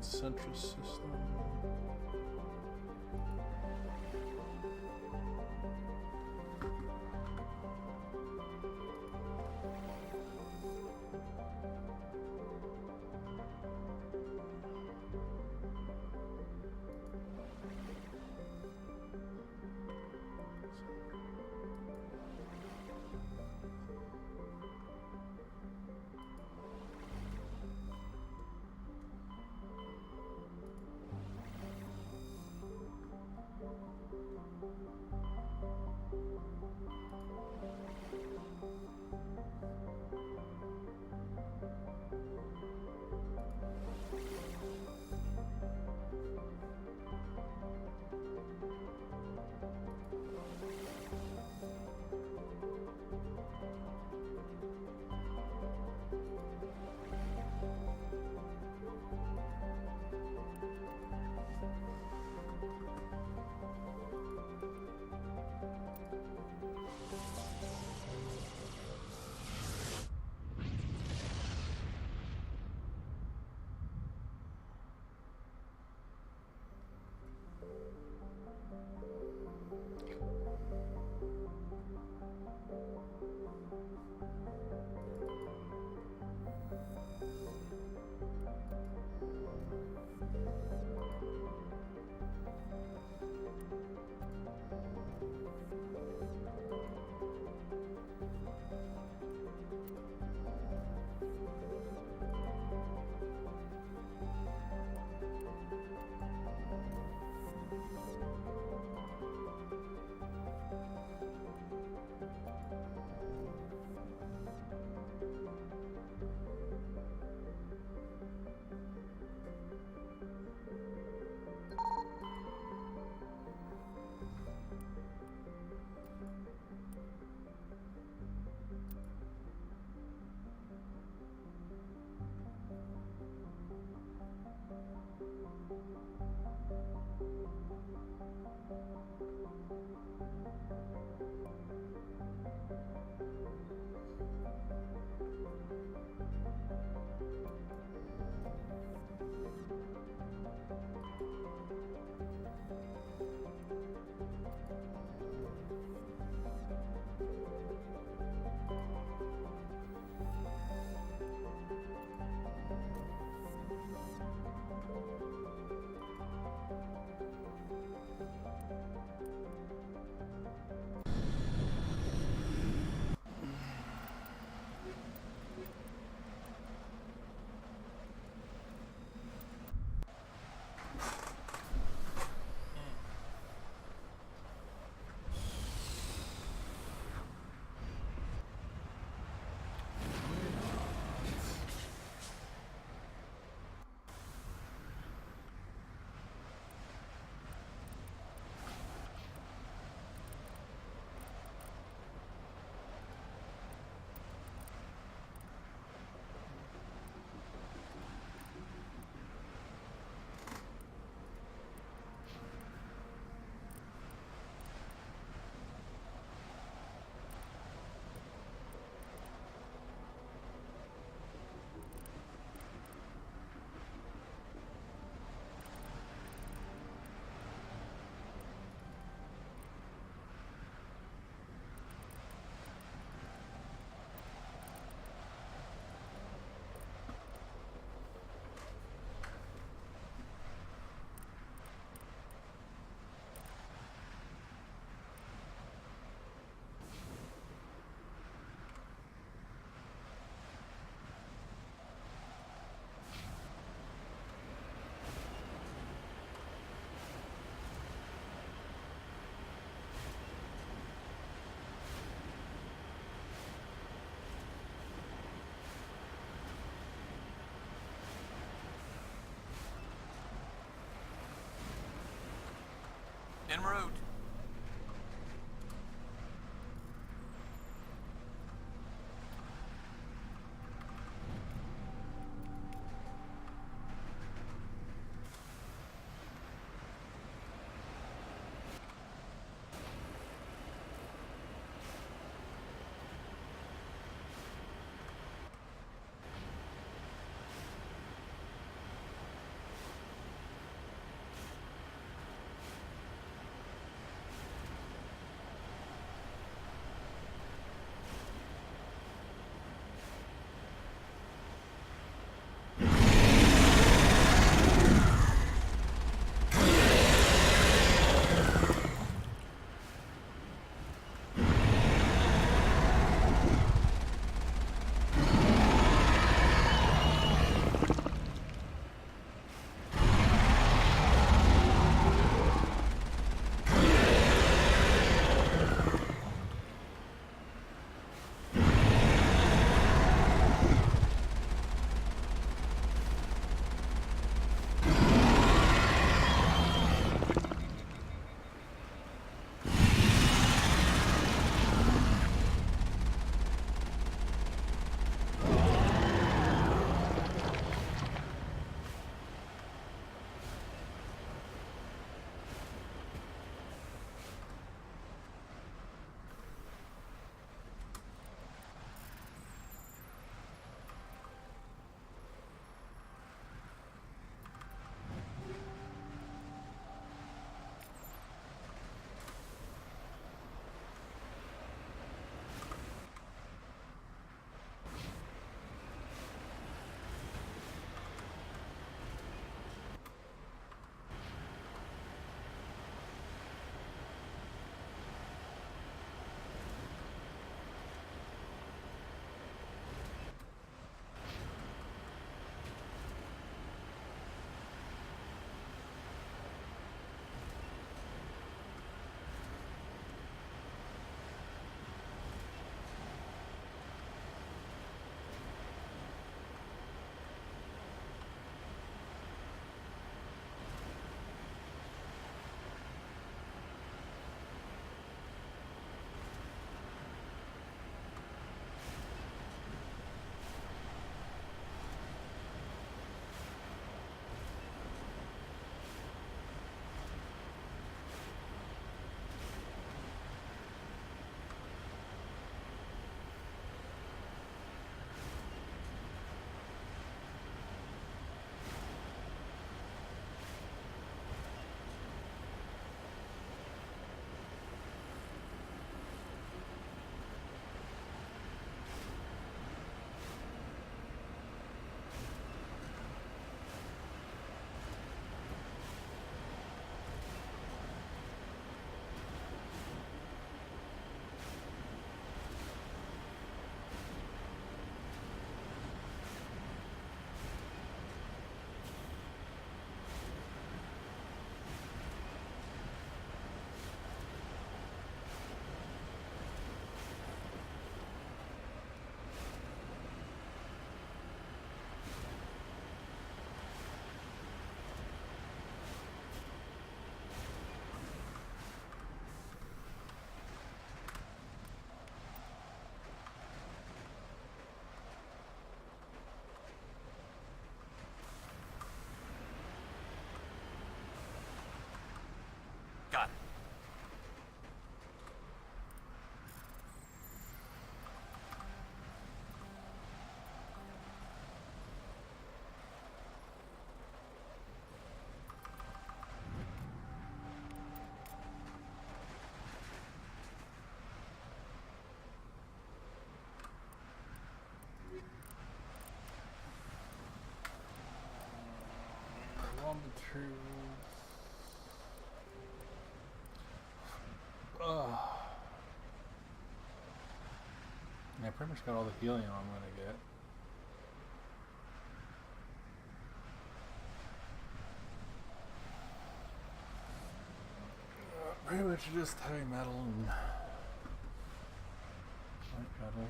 Central system. En route. I pretty much got all the helium I'm gonna get. Pretty much just heavy metal and light metal.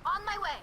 On my way.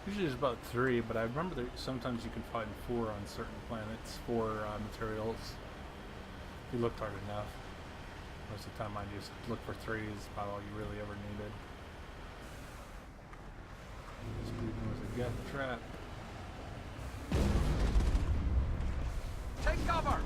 Usually there's about 3, but I remember that sometimes you can find 4 on certain planets, 4 materials. If you looked hard enough. Most of the time I just look for 3 is about all you really ever needed. This beacon was a death trap. Take cover!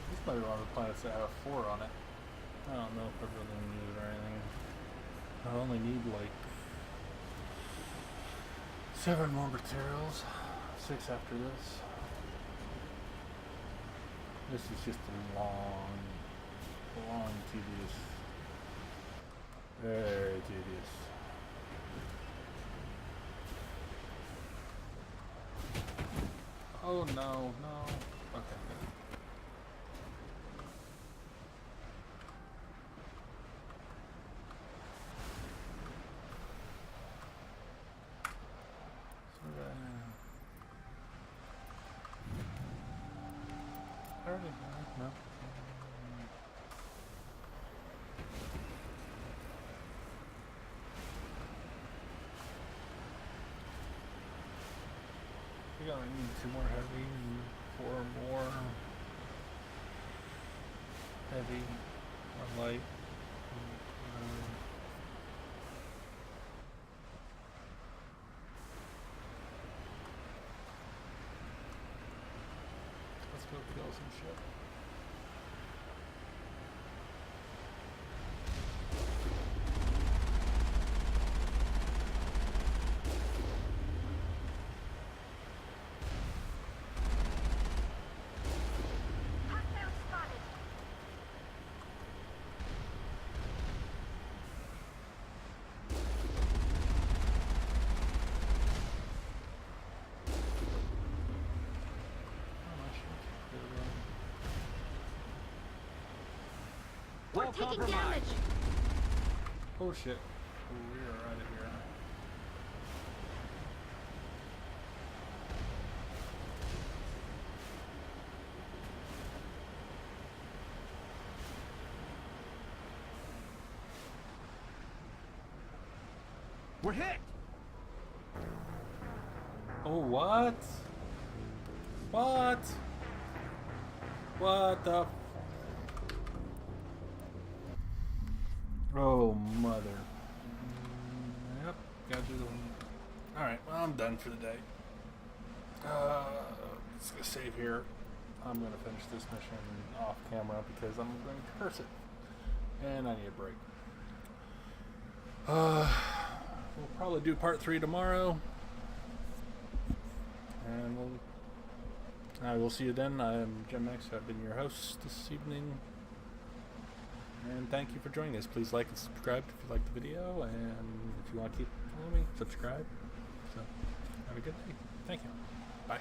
There's probably a lot of planets that have 4 on it. I don't know if I really need it or anything. I only need like 7 more materials, 6 after this. This is just a long, tedious, very tedious. Oh no, no. Okay, good. No. We only need 2 more heavy and 4 more heavy, 1 light. Let's go kill some shit. We're taking damage. Oh shit. Oh, we are out of here. We're hit. Oh, what? What? What the? Oh, mother. Yep, gotta do the one. Alright, well, I'm done for the day. Let's go save here. I'm gonna finish this mission off camera because I'm going to curse it. And I need a break. We'll probably do part 3 tomorrow. And I will see you then. I'm Jim X. I've been your host this evening. And thank you for joining us. Please like and subscribe if you like the video. And if you want to keep following me, subscribe. So, have a good day. Thank you. Bye.